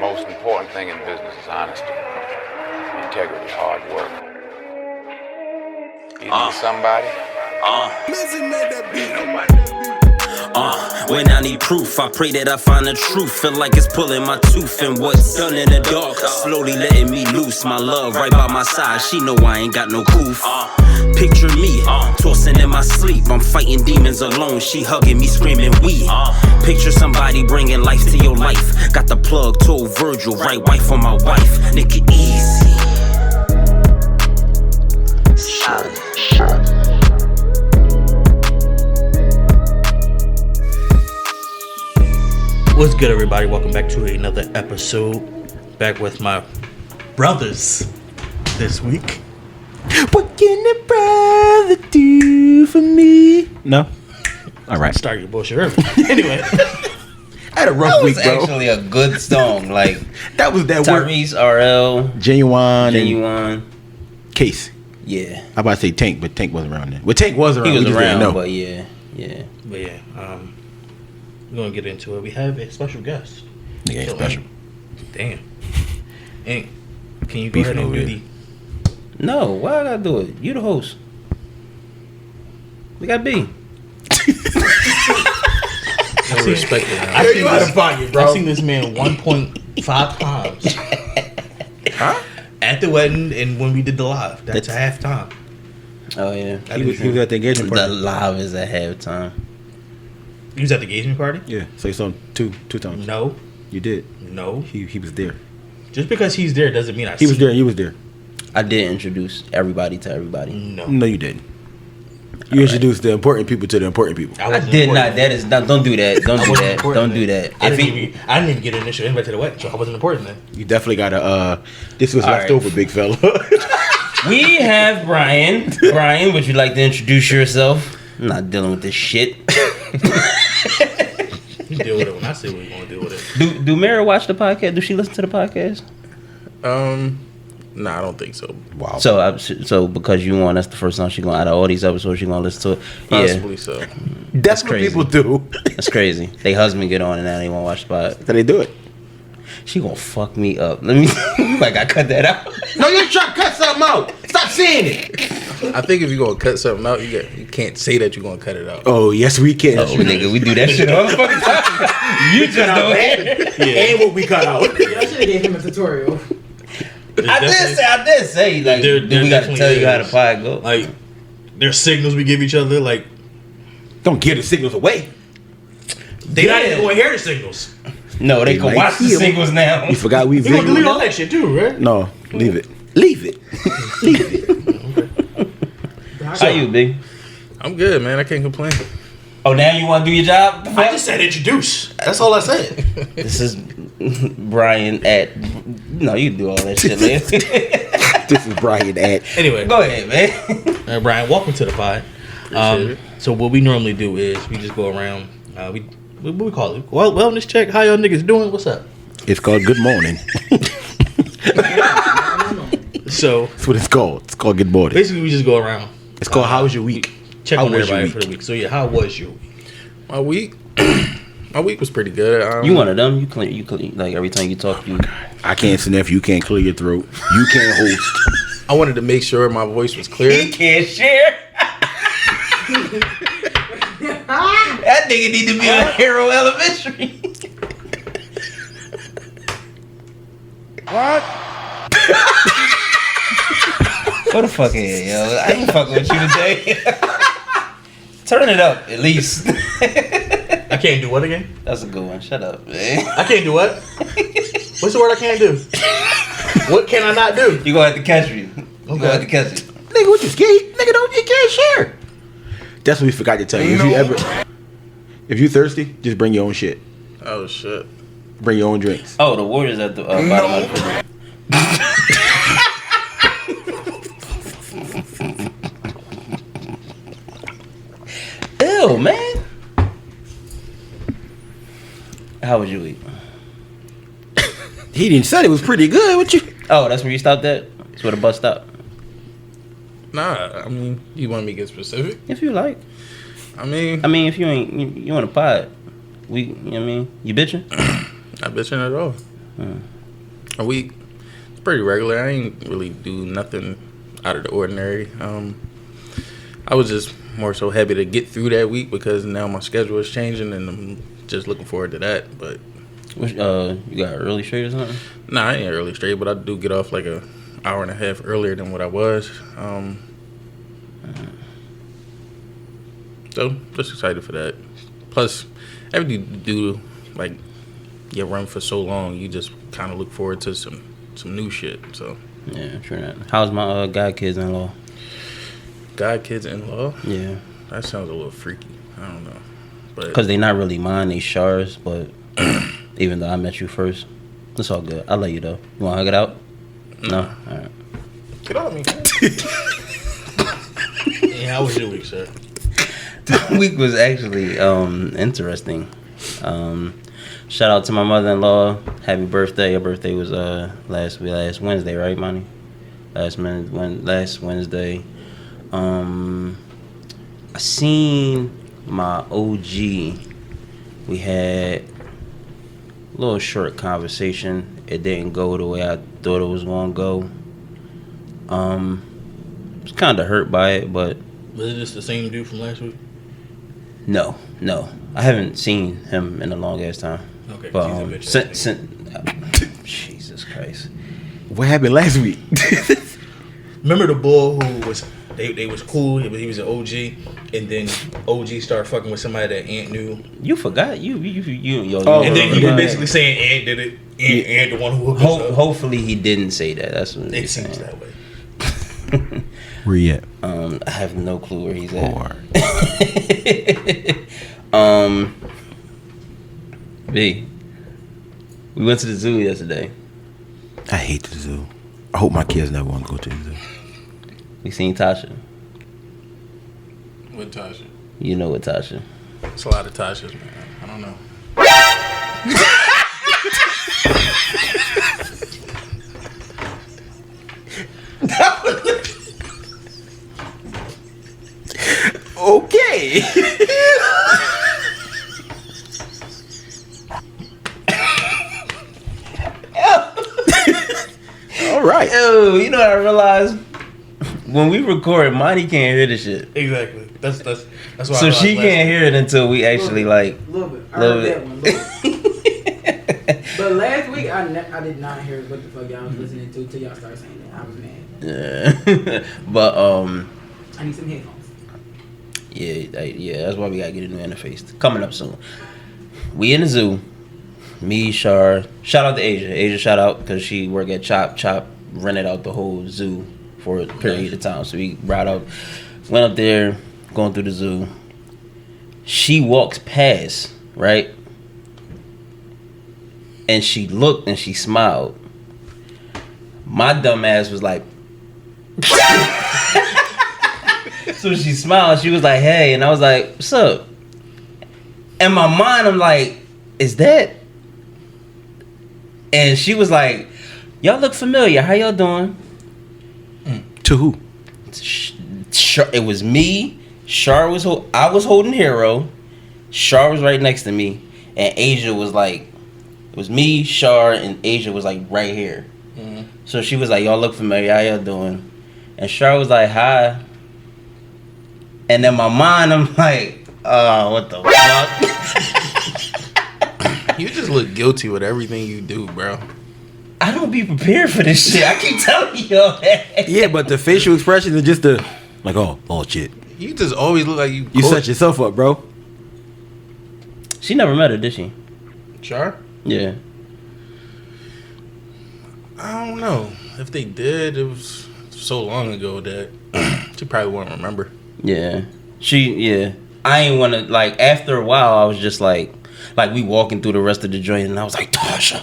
Most important thing in business is honesty, integrity, hard work. You need somebody? When I need proof, I pray that I find the truth. Feel like it's pulling my tooth, and what's done in the dark slowly letting me loose. My love right by my side, she know I ain't got no coof. Picture me, tossing in my sleep. I'm fighting demons alone, she hugging me, screaming we. Picture somebody bringing life to your life. Got the plug, told Virgil, right wife for my wife. Nigga, easy. What's good, everybody? Welcome back to another episode. Back with my brothers this week. What can a brother do for me? No? Alright. Start your bullshit early. Anyway. I had a rough week, bro. That was actually a good song. Like, that was that Tyrese, RL. Genuine. Case. Yeah. I about to say Tank, but Tank wasn't around then. Well, Tank was around. He was around, but yeah. But yeah, we're gonna get into it. We have a special guest. Yeah, special. Damn. Ain't. Can you go ahead and do the... No, why I gotta do it? You the host. We got B. I respect it. I know you how to find it, bro. I've seen this man 1.5 times. Huh? At the wedding and when we did the live. That's a halftime. Oh yeah. He was at the engagement party. The live is at halftime. You was at the engagement party? Yeah, so you saw him two times. No. You did. No. He was there. Just because he's there doesn't mean He was there and you was there. I did introduce everybody to everybody. No, you didn't. You introduced the important people to the important people. I did not. That is not. Don't do that. Don't do that. Don't do that. I didn't even get an initial invite to the wedding, so I wasn't important then. You definitely got to. This was left over, big fella. We have Brian. Brian, would you like to introduce yourself? I'm not dealing with this shit. You deal with it when I say we're going to deal with it. Do Mara watch the podcast? Do she listen to the podcast? Nah, I don't think so. Wow. So because you want, that's the first time she's going, out of all these episodes, she's going to listen to it. Possibly so. That's what crazy. people do. That's crazy. They husband get on and now they want to watch the podcast. So they do it. She gonna fuck me up. Let me. Like I cut that out. No, you trying to cut something out. Stop saying it. I think if you're gonna cut something out, you can't say that you're gonna cut it out. Oh yes, we can. Oh nigga, we do that shit all the fucking time. You just don't it. Yeah. And what we cut out. I should have gave him a tutorial. I did say like, do we gotta tell you how the pod go? Like, there's signals we give each other. Like, don't give the signals away. They not even going to hear the signals. No, they can watch the signals now. You forgot we gonna delete all that shit too, right? No, leave it. Leave it. Leave it. How you, B? I'm good, man. I can't complain. Oh, now you want to do your job? I just said introduce. That's all I said. This is Brian at... No, you can do all that shit, man. This is Brian at... Anyway. Go ahead, man. All right, Brian, welcome to the pod. So what we normally do is we just go around... What we call it? Wellness check. How y'all niggas doing? What's up? It's called Good Morning. So... That's what it's called. It's called Good Morning. Basically, we just go around. It's called How Was Your Week? Check on everybody for the week. So yeah, how was your week? My week? My week was pretty good. You one of them? You clean. Like every time you talk, you... I can't sniff. You can't clear your throat. You can't host. I wanted to make sure my voice was clear. He can't share. That nigga need to be on Hero Elementary. What? What the fuck is yo? I ain't fucking with you today. Turn it up, at least. I can't do what again? That's a good one. Shut up, man. I can't do what? What's the word I can't do? What can I not do? You gonna have to catch me. You gonna have to catch it. Nigga, what you scared? Nigga, don't you can't share. That's what we forgot to tell you. If you thirsty, just bring your own shit. Oh shit. Bring your own drinks. Oh, the Warriors at the bottom of the Ew, man. How was your week? He didn't say it was pretty good. What you? Oh, that's where you stopped at? That's where the bus stopped? Nah, I mean, you want me to get specific? If you like. I mean, if you ain't, you want a pod. You know what I mean? You bitching? Not bitching at all. A week. It's pretty regular. I ain't really do nothing out of the ordinary. I was just more so happy to get through that week because now my schedule is changing and I'm just looking forward to that. But You got early straight or something? nah, I ain't early straight, but I do get off like an hour and a half earlier than what I was. So just excited for that. Plus, everything you do, like you run for so long, you just kind of look forward to some new shit. So Yeah, sure not. How's my god kids in law? God, kids, in-law. Yeah, That sounds a little freaky. I don't know, but because they not really mine, they Shars, but even though I met you first, it's all good. I love you though. You want to hug it out? No? All right. get off me. Yeah, how was your week, sir? Week was actually interesting. Shout out to my mother-in-law. Happy birthday. Her birthday was last Wednesday, right, Monty? Last Wednesday. I seen my OG. We had a little short conversation. It didn't go the way I thought it was gonna go. Was kind of hurt by it, but Was it just the same dude from last week? no. I haven't seen him in a long ass time. Okay, But he's a bitch. Jesus Christ. What happened last week? Remember the bull who was they was cool, but he was an OG, and then OG started fucking with somebody that Ant knew, You forgot yo. Oh, and then you yeah. were basically saying Ant did it, Ant the one who hooked us up. Hopefully he didn't say that. That's what It he's seems saying. that way. Where you at? I have no clue where he's at. Or B. We went to the zoo yesterday. I hate the zoo. I hope my kids never want to go to the zoo. We seen Tasha. With Tasha. You know what Tasha. It's a lot of Tashas, man. I don't know. Okay. All right. Yo, you know what I realized? When we record, Monty can't hear the shit. Exactly. That's why. So she can't hear it until we actually like. A little bit. I Little heard bit. that one. But last week, I did not hear what the fuck y'all was listening to till y'all started saying that. I was mad. Yeah. But I need some headphones. yeah, that's why we gotta get a new interface coming up soon. We in the zoo. Me, Shar. Shout out to Asia. Asia, shout out because she worked at Chop. Chop rented out the whole zoo for a period of time. So we went up there, going through the zoo. She walks past, right? And she looked and she smiled. My dumb ass was like, so she smiled. She was like, hey. And I was like, what's up? In my mind, I'm like, is that? And she was like, y'all look familiar. How y'all doing? To who? It was me. Shar was I was holding Hero. Shar was right next to me, and Asia was like, it was me, Shar, and Asia was like right here. Mm-hmm. So she was like, y'all look familiar. How y'all doing? And Shar was like, hi. And in my mind, I'm like, oh, what the fuck? You just look guilty with everything you do, bro. I don't be prepared for this shit. I keep telling y'all that. Yeah, but the facial expression is just the like, oh shit. You just always look like you Set yourself up, bro. She never met her, did she? Char? Yeah. I don't know. If they did, it was so long ago that she probably won't remember. Yeah. I ain't want to, like, after a while, I was just like we walking through the rest of the joint, and I was like, Tasha.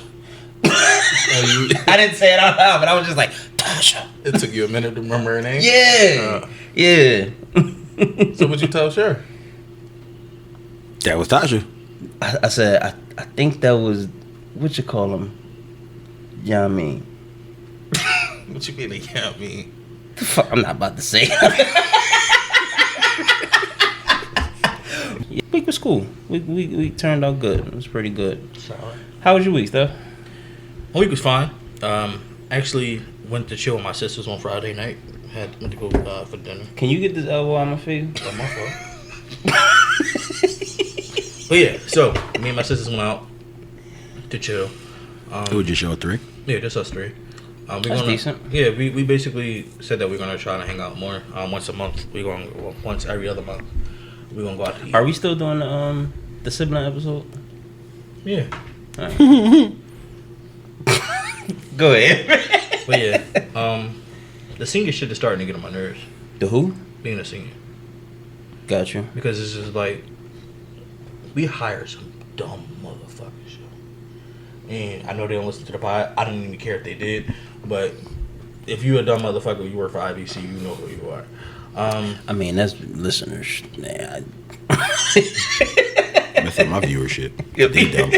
I didn't say it out loud, but I was just like, Tasha. It took you a minute to remember her name? Yeah. Yeah. So what'd you tell Cher? That was Tasha. I said, I think that was, what you call him? Yahmeen. What you mean they can't mean? The fuck, I'm not about to say. Week was cool. We turned out good. It was pretty good. Solid. How was your week, though? My week was fine. Actually went to chill with my sisters on Friday night. Went to go for dinner. Can you get this elbow on my face? Oh, my fault. But yeah, so me and my sisters went out to chill. It was just your 3. Yeah, just us 3. That's decent. Yeah, we basically said that we're gonna try to hang out more. Once a month. Once every other month. We're gonna go out to eat. Are we still doing the sibling episode? Yeah. Right. Go ahead. But yeah, the senior shit is starting to get on my nerves. The who? Being a senior, Got you. because it's just like we hire some dumb motherfuckers, yo. And I know they don't listen to the pod. I don't even care if they did, but if you a dumb motherfucker, you work for IBC, you know who you are. I mean, that's listeners. Nah, That's my viewership. They dumb.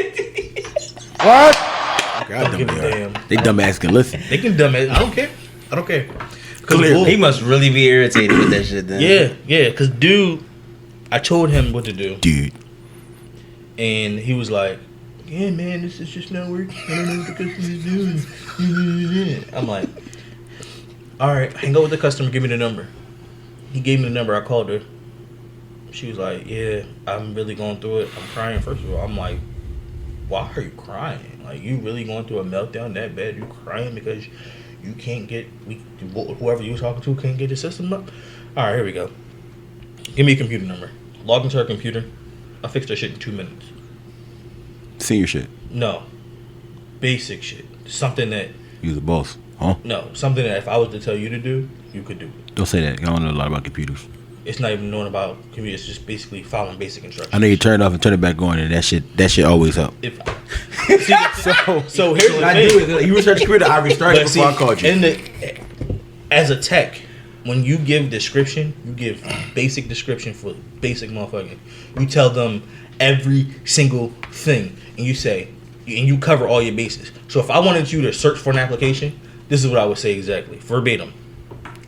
What? God, Don't give dumb a they are. damn. They dumbass can listen. They can dumb it. I don't care. I don't care. Clearly. he must really be irritated with that shit. Then. Yeah. Because dude, I told him what to do, Dude. and he was like, "Yeah, man, this is just not working. I don't know what the customer's doing." I'm like, "All right, hang out with the customer. Give me the number." He gave me the number. I called her. She was like, "Yeah, I'm really going through it. I'm crying." First of all, I'm like, "Why are you crying? Like, you really going through a meltdown that bad? You crying because you can't get whoever you were talking to can't get the system up?" All right, here we go. Give me a computer number. Log into her computer. I fixed her shit in 2 minutes. Senior shit. No, basic shit. Something that You the boss. Huh? something that if I was to tell you to do, you could do it. Don't say that. I don't know a lot about computers. It's not even knowing about computers. It's just basically following basic instructions. I know you turn it off and turn it back on, and that shit always help. If so here's the thing. You research computer, I restarted But before I called you. As a tech, when you give description, you give basic description for basic motherfucking. You tell them every single thing, and you say, and you cover all your bases. So if I wanted you to search for an application, this is what I would say exactly, verbatim.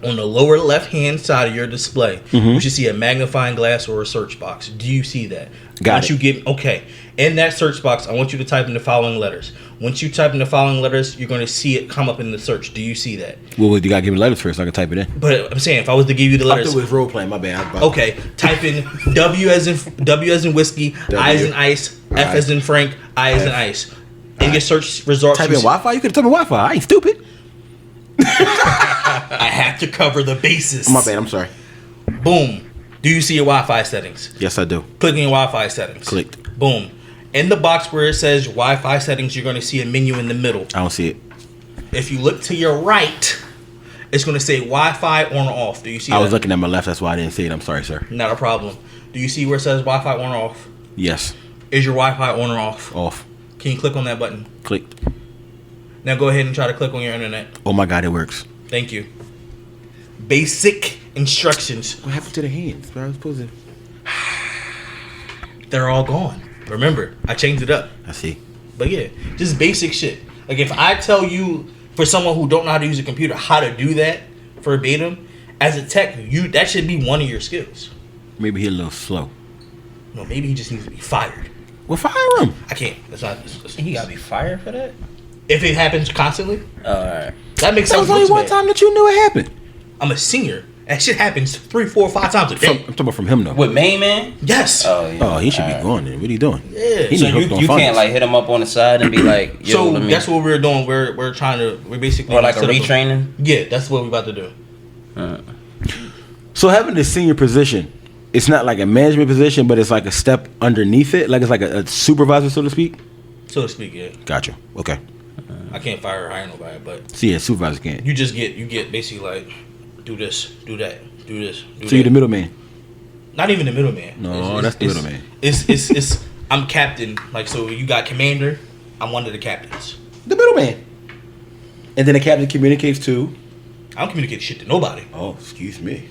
On the lower left-hand side of your display, you should see a magnifying glass or a search box. Do you see that? Got it. Okay. In that search box, I want you to type in the following letters. Once you type in the following letters, you're going to see it come up in the search. Do you see that? Well, you gotta give me letters first so I can type it in. But I'm saying, if I was to give you the I letters, thought it was role playing. My bad. okay, type in W as in whiskey, I as in ice, F as in Frank, I as in ice. In your search results, Type in Wi-Fi. You could have told me Wi-Fi. I ain't stupid. I have to cover the bases. My bad. I'm sorry. Boom. Do you see your Wi-Fi settings? Yes, I do. Click on your Wi-Fi settings. Clicked. Boom. In the box where it says Wi-Fi settings, you're going to see a menu in the middle. I don't see it. If you look to your right, it's going to say Wi-Fi on or off. Do you see that? I was looking at my left. That's why I didn't see it. I'm sorry, sir. Not a problem. Do you see where it says Wi-Fi on or off? Yes. Is your Wi-Fi on or off? Off. Can you click on that button? Clicked. Now go ahead and try to click on your internet. Oh my God, it works. Thank you. Basic instructions. What happened to the hands? I was supposed to. They're all gone. Remember, I changed it up. I see. But yeah, just basic shit. Like if I tell you, for someone who don't know how to use a computer, how to do that verbatim, as a tech, that should be one of your skills. Maybe he's a little slow. No, maybe he just needs to be fired. Well, fire him. I can't. That's not. He gotta be fired for that. If it happens constantly, Alright. that makes That sense. was only one time that you knew it happened. I'm a senior. That shit happens 3, 4, 5 times a day. I'm talking about from him though. With main man? Yes. Oh yeah. Oh, he should be going then. What are you doing? Yeah. He So need hooked on you can't phonics. like hit him up on the side and be like, yo, So let me, that's what we're doing. We're trying to. We're basically or like a set up retraining. Yeah, that's what we're about to do. So having this senior position, it's not like a management position, but it's like a step underneath it. Like it's like a supervisor, so to speak. So to speak, yeah. Gotcha. Okay. I can't fire or hire nobody, but So yeah, supervisor can't. you get basically like, do this, do that, do this. Do So that. you're the middleman. Not even the middleman. No, that's the middleman. It's I'm captain. Like, so you got commander. I'm one of the captains. The middleman. And then the captain communicates to. I don't communicate shit to nobody. Oh, excuse me.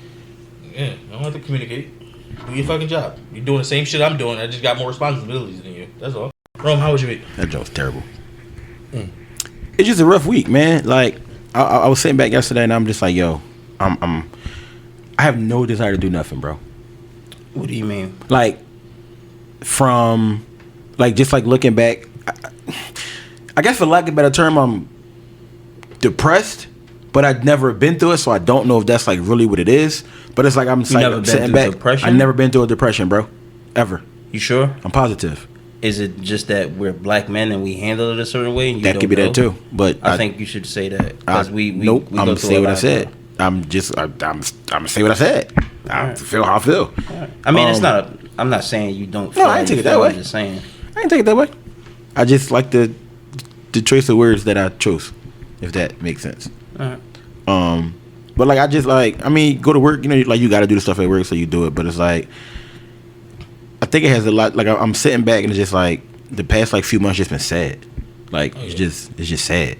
Yeah, I don't have to communicate. Do your fucking job. You're doing the same shit I'm doing. I just got more responsibilities than you. That's all. Rome, how was your week? That joke's terrible. It's just a rough week, man. Like I was sitting back yesterday, and I'm just like, yo, I have no desire to do nothing, bro. What do you mean? Like from, like just like looking back, I guess for lack of a better term, I'm depressed, but I've never been through it, so I don't know if that's like really what it is. But it's like I'm never been sitting through back. depression? I've never been through a depression, bro. Ever. You sure? I'm positive. Is it just that we're black men and we handle it a certain way? And you That don't could be know? that too. But I think you should say that because we nope. we I'm go gonna through say a what I lot, said. bro. I'm gonna say what I said. I feel how I feel. I mean, it's not. I'm not saying you don't. No, Feel I how ain't you take it that feel, way. I'm just saying. I ain't take it that way. I just like the choice of words that I chose, if that makes sense. Alright. But like I just like, I mean, go to work. You know, like you got to do the stuff at work, so you do it. But it's like, I think it has a lot. Like I'm sitting back and it's just like the past like few months just been sad. Like it's just sad,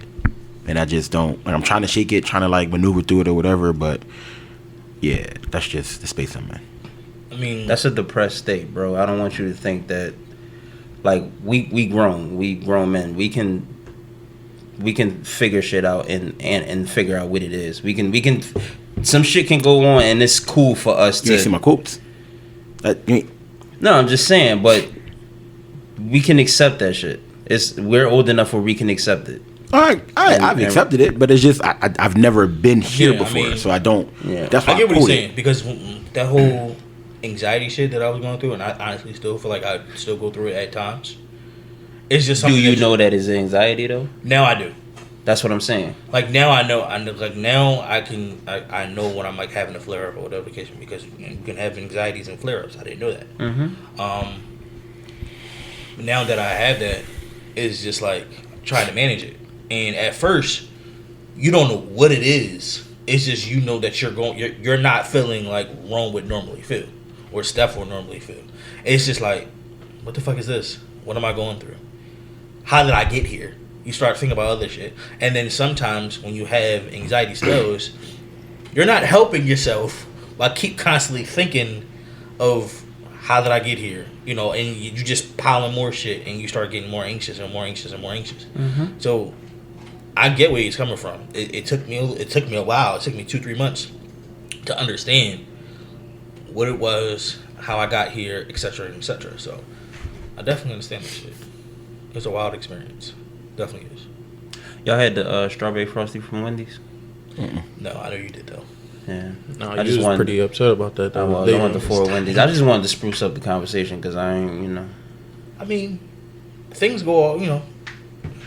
and I just don't. Like I'm trying to shake it, trying to like maneuver through it or whatever. But yeah, that's just the space I'm in. I mean, That's a depressed state, bro. I don't want you to think that. Like we grown men. We can figure shit out and figure out what it is. We can some shit can go on and it's cool for us You ain't see to. my quotes? No, I'm just saying, but we can accept that shit. We're old enough where we can accept it. I've accepted it, but it's just I've never been here Yeah, I before, mean, so I don't. Yeah. That's why I get what quote you're it. saying because that whole anxiety shit that I was going through, and I honestly still feel like I still go through it at times. It's just Do something. you know that is anxiety though? Now I do. That's what I'm saying. Like now I know. Like now I know when I'm like having a flare up or whatever the case, because you can have anxieties and flare ups. I didn't know that. Mm-hmm. Now that I have that, it's just like trying to manage it. And at first, you don't know what it is. It's just you know that you're not feeling like Rome would normally feel, or Steph would normally feel. It's just like, what the fuck is this? What am I going through? How did I get here? You start thinking about other shit, and then sometimes when you have anxiety spells, you're not helping yourself by keep constantly thinking of how did I get here, you know, and you just piling more shit, and you start getting more anxious and more anxious and more anxious. Mm-hmm. So I get where he's coming from. It took me a while. It took me 2-3 months to understand what it was, how I got here, etc., etc. So I definitely understand this shit. It's a wild experience. Definitely is. Y'all had the strawberry frosty from Wendy's? No, I know you did though. Yeah. No, I you was pretty upset about that. I want the 4 Wendy's. I just wanted to spruce up the conversation because I ain't, you know. I mean, things go all, you know.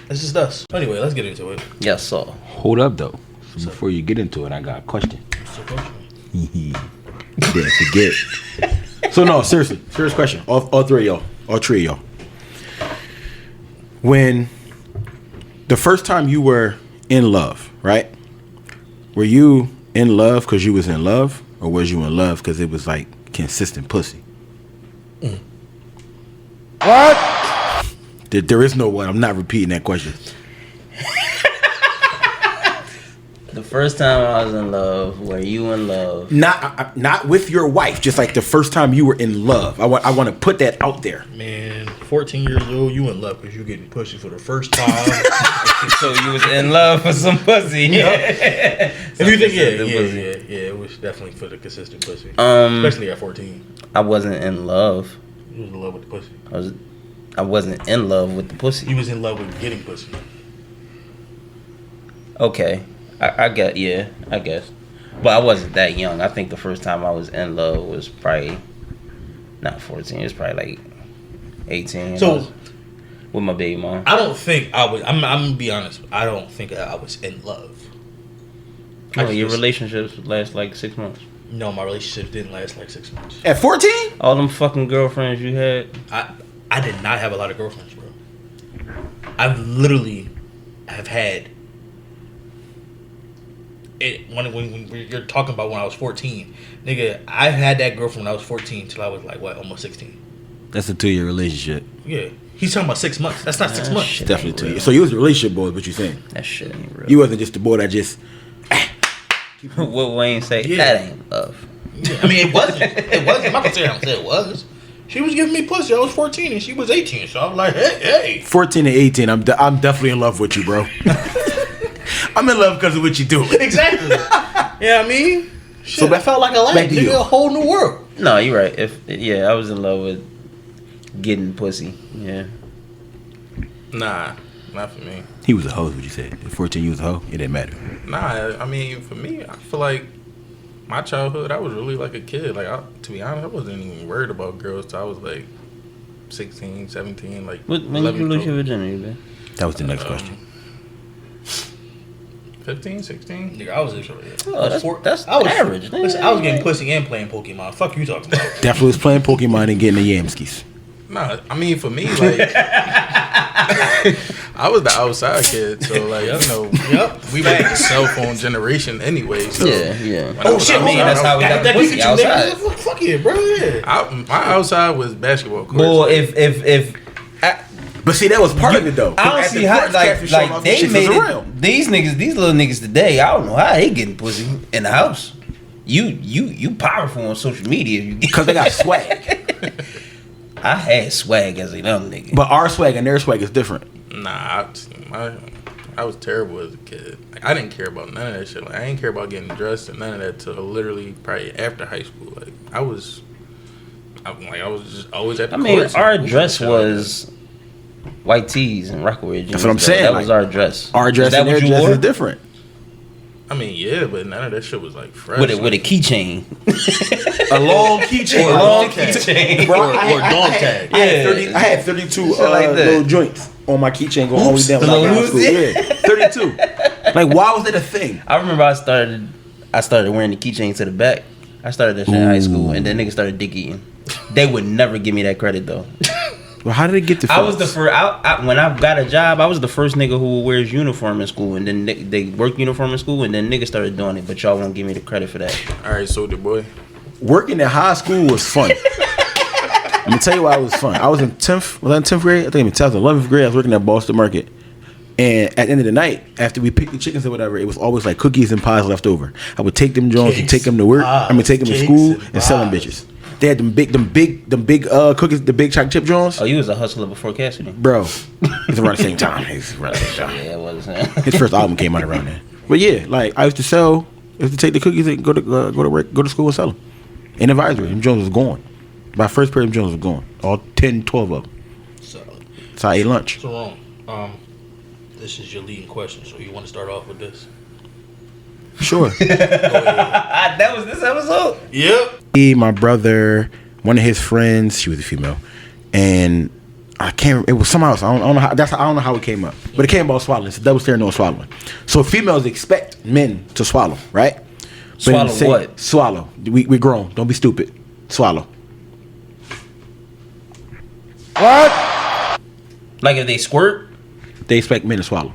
It's just us. Anyway, let's get into it. Yes, sir. Hold up though. So before you get into it, I got a question. Didn't forget. So no, seriously, serious question. All three of y'all. When the first time you were in love, right? Were you in love because you was in love, or was you in love because it was like consistent pussy? What? There is no what. I'm not repeating that question. The first time I was in love, were you in love? Not with your wife. Just like the first time you were in love. I want to put that out there. Man, 14 years old, you in love because you getting pussy for the first time. So you was in love for some pussy. If you think, yeah, it was definitely for the consistent pussy. Especially at 14. I wasn't in love. You was in love with the pussy. I wasn't in love with the pussy. You was in love with getting pussy. Okay. I guess. But I wasn't that young. I think the first time I was in love was probably not 14. It was probably like 18. So with my baby mom. I don't think I was. I'm gonna be honest. I don't think I was in love. No, your relationships last like 6 months. No, my relationship didn't last like 6 months. At 14? All them fucking girlfriends you had. I did not have a lot of girlfriends, bro. I've literally have had it when you're talking about when I was 14, nigga. I had that girlfriend when I was 14 till I was like what, almost 16. That's a 2-year relationship. Yeah, he's talking about 6 months. That's not 6 months. Shit Definitely ain't 2 real. years. So you was a relationship boy, is what you saying? That shit ain't real. You wasn't just the boy that just. What Wayne say? Yeah. That ain't love. Yeah, I mean, it wasn't. It wasn't. I'm not gonna say how it was. She was giving me pussy. I was 14 and she was 18. So I was like, hey. 14 and 18, I'm definitely in love with you, bro. I'm in love because of what you do. Exactly. Yeah, I mean, shit, So I felt like a light, back to you. nigga, a whole new world. No, you're right. I was in love with getting pussy. Yeah. Nah, Not for me. He was a hoe, is what you said. At 14, you was a hoe. It didn't matter. Nah, I mean, for me, I feel like my childhood, I was really like a kid. Like, to be honest, I wasn't even worried about girls till I was like 16, 17, like. When did you lose your virginity, man? That was the next question. 15, 16? Nigga, I was That's I was average. Listen, I was getting pussy and playing Pokemon. Fuck you talking about? Definitely was playing Pokemon and getting the Yamskis. Nah, I mean, for me, like, I was the outside kid, so, like, you know, we were the cell phone generation anyway, so. Yeah. Oh, shit, I mean, that's how we got the pussy outside. Fuck yeah, bro, yeah. My outside was basketball court. Boy, if But see, that was part of it, though. I don't see how, like they made it. These little niggas today, I don't know how they getting pussy in the house. You powerful on social media. Because they got swag. I had swag as a young nigga. But our swag and their swag is different. Nah, I was terrible as a kid. Like, I didn't care about none of that shit. Like, I didn't care about getting dressed and none of that till literally probably after high school. Like, I was just always at the courts. Our dress was white tees and Rockaway jeans. That's what I'm saying. That was our dress. Our dress and their dress is different. I mean, yeah, but none of that shit was like fresh. With a keychain. A long keychain. Or dog tag. I had 32 little joints on my keychain going all the way down. Yeah, 32. Like, why was that a thing? I remember I started wearing the keychain to the back. I started that shit in high school, and then niggas started dick eating. They would never give me that credit though. Well, how did it get to? I was the first. When I got a job, I was the first nigga who wears uniform in school, and then they work uniform in school, and then niggas started doing it. But y'all won't give me the credit for that. All right, soldier boy. Working at high school was fun. Let me tell you why it was fun. I was in 10th. Was I in 10th grade? I think in 10th, 11th grade. I was working at Boston Market, and at the end of the night, after we picked the chickens or whatever, it was always like cookies and pies left over. I would take them Jones and take them to work. Take them to school and sell them bitches. They had them big cookies, the big chocolate chip Jones. Oh, you was a hustler before Cassidy, bro. It's around the same time. Yeah, it was. His first album came out around then. But yeah, like I used to take the cookies and go to work, go to school and sell them. In advisory, them Jones was gone. My first pair of Jones was gone. All 10, 12 of them. So I ate lunch. So wrong. This is your leading question. So you want to start off with this? Sure. That was this episode. Yep. My brother, one of his friends, she was a female, and I can't. It was somehow else. I don't know how. I don't know how it came up, but it came about swallowing. It's a double standard on swallowing. So females expect men to swallow, right? Swallow what? Swallow. We grown. Don't be stupid. Swallow. What? Like if they squirt? They expect men to swallow.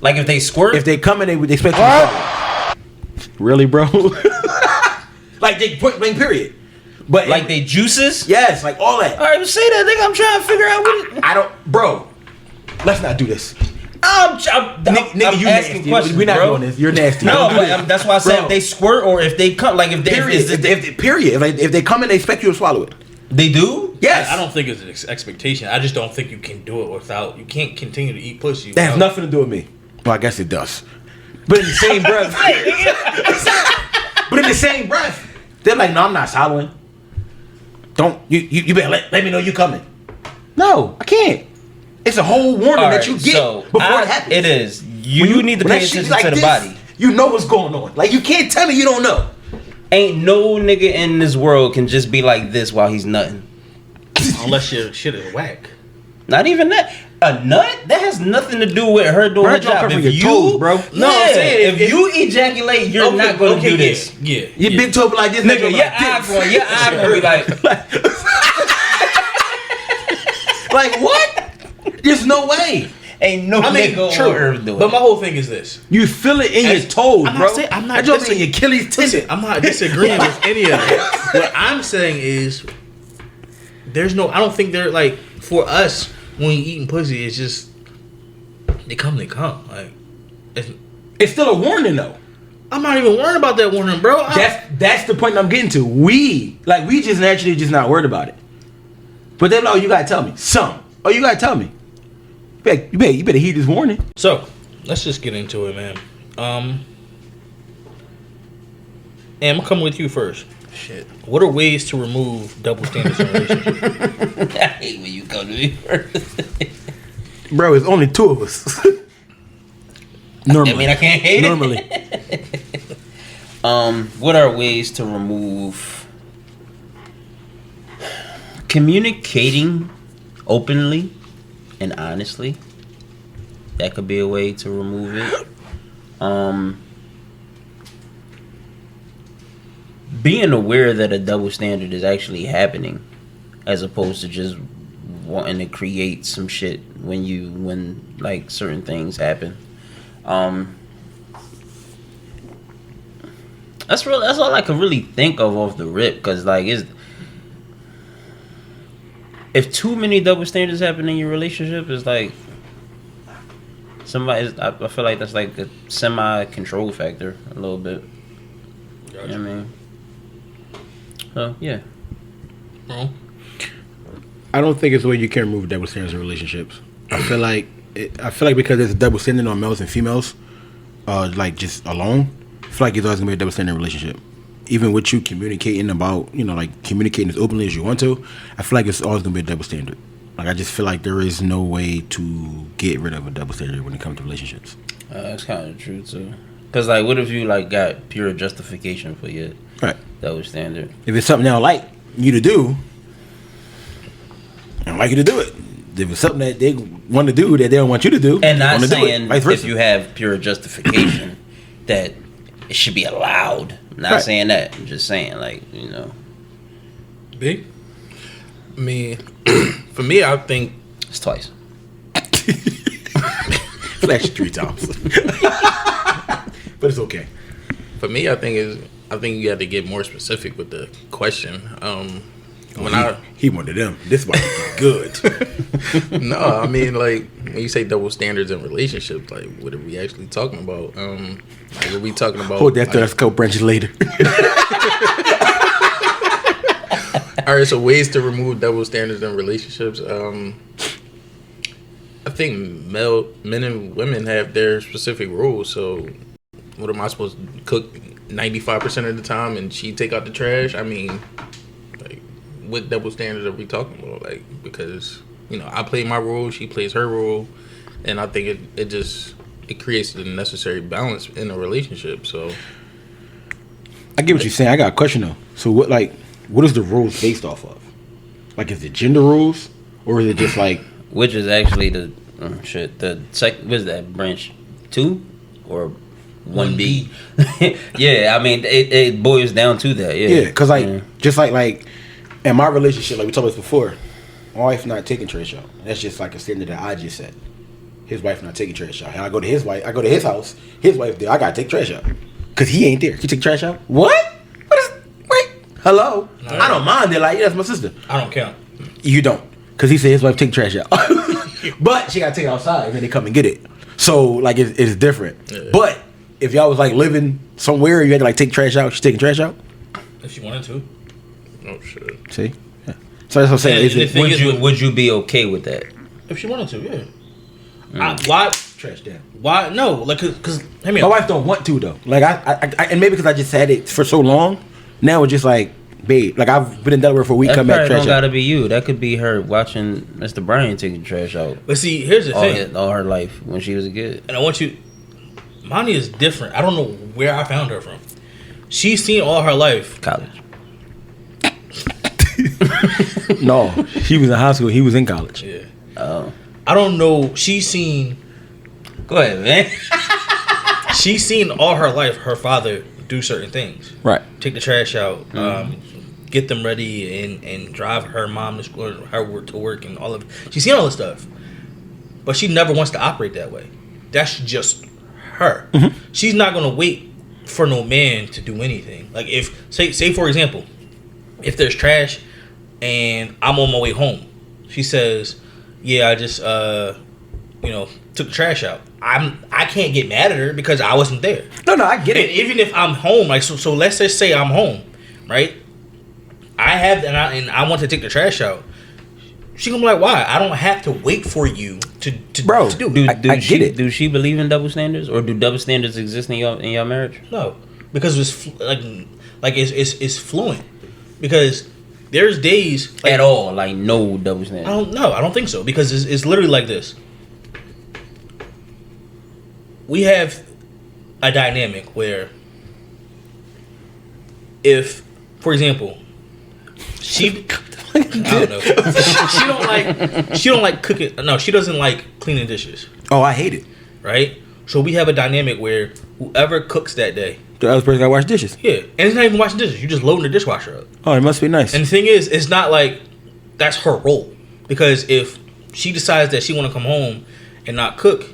Like if they squirt? If they come in, they expect you to swallow. Really, bro? Like they point blank period. But like they juices? Yes, like all that. All right, well, say that, nigga. I'm trying to figure out what it... I don't, bro. Let's not do this. I'm nigga, you asking nasty. questions, We're not bro. doing this. You're nasty. No, but that's why I said if they squirt or if they come, like if they if they come in, they expect you to swallow it. They do? Yes. I don't think it's an expectation. I just don't think you can do it without. You can't continue to eat pussy. That has nothing to do with me. Well, I guess it does. But in the same breath. But in the same breath, they're like, no, I'm not swallowing. Don't you better let me know you coming. No, I can't. It's a whole warning that you get before it happens. It is. You need to pay attention to the body. You know what's going on. Like, you can't tell me you don't know. Ain't no nigga in this world can just be like this while he's nutting. Unless your shit is whack. Not even that. A nut? That has nothing to do with her doing her job. If you, toes, bro. No, I'm saying, if you ejaculate, you're not going to do this. Yeah. Your big toe be like this, nigga. Your eye going to be like... Like, what? There's no way. Ain't no nigga on earth doing it. But my whole thing is this. You feel it in your toes, bro. I'm not in your Achilles tendon. I'm not disagreeing with any of that. What I'm saying is, there's no. I don't think they're like for us when you eating pussy. It's just they come. Like it's still a warning though. I'm not even worried about that warning, bro. That's the point I'm getting to. We just naturally just not worried about it. But then, you gotta tell me you gotta tell me. You better heed this warning. So let's just get into it, man. And I'm gonna come with you first. Shit. What are ways to remove double standards in a relationship? I hate when you come to me first. Bro, it's only two of us. Normally. I mean, I can't hate Normally. it. What are ways to remove communicating openly and honestly? That could be a way to remove it. Being aware that a double standard is actually happening, as opposed to just wanting to create some shit when like certain things happen. That's all I can really think of off the rip, cause like if too many double standards happen in your relationship, it's like I feel like that's like a semi-control factor a little bit. Gotcha. You know what I mean? So yeah. Well, I don't think it's the way you can remove double standards in relationships. I feel like because there's a double standard on males and females, like just alone, I feel like it's always gonna be a double standard relationship. Even with you communicating about, like communicating as openly as you want to, I feel like it's always gonna be a double standard. Like I just feel like there is no way to get rid of a double standard when it comes to relationships. That's kind of true too. Cause like, what if you like got pure justification for your double standard? If it's something they don't like you to do, I don't like you to do it. If it's something that they want to do that they don't want you to do, and not saying if you have pure justification that it should be allowed. I'm not saying that. I'm just saying Big. For me, I think it's twice. Flash 3 times, but it's okay. For me, I think you have to get more specific with the question. He wanted them. This might be good. No, I mean, like, when you say double standards in relationships, like, what are we actually talking about? Like, are we talking about? Hold that thought. Let's go branches later. All right, so ways to remove double standards in relationships. I think men and women have their specific roles. So, what am I supposed to cook 95% of the time and she take out the trash? I mean, like, what double standards are we talking about? Like, because I play my role, she plays her role, and I think it creates the necessary balance in a relationship. So, I get what you're saying. I got a question though. So what is the rules based off of? Like, is it gender rules, or is it just like? Which is actually the second. What is that, branch 2 or 1B? Yeah, I mean it boils down to that. Yeah, because just like in my relationship, like we talked about before, my wife not taking trash out. That's just like a standard that I just set. His wife not taking trash out. And I go to his house. His wife there. I gotta take trash out because he ain't there. You take trash out? What? Wait. Hello. No, I don't mind it. Like, that's my sister. I don't count. You don't, because he said his wife take trash out, but she gotta take it outside and then they come and get it. So like it's different. Yeah. But if y'all was like living somewhere, you had to like take trash out. She's taking trash out. If she wanted to. Oh shit. See. Yeah. So that's what I'm saying. Would you be okay with that? If she wanted to, yeah. Why trash down? Why no? Like, cause my wife don't want to though. Like I and maybe because I just had it for so long. Now it's just like, babe, like I've been in Delaware for a week. That come back, trash don't gotta be you. That could be her watching Mr. Brian taking trash out. But see, here's the thing: all her life when she was a kid. And I want you, Monty is different. I don't know where I found her from. She's seen all her life. College. No, she was in high school. He was in college. Yeah. I don't know. She's seen. Go ahead, man. She's seen all her life her father do certain things. Right. Take the trash out. Get them ready and drive her mom to school, her work to work, and all of. She's seen all this stuff, but she never wants to operate that way. That's just her. Mm-hmm. She's not gonna wait for no man to do anything. Like if say for example, if there's trash and I'm on my way home, she says, "Yeah, I just took the trash out." I can't get mad at her because I wasn't there. No, I get it. And even if I'm home, like so let's just say I'm home, right? I have and I want to take the trash out. She gonna be like, "Why? I don't have to wait for you to do." I get it. Do she believe in double standards, or do double standards exist in your marriage? No, because it's it's fluent. Because there's days at all, like no double standards. I don't think so, because it's literally like this. we have a dynamic where if, for example, she I don't know. She don't like cooking. No, she doesn't like cleaning dishes. Oh, I hate it. Right? So we have a dynamic where whoever cooks that day. The other person got to wash dishes. Yeah. And it's not even washing dishes. You're just loading the dishwasher up. Oh, it must be nice. And the thing is, it's not like that's her role. Because if she decides that she want to come home and not cook,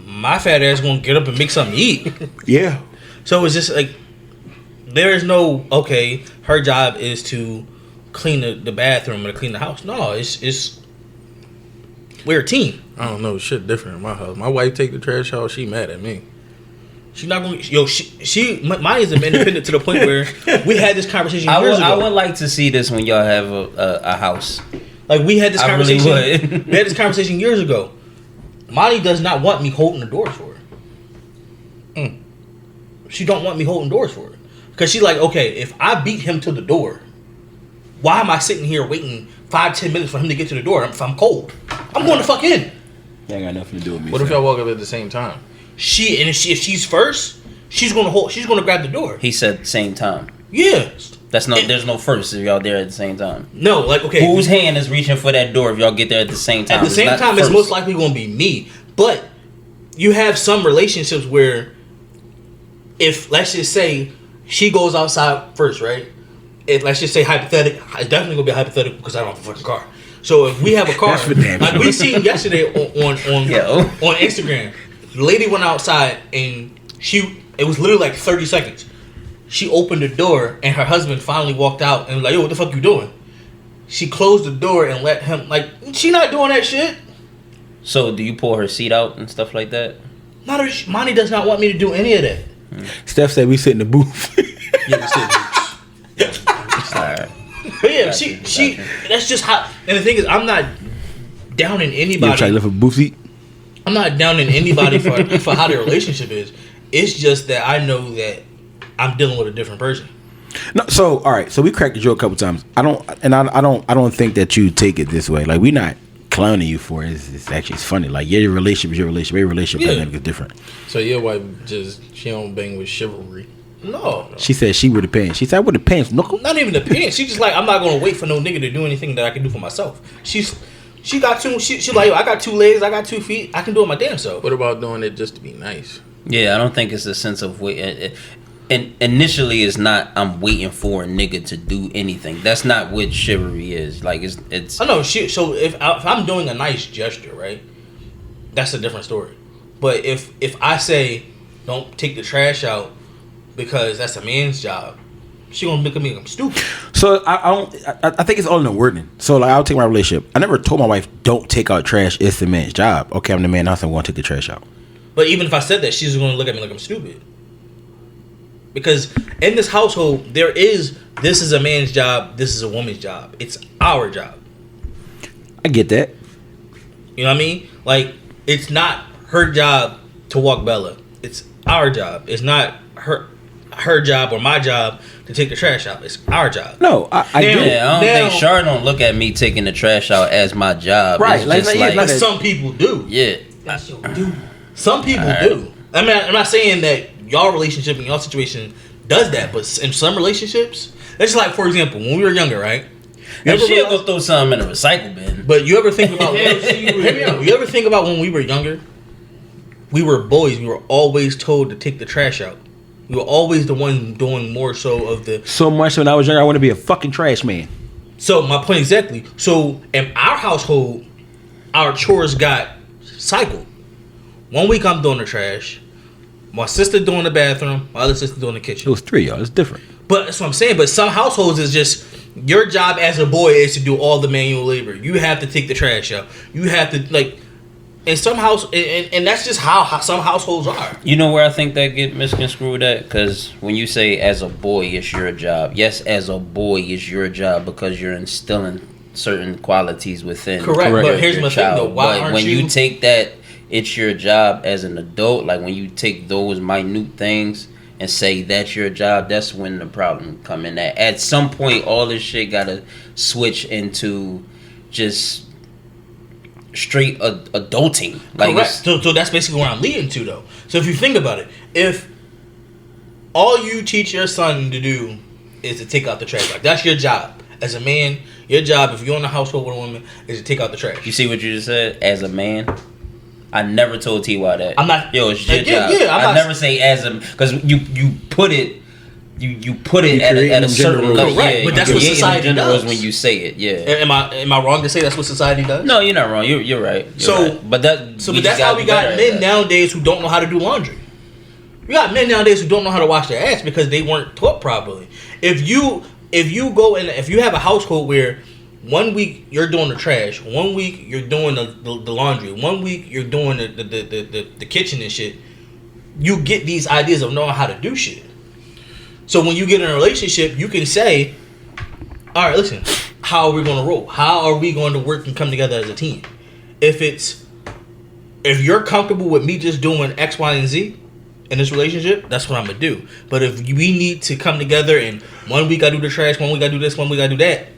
my fat ass going to get up and make something to eat. Yeah. So it's just like, there is no, okay, her job is to clean the bathroom or to clean the house. No, it's we're a team. I don't know, shit different in my house. My wife take the trash out, she mad at me. She's not going to, mine is independent to the point where we had this conversation years ago. I would like to see this when y'all have a house. Like we had this conversation. Really would. We had this conversation years ago. Monty does not want me holding the doors for her. She don't want me holding doors for her. Because she's like, okay, if I beat him to the door, why am I sitting here waiting 5-10 minutes for him to get to the door if I'm cold? I'm going to fuck in. That got nothing to do with me. What if y'all walk up at the same time? If she's first, she's gonna grab the door. He said same time. Yeah. There's no first if y'all there at the same time. No, like okay. Whose hand is reaching for that door if y'all get there at the same time? At the same time, it's most likely gonna be me. But you have some relationships where if let's just say she goes outside first, right? If let's just say hypothetical, it's definitely gonna be hypothetical because I don't have a fucking car. So if we have a car, like we seen yesterday on Instagram, the lady went outside and it was literally like 30 seconds. She opened the door and her husband finally walked out and was like, yo, what the fuck you doing? She closed the door and let him, like, she not doing that shit. So do you pull her seat out and stuff like that? Monty does not want me to do any of that. Steph said we sit in the booth. Yeah, we sit in the booth. Alright. But yeah, she that's just how, and the thing is, I'm not downing anybody. You try to lift a booth seat? I'm not downing anybody for how their relationship is. It's just that I know that I'm dealing with a different person. No, so all right, so we cracked the joke a couple times. I don't think that you take it this way. Like we're not clowning you for it. It's actually funny. Like your relationship is your relationship. Your relationship dynamic is different. So your wife she don't bang with chivalry. No. She said she would have pants. She said I would have pants. Knuckle. Not even the pants. She just like, I'm not gonna wait for no nigga to do anything that I can do for myself. She got two. She like, yo, I got 2 legs. I got 2 feet. I can do it my damn self. What about doing it just to be nice? Yeah, I don't think it's a sense of wait. And initially, it's not. I'm waiting for a nigga to do anything. That's not what chivalry is. Like it's. I know shit. So if I'm doing a nice gesture, right, that's a different story. But if I say don't take the trash out because that's a man's job, she gonna look at me like I'm stupid. So I think it's all in the wording. So like I'll take my relationship. I never told my wife don't take out trash. It's the man's job. Okay, I'm the man. I'm going to take the trash out. But even if I said that, she's gonna look at me like I'm stupid. Because in this household, this is a man's job, this is a woman's job. It's our job. I get that. You know what I mean? Like, it's not her job to walk Bella. It's our job. It's not her job or my job to take the trash out. It's our job. No, I do. Yeah, I don't think Char don't look at me taking the trash out as my job. Right. It's just But some people do. Yeah. That's your dude. Some people do. I mean, I'm not saying that y'all relationship and y'all situation does that, but in some relationships, it's just like, for example, when we were younger, right? And she'll go throw something in a recycle bin. But you ever think about you ever think about when we were younger? We were boys. We were always told to take the trash out. We were always the one doing more so of the. So much when I was younger, I want to be a fucking trash man. So my point exactly. So in our household, our chores got cycled. 1 week I'm doing the trash. My sister doing the bathroom. My other sister doing the kitchen. It was 3 y'all. It's different. But that's what I'm saying. But some households is just your job as a boy is to do all the manual labor. You have to take the trash out. You have to like. In some house, and that's just how some households are. You know where I think that get misconstrued at? Because when you say as a boy, it's your job. Yes, as a boy, it's your job because you're instilling certain qualities within. Correct. But here's my thing though. Why but aren't when you take that, it's your job as an adult. Like when you take those minute things and say that's your job, that's when the problem come in. At some point, all this shit gotta switch into just straight adulting. Like, Correct. So that's basically what I'm leading to, though. So if you think about it, if all you teach your son to do is to take out the trash, like that's your job as a man. Your job, if you're in a household with a woman, is to take out the trash. you see what you just said? As a man, I never told T.Y. that. I'm not. Yo, it's your job. Yeah, I never say as a, because you put it. You put it at a certain level. Correct, but that's what society does. When you say it. Yeah. Am I wrong to say that's what society does? No, you're not wrong. You're right. But that's how we got men nowadays who don't know how to do laundry. We got men nowadays who don't know how to wash their ass because they weren't taught properly. If you go and if you have a household where 1 week you're doing the trash, 1 week you're doing the laundry, 1 week you're doing the kitchen and shit, you get these ideas of knowing how to do shit. So when you get in a relationship, you can say, all right, listen, how are we going to roll? How are we going to work and come together as a team? If you're comfortable with me just doing X, Y, and Z in this relationship, that's what I'm going to do. But if we need to come together and 1 week I do the trash, 1 week I do this, 1 week I do that,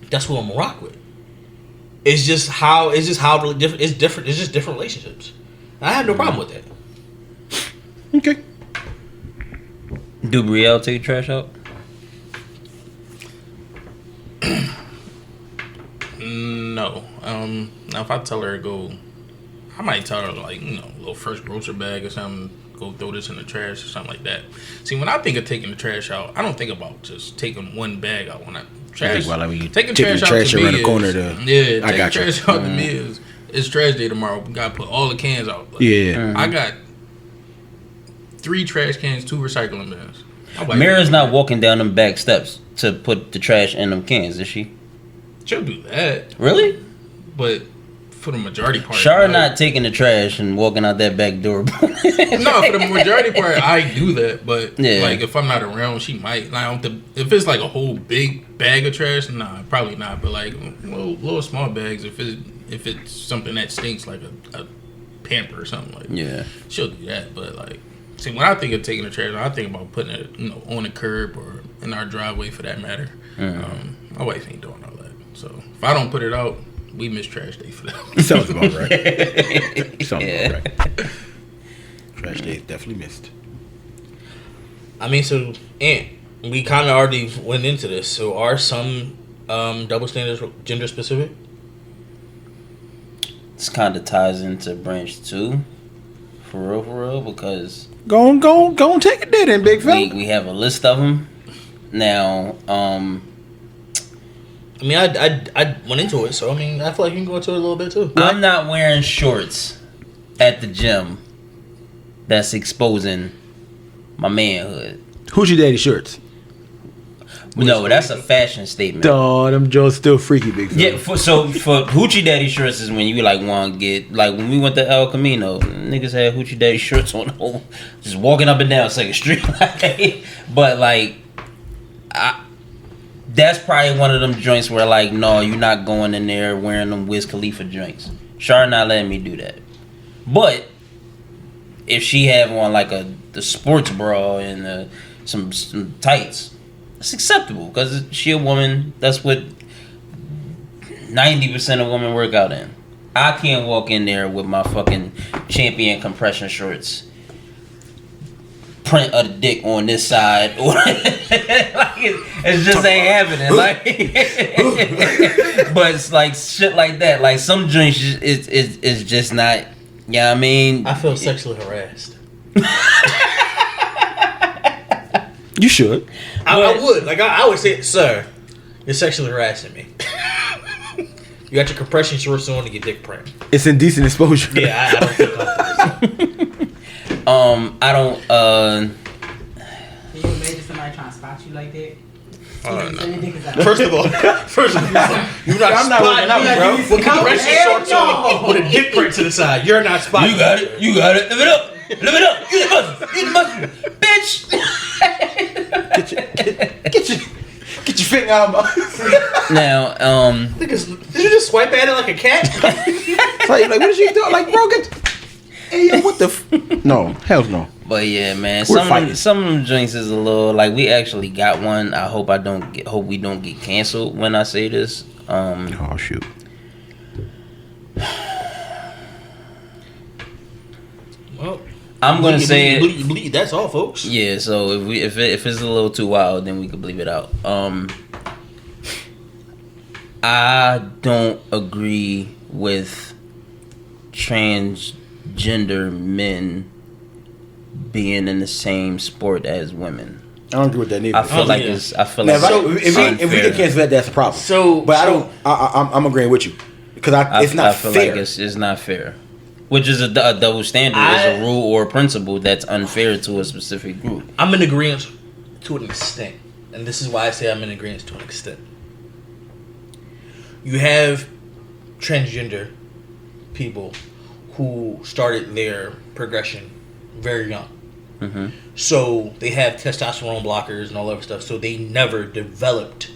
that's what I'm going to rock with. It's just different. It's different. It's just different relationships. I have no problem with that. Okay. Do Brielle take trash out? No. Now if I tell her to go, I might tell her like, a little first grocery bag or something. Go throw this in the trash or something like that. See, when I think of taking the trash out, I don't think about just taking one bag out. When I trash, taking trash out to around me the corner is, to, I got trash out to me is it's trash day tomorrow. We gotta put all the cans out. Like, I got 3 trash cans, 2 recycling bins. Mira's not walking down them back steps to put the trash in them cans, is she? She'll do that. Really? But for the majority part, Shara not taking the trash and walking out that back door. No, for the majority part, I do that. But like, if I'm not around, she might. Like, if it's like a whole big bag of trash, nah, probably not. But like little small bags, if it's something that stinks, like a pamper or something, like she'll do that. But like, see, when I think of taking the trash, I think about putting it, on the curb or in our driveway for that matter. My wife ain't doing all that. So if I don't put it out, we miss trash day for that. Sounds about right. Sounds about right. Trash day is definitely missed. I mean, so, and we kind of already went into this. So are some double standards gender specific? This kind of ties into branch 2, for real, because Go on, take it there then, big fella. we have a list of them. Now, I mean, I went into it, so I mean, I feel like you can go into it a little bit too. I'm not wearing shorts at the gym that's exposing my manhood. Hoochie daddy shirts. No, that's a fashion statement. Duh, them Joe's still freaky, big fella. Yeah, for hoochie daddy shirts is when you like want to get, like when we went to El Camino, niggas had hoochie daddy shirts on, just walking up and down Second Street. But like, that's probably one of them joints where like, no, you're not going in there wearing them Wiz Khalifa joints. Char not letting me do that. But if she have on like the sports bra and some tights, it's acceptable because she a woman. That's what 90% of women work out in. I can't walk in there with my fucking Champion compression shorts, print of the dick on this side, or like it just ain't happening. Like, but it's like shit like that. Like some joints is just not. Yeah, I mean, I feel sexually harassed. You should. I would. Like, I would say, sir, you're sexually harassing me. You got your compression shorts on and your dick print. It's indecent exposure. Yeah, I don't feel comfortable. I don't. Can you imagine somebody trying to spot you like that? First of all, you're not spotting me, bro. With compression shorts on with a dick print to the side. You're not spotting. You got it. Live it up. Use the muscle. Bitch. Get your finger out of my Now, Niggas, did you just swipe at it like a cat? It's like, what is she doing? Like, bro, hey, yo, what the No, hell no. but yeah, man, We're fighting. some of them joints is a little like we actually got one. I hope we don't get canceled when I say this. Oh shoot. Well, I'm gonna say it. bleed. That's all, folks. Yeah. So if it's a little too wild, then we could bleep it out. I don't agree with transgender men being in the same sport as women. I don't agree with that neither. I feel like it's. I feel Now, like if we can cancel that, that's a problem. I'm agreeing with you because it's not fair. I feel like it's not fair. Which is a double standard, is a rule or a principle that's unfair to a specific group. I'm in agreement to an extent, and this is why I say I'm in agreement to an extent. You have transgender people who started their progression very young. Mm-hmm. So they have testosterone blockers and all that stuff, so they never developed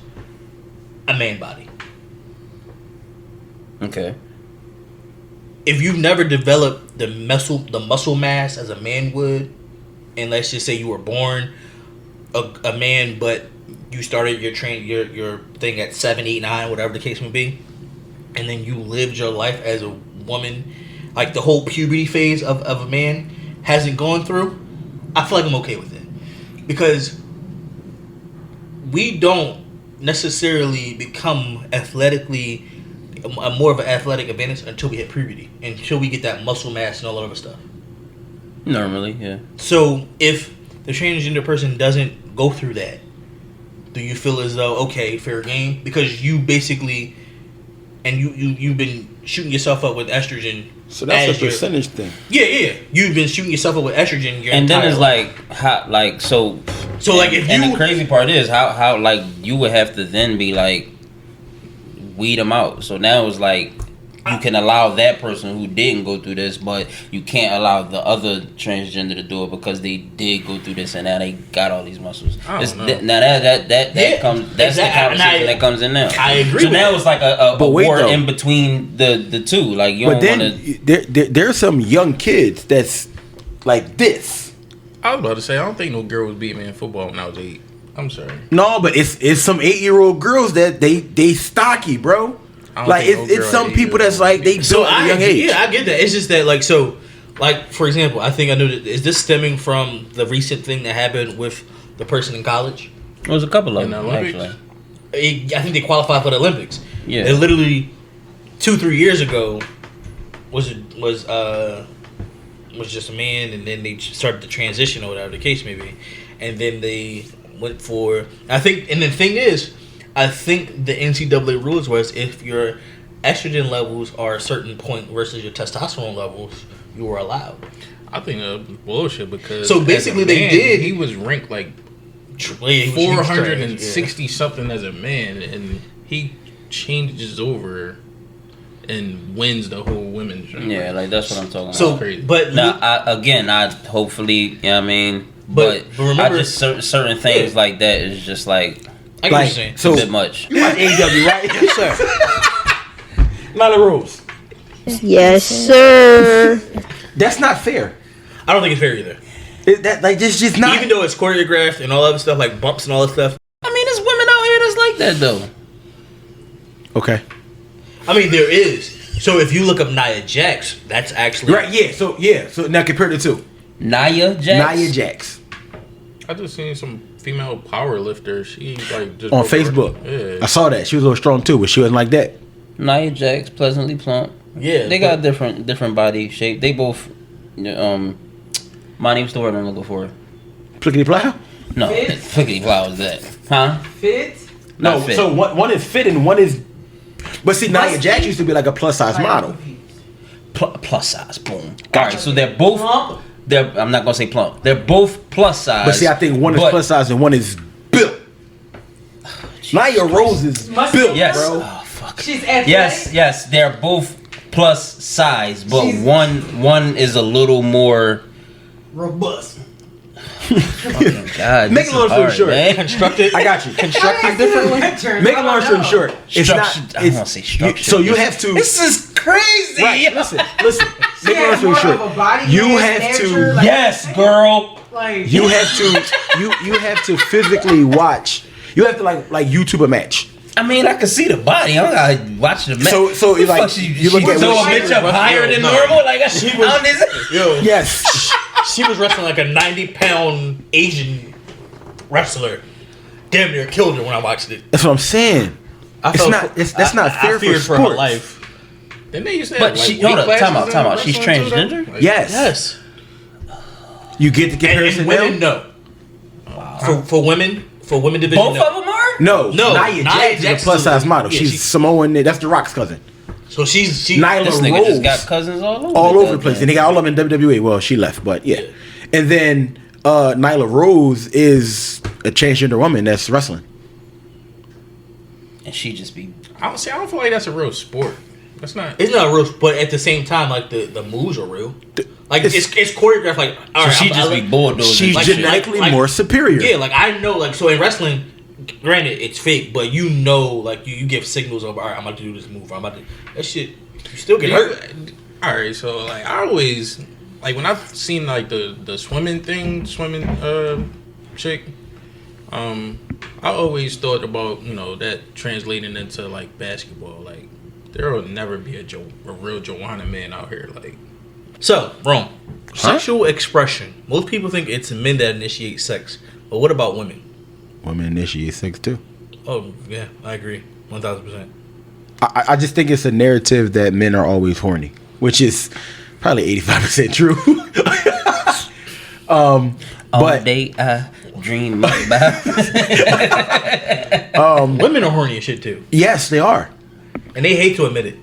a man body. Okay. If you've never developed the muscle mass as a man would, and let's just say you were born a man, but you started your thing at 7, 8, 9, whatever the case may be, and then you lived your life as a woman, like the whole puberty phase of a man hasn't gone through, I feel like I'm okay with it. Because we don't necessarily become athletically more of an athletic advantage until we hit puberty, until we get that muscle mass and all that other stuff. Normally, yeah. So if the transgender person doesn't go through that, do you feel as though, okay, fair game? Because you basically, and you've been shooting yourself up with estrogen. So that's a percentage thing. Yeah. You've been shooting yourself up with estrogen your and then entire it's life. like how like so like if and you, the crazy part is how like you would have to then be like weed them out. So now it's like you can allow that person who didn't go through this, but you can't allow the other transgender to do it because they did go through this and now they got all these muscles. I don't know. Now that comes that's the conversation that comes in now. I agree. So now it's like a war though. in between the two. Like you But don't then want to. there's some young kids that's like this. I was about to say, I don't think no girl was beating me in football when I was 8. I'm sorry. No, but it's some 8-year-old girls that they stocky, bro. Like it's some people that's like they built at a young age. Yeah, I get that. It's just that like for example, I think I know that is this stemming from the recent thing that happened with the person in college? It was a couple of In them the Olympics? actually. I think they qualified for the Olympics. Yeah. They literally 2-3 years ago was just a man, and then they started to transition or whatever the case may be, and then they went for I think. And the thing is, I think the NCAA rules was if your estrogen levels are a certain point versus your testosterone levels, you were allowed. I think that's bullshit because So basically as a man, they did. He was ranked like He was 460 something as a man, and he changes over and wins the whole women's. Yeah, like that's what I'm talking about. So, crazy. but Now, I hopefully, you know what I mean? But remember, I just certain things like that is just like I get what you're saying. So a bit much. you watch AEW, right? Yes, sir. Not the rules. Yes, sir. That's not fair. I don't think it's fair either. It's just not. Even though it's choreographed and all other stuff like bumps and all that stuff. I mean, there's women out here that's like that though. Okay. I mean, there is. So if you look up Nia Jax, that's actually Right. Yeah. So now compare the two. Nia Jax. Nia Jax I just seen some female power lifter. She like just on broke her- Facebook. Yeah. I saw that she was a little strong too, but she wasn't like that. Nia Jax, pleasantly plump. Yeah, They got different body shape. They both. My name's the word I'm looking for. Plickety plow. No, Fit? flickety plow is that? Huh? Fit? No, Not fit. so one is fit and one is. But see, Nia Musky? Jax used to be like a plus size Like, model. Plus size. Boom. All right, so they're both. Plump? I'm not gonna say plump. They're both plus size. But see, I think one is but- plus size and one is built. Nia Rose is Musky? built, Yes. bro. Oh fuck. She's athletic. Yes. They're both plus size, but She's- one is a little more. Robust. God, Make this a long is story hard, short. man. constructed. I got you. Constructed differently. Make a long story short, it's not. Structured- I don't wanna say structured. So you have to. This is crazy. Right. Listen. She Make a long has story more short. of a body You mass have stature, to. like- Yes, girl. Like, You have to. You have to physically watch. You have to like YouTube a match. I mean, I can see the body. I'm not watching the match. So it's like you look at throw a what bitch up higher than normal. Like she was. yes. She was wrestling like a 90-pound Asian wrestler. Damn near killed her when I watched it. That's what I'm saying. That's not fair feared for her sports. life. Didn't they used to But have, she, like, hold up, weight time out. classes She's in wrestling too, transgender? though? Like, Yes. You get the And comparison women, now? no. For women division, Both no. of them are? No. No, Nia Jax is a plus size model. yeah, she's Samoan. That's The Rock's cousin. So she's Nyla This nigga Rose. just got cousins all Over the place. And they got all of them in WWE. Well, she left, but yeah. And then Nyla Rose is a transgender woman that's wrestling. And she just be. I don't feel like that's a real sport. That's not. It's not real, but at the same time, like the moves are real. Like it's choreographed. Like all So right, she just be bulldozing. She's like- genetically like- more superior. Yeah, like I know, like so in wrestling, granted it's fake, but you know, like you give signals of all right, I'm about to do this move. I'm about to that shit. You still get hurt. All right, so like I always like when I've seen like the swimming chick. I always thought about that translating into like basketball. Like there will never be a real Joanna man out here. Like So wrong. Sexual expression. Most people think it's men that initiate sex, but what about women? Women initiate sex too. Oh yeah, I agree, 1000%. I just think it's a narrative that men are always horny, which is probably 85% true. All day I dream about. Women are horny as shit too, Yes, they are. and they hate to admit it.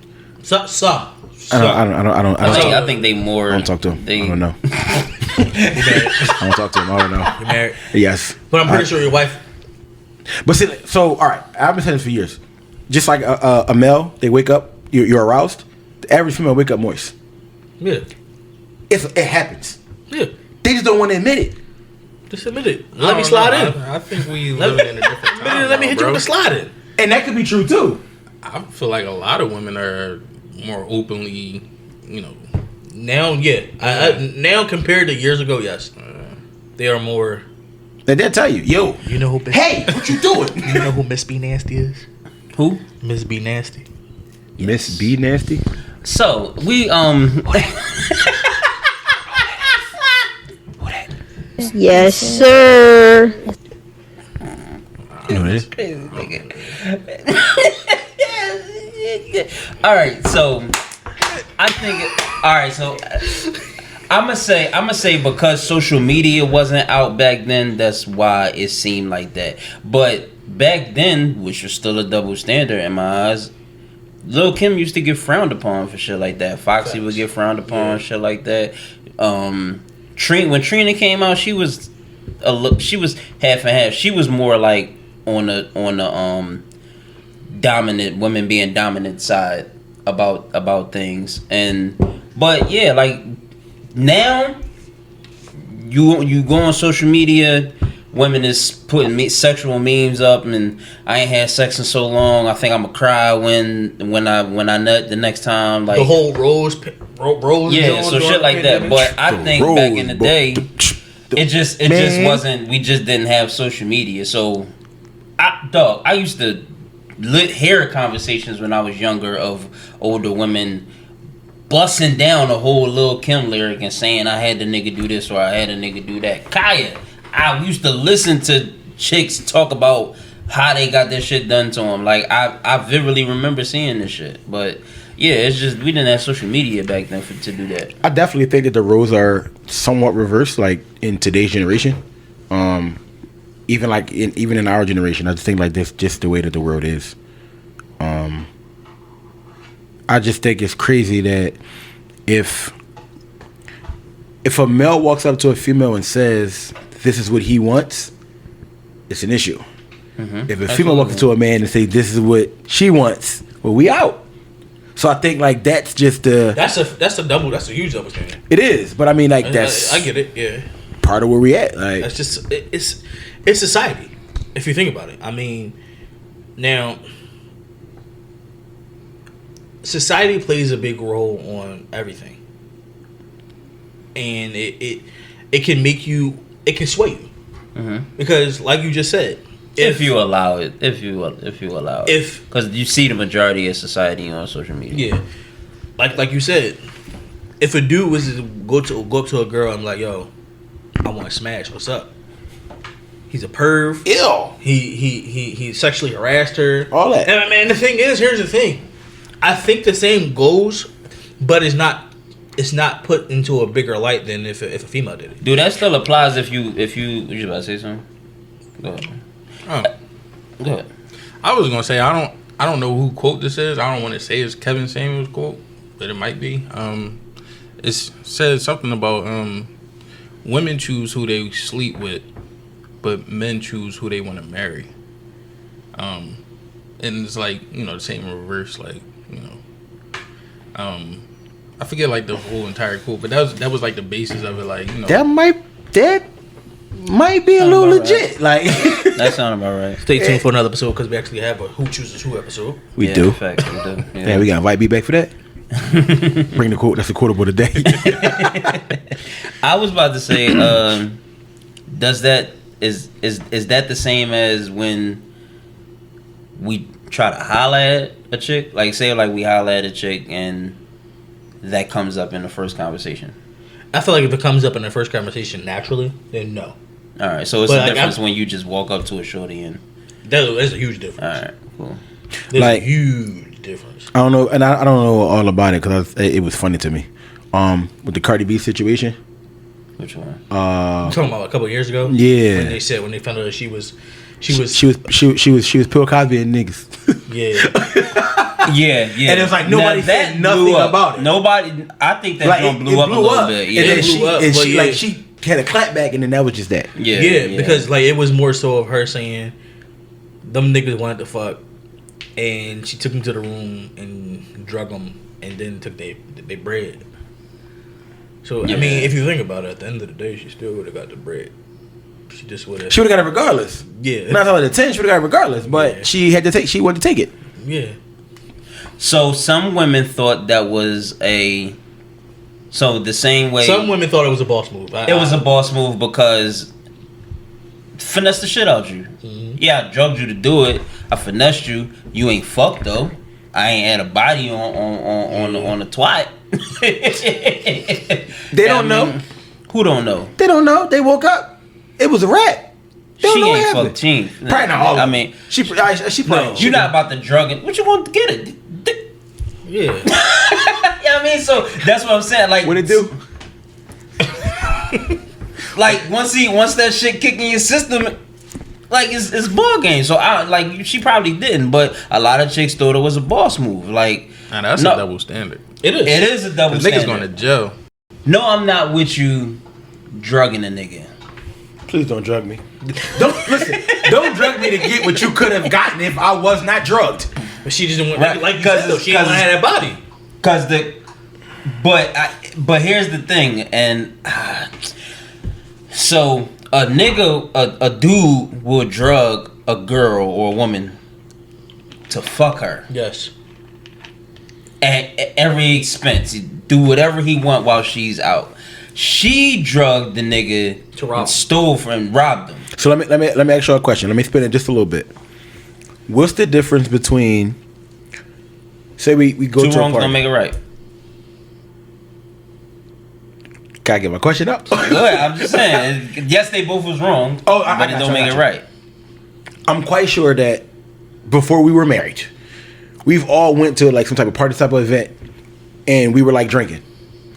Some. I think they more. I don't talk to them. They, I don't know. I don't talk to them. I don't know. You're married, Yes, but I'm pretty sure your wife. But see, so all right, I've been saying this for years. Just like a male, they wake up, you're aroused. The average female wake up moist. Yeah, It happens. yeah. They just don't want to admit it. Just admit it. I Let me don't slide know. in. I think we live in a different time. Let me hit you bro. with the slide in. And that could be true too. I feel like a lot of women are more openly, Now, yeah. Now compared to years ago, yes, they are more. And they'll tell you, yo, You know who? hey, what you doing? You know who Miss B Nasty is? Who? Miss B Nasty. Miss B Nasty? So we Yes, sir. You know what it is? crazy nigga. All right, so I think. All right, so I'm gonna say because social media wasn't out back then, that's why it seemed like that. But back then, which was still a double standard in my eyes, Lil' Kim used to get frowned upon for shit like that. Foxy would get frowned upon, shit like that. When Trina came out, she was half and half. She was more like on the dominant women being dominant side about things. But yeah, like now you go on social media, women is putting sexual memes up, and I ain't had sex in so long. I think I'm gonna cry when I nut the next time. Like The whole rose. yeah, so shit like that. But I think back in the day, it just wasn't. We just didn't have social media. So, I used to hear conversations when I was younger of older women busting down a whole Lil' Kim lyric and saying I had the nigga do this or I had a nigga do that. Kaya, I used to listen to chicks talk about how they got this shit done to them. Like I vividly remember seeing this shit. But yeah, it's just we didn't have social media back then to do that. I definitely think that the roles are somewhat reversed, like in today's generation. Even in our generation, I just think like that's just the way that the world is. I just think it's crazy that if a male walks up to a female and says this is what he wants, it's an issue. Mm-hmm. If a female walks up to a man and say this is what she wants, well, we out. So I think like that's just That's a huge double standard. it is. But I mean like that's I get it. Yeah. part of where we at. Like That's just it's society. If you think about it, I mean, now society plays a big role on everything, and it can make you, it can sway you, because like you just said, If you allow it, if you allow it, because you see the majority of society on social media. Yeah, like you said, if a dude was to go up to a girl and like, yo, I want to smash. What's up? He's a perv. Ew. He sexually harassed her. All that. And man, the thing is, here's the thing. I think the same goes, but it's not put into a bigger light than if a female did it. Dude, that still applies if you you about to say something? Go ahead. Go ahead. I was gonna say I don't know who quote this is. I don't want to say it's Kevin Samuels quote, but it might be. It says something about women choose who they sleep with, but men choose who they want to marry. And it's like, you know, the same reverse, like, you know. I forget like the whole entire quote, but that was like the basis of it, like, you know. That might be a little legit. Like that sounds about right. Stay tuned for another episode because we actually have a Who Chooses Who episode. We do. In fact, we do. Yeah. Man, we gotta invite B back for that. Bring the quote. That's the quotable today. I was about to say, does that is that the same as when we try to holler at a chick? Like, say like we holler at a chick and that comes up in the first conversation. I feel like if it comes up in the first conversation naturally, then no. All right, so it's a difference when you just walk up to a shorty and that's a huge difference. All right, cool. There's like, a huge difference. I don't know, and I don't know all about it because it was funny to me. With the Cardi B situation. Which one? You talking about a couple of years ago? Yeah. When they found out that she was Bill Cosby and niggas. Yeah. Yeah. And it's like nobody said nothing about it. Nobody. I think that Like, joint blew up a little bit. Yeah. And then she like she had a clapback, and then that was just that. Yeah, because like it was more so of her saying them niggas wanted to fuck, and she took them to the room and drug them, and then took they bread. So I mean, if you think about it, at the end of the day, she still would have got the bread. She just would have. She would have got it regardless. Yeah. Not only the 10, she would have got it regardless. But she had to take. She wanted to take it. Yeah. So some women thought that was a. So the same way. Some women thought it was a boss move. It was a boss move because finesse the shit out you. Mm-hmm. Yeah, I drugged you to do it. I finessed you. You ain't fucked though. I ain't had a body on the twat. They don't know. Who don't know? They don't know. They woke up. It was a rat. She ain't fucked Teen. Probably not all. I mean, she probably. You're not about to drug it. What you want to get it? Yeah. Yeah, I mean, so that's what I'm saying. Like, What it do? Like once that shit kick in your system, like it's ball game. So she probably didn't, but a lot of chicks thought it was a boss move. Like, nah, that's a double standard. It is. It is a double standard. Niggas going to jail. No, I'm not with you drugging a nigga. Please don't drug me. Don't drug me to get what you could have gotten if I was not drugged. But she just didn't want, like you said, though, she didn't want to have that body. But here's the thing, and so a nigga, a dude will drug a girl or a woman to fuck her. Yes. At every expense, do whatever he want while she's out. She drugged the nigga to rob him. Stole from and robbed him. So let me ask you a question. Let me spin it just a little bit. What's the difference between, say we go Two to a wrongs party? don't make it right. Can I get my question up? Go ahead. I'm just saying. Yes, they both was wrong. But it don't make it right. I'm quite sure that before we were married, we've all went to like some type of party type of event, and we were like drinking.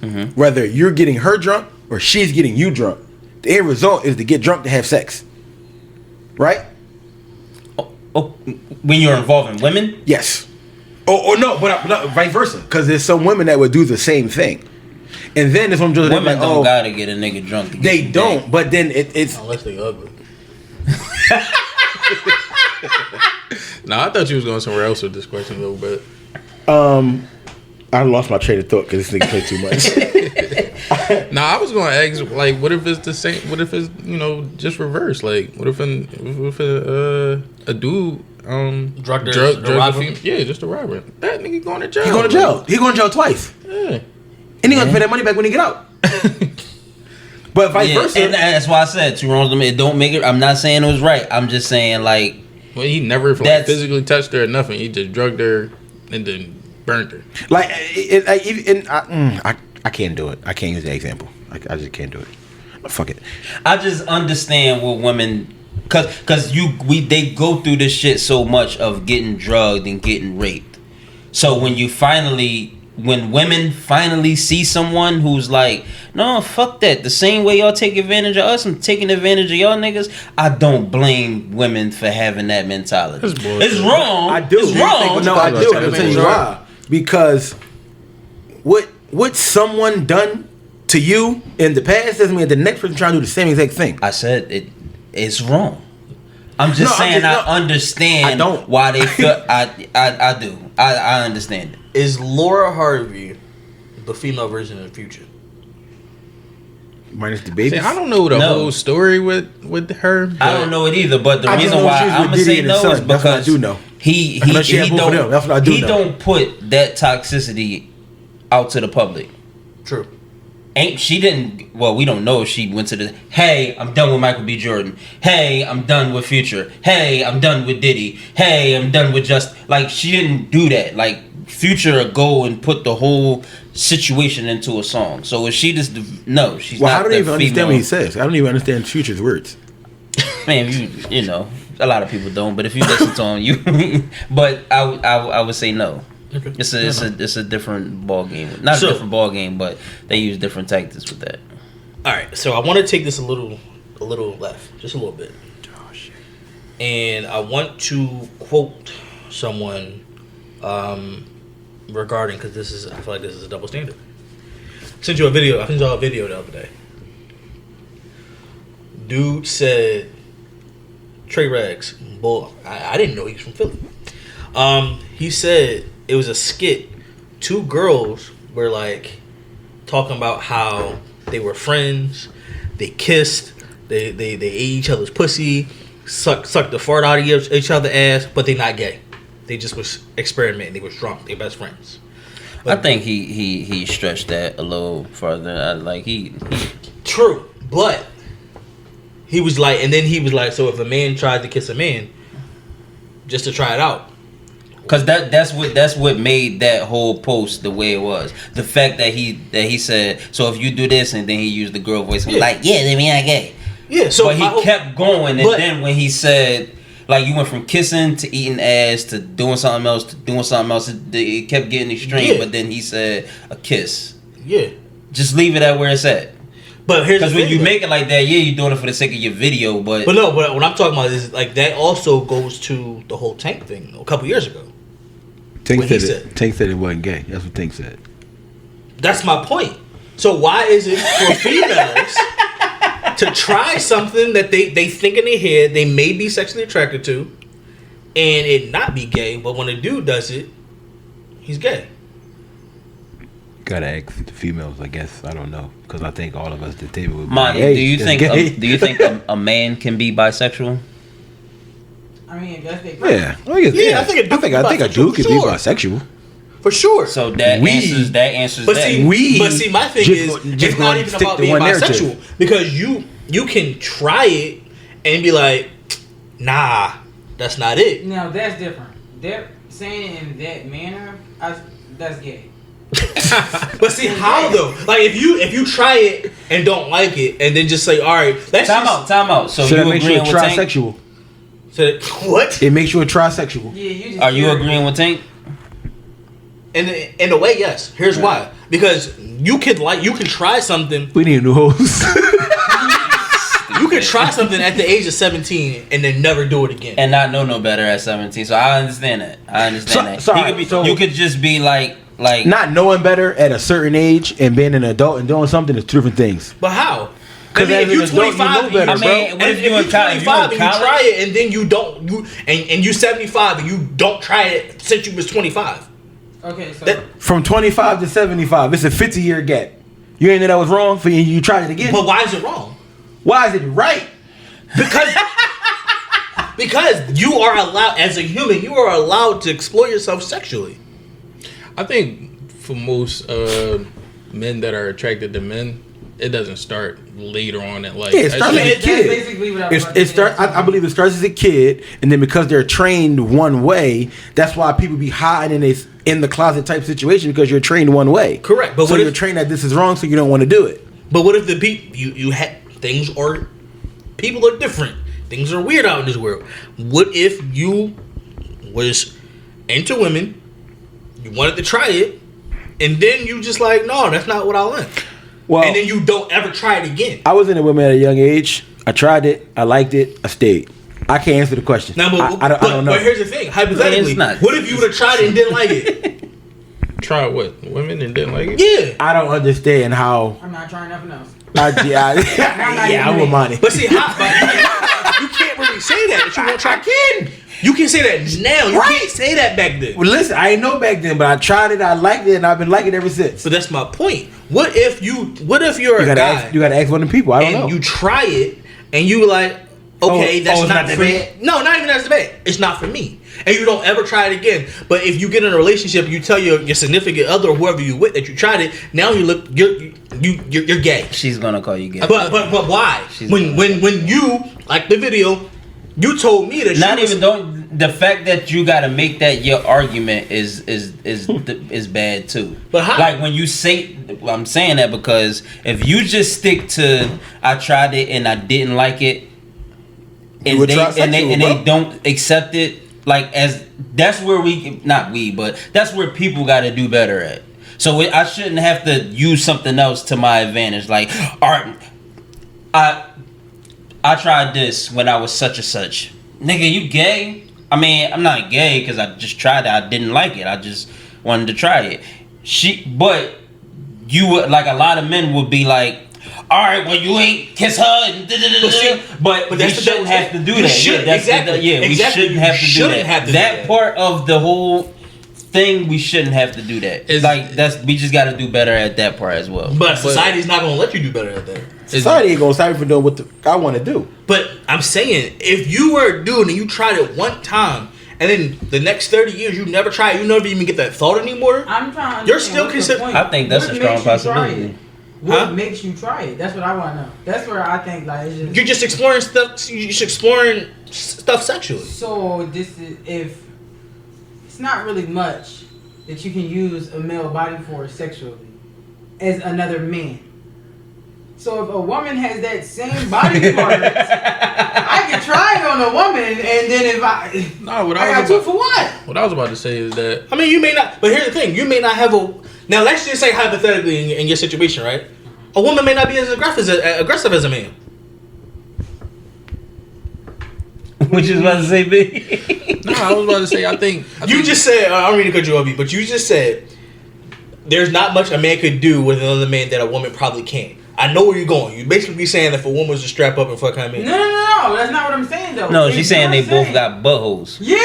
Mm-hmm. Whether you're getting her drunk or she's getting you drunk, the end result is to get drunk to have sex. Right? Oh, when you're involving women? Yes. Or no, but vice versa. Because there's some women that would do the same thing. And then there's some just women like, don't gotta get a nigga drunk to get they don't, dick. But then it's unless they ugly. Nah, I thought you was going somewhere else with this question a little bit. I lost my train of thought because this nigga played too much. Nah, I was going to ask, like, what if it's the same? What if it's, you know, just reverse? Like, what if a dude drug a female? Yeah, just a robber. That nigga going to jail. He going to jail. He going to jail twice. Yeah. And he going to pay that money back when he get out. But vice versa. And that's why I said 2 wrongs. It don't make it. I'm not saying it was right. I'm just saying like. Well, he never physically touched her or nothing. He just drugged her and then burned her. Like, I can't do it. I can't use that example. I just can't do it. Fuck it. I just understand what women, cause they go through this shit so much of getting drugged and getting raped. So when women finally see someone who's like, no, fuck that. The same way y'all take advantage of us, I'm taking advantage of y'all niggas. I don't blame women for having that mentality. It's wrong. I do. It's wrong. No, I do. I'm telling you why. Because what someone done to you in the past doesn't mean the next person trying to do the same exact thing. I said it's wrong. I'm just saying I understand why they feel. I do. I understand it. Is Laura Harvey the female version of Future? Minus the baby. I don't know the whole story with her. I don't know it either. But the reason why I'm gonna say no is because I do know. He don't put that toxicity out to the public. True. She didn't. Well, we don't know if she went to the. Hey, I'm done with Michael B. Jordan. Hey, I'm done with Future. Hey, I'm done with Diddy. Hey, I'm done with like she didn't do that. Like Future go and put the whole situation into a song. So is she just she's not. Well, I don't even understand what he says. I don't even understand Future's words. Man, you know, a lot of people don't. But if you listen to him, you. But I would say no. Okay. It's a different ball game. Not a different ball game, but they use different tactics with that. All right, so I want to take this a little left, just a little bit. Oh shit! And I want to quote someone regarding, because I feel like this is a double standard. I sent y'all a video the other day. Dude said Trey Rags, bull. I didn't know he was from Philly. He said it was a skit. 2 girls were like talking about how they were friends, they kissed, they ate each other's pussy, sucked the fart out of each other's ass, but they not gay. They just was experimenting. They was drunk. They best friends. But I think he stretched that a little further. True, but he was like, and then he was like, so if a man tried to kiss a man, just to try it out. Cause that's what made that whole post the way it was. The fact that he said, so if you do this, and then he used the girl voice, like, yeah, they mean I gay. Yeah. So but he kept going, and then when he said, like, you went from kissing to eating ass to doing something else it kept getting extreme. Yeah. But then he said a kiss. Yeah. Just leave it at where it's at. But here's because when you make it like that, yeah, you're doing it for the sake of your video, but no. But what I'm talking about is like that also goes to the whole Tank thing a couple years ago. Tank said it wasn't gay. That's what Tank said. That's my point. So why is it for females to try something that they think in their head they may be sexually attracted to, and it not be gay, but when a dude does it, he's gay? Gotta ask the females, I guess. I don't know, because I think all of us at the table would be Monty, gay. do you think a man can be bisexual? I mean, that's big. Yeah, I think a dude could be bisexual for sure. So that answers that. But see, my thing is, it's not even about being bisexual, because you can try it and be like, nah, that's not it. Now that's different. They're saying it in that manner, that's gay. But see how though? Like if you try it and don't like it, and then just say, all right, let's time out. So you agreeing with trisexual? So what? It makes you a trisexual. Yeah, are you agreeing with Tank? In a way, yes. Here's why. Because you can try something. We need new hosts. You can try something at the age of 17 and then never do it again, and not know no better at 17. So I understand that. Sorry, you could just be like not knowing better at a certain age and being an adult and doing something is two different things. But how? Because if you're 25, you know better, if you're 25 and you try it and then you don't, and you're 75 and you don't try it since you was 25. Okay, so from 25 to 75, it's a 50-year gap. You ain't know that was wrong for you tried it again. But why is it wrong? Why is it right? Because you are allowed, as a human, you are allowed to explore yourself sexually. I think for most men that are attracted to men, it doesn't start later on in life. Yeah, it starts as a That's kid. basically what I was about to It say. start. I believe it starts as a kid, and then because they're trained one way, that's why people be hiding in the closet type situation because you're trained one way. Correct, but so what you're if- trained that this is wrong, so you don't want to do it. But what if the people you had things are people are different. Things are weird out in this world. What if you was into women, you wanted to try it, and then you just like, no, that's not what I want. Well, And then you don't ever try it again. I was in a woman at a young age. I tried it. I liked it. I stayed. I can't answer the question. Now, I don't know. But here's the thing. Hypothetically, It's not- what if you would have tried it and didn't like it? Try what? Women and didn't like it? Yeah. I don't understand how. I'm not trying nothing else. I wouldn't mind it. But see, you can't really say that you won't try. I can. You can say that now. You can't say that back then. Well, listen, I ain't know back then, but I tried it. I liked it, and I've been liking it ever since. So that's my point. What if you're You a gotta guy ask. You gotta ask one of the people. I don't and know. you try it and you like, okay, that's it's not not that for me. bad? No, not even that's the bad. It's not for me. And you don't ever try it again. But if you get in a relationship, you tell your significant other or whoever you with that you tried it. Now you're gay. She's gonna call you gay. But why? She's When you like the video, you told me that Not she was, even don't. The fact that you gotta make that your argument is bad too. But how? Like when you say, I'm saying that because if you just stick to I tried it and I didn't like it, and would they try and sexual, they bro. don't accept it, like as that's where but that's where people got to do better at. So I shouldn't have to use something else to my advantage. Like, all right, I tried this when I was such and such. Nigga, you gay? I mean, I'm not gay because I just tried it. I didn't like it. I just wanted to try it. But you would, like a lot of men would be like, all right, well, you ain't kiss her. And but we shouldn't have to do that. We shouldn't have to do that. That part of the whole thing, we shouldn't have to do that. We just got to do better at that part as well. but society's not gonna let you do better at that. Society ain't gonna stop me from doing what I want to do. But I'm saying, if you were a dude and you tried it one time, and then the next 30 years you never try it, you never even get that thought anymore. I'm trying to You're understand still what's the consider- point? I think that's What a strong makes you try possibility. it? What Huh? makes you try it? That's what I want to know. That's where I think like it's just. You're just exploring stuff. You're just exploring stuff sexually. So this is if it's not really much that you can use a male body for sexually as another man. So if a woman has that same body part, I can try it on a woman, and then if I got two for one. What I was about to say is that I mean, you may not. But here's the thing: you may not have a. Now, let's just say hypothetically in your situation, right? A woman may not be as aggressive as a man. What you was about to say, B? no, I was about to say I think You just said, I don't mean to cut you off, but you just said there's not much a man could do with another man that a woman probably can't. I know where you're going. You basically saying that if a woman was to strap up and fuck her man. No, that's not what I'm saying though. No, If she's saying they you're both saying- got buttholes. Yeah.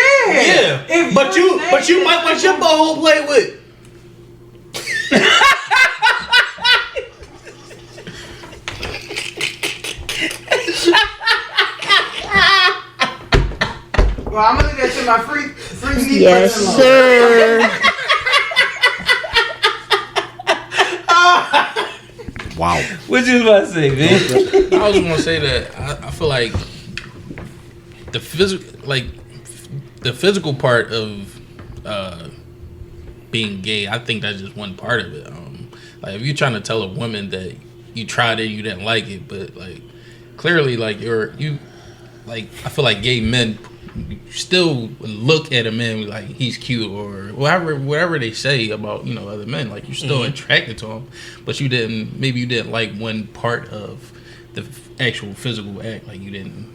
Yeah, but you might want your butthole played with. Well, I'm gonna leave that to my freak Yes, sir. Wow. What you was about to say, man? I was gonna say that I feel like the physical part of being gay. I think that's just one part of it. Like if you're trying to tell a woman that you tried it, you didn't like it, but like clearly, like I feel like gay men still look at a man like he's cute or whatever they say about other men. Like you're still attracted to him, but you didn't like one part of the actual physical act. Like you didn't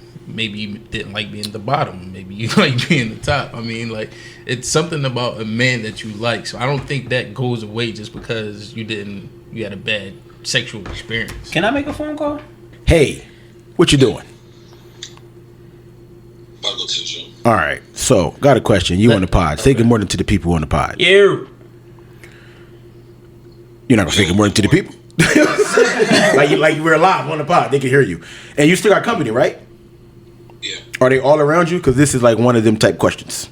like being the bottom. Maybe you like being the top. I mean, like it's something about a man that you like. So I don't think that goes away just because you had a bad sexual experience. Can I make a phone call? Hey, what you doing? About to go to the gym. All right. So, got a question. You on the pod? Say good morning to the people on the pod. Yeah. You're not gonna say good morning to the people. like we're live on the pod. They can hear you, and you still got company, right? Yeah. Are they all around you? Because this is like one of them type questions.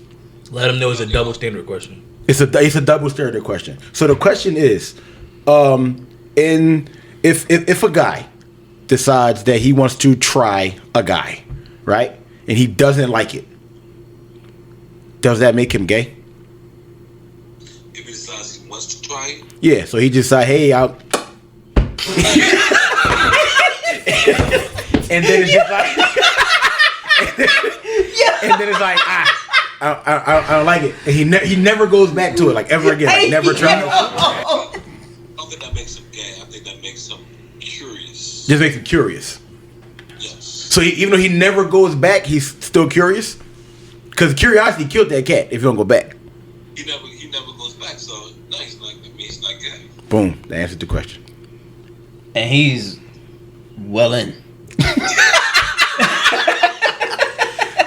Let them know it's a double standard question. It's a double standard question. So the question is, in if a guy decides that he wants to try a guy, right, and he doesn't like it, does that make him gay? If he decides he wants to try it, Yeah. So he just like, hey, I'll. And then it's just like, and then it's like, I don't like it. And he never goes back to it like ever again. Like, never tries. I don't think that makes him gay. I think that makes him curious. Just makes him curious. Yes. So even though he never goes back, he's still curious. Because curiosity killed that cat. If you don't go back. He never goes back. So no, he's not. I mean, he's not gay. Boom. That answered the question. And he's well in.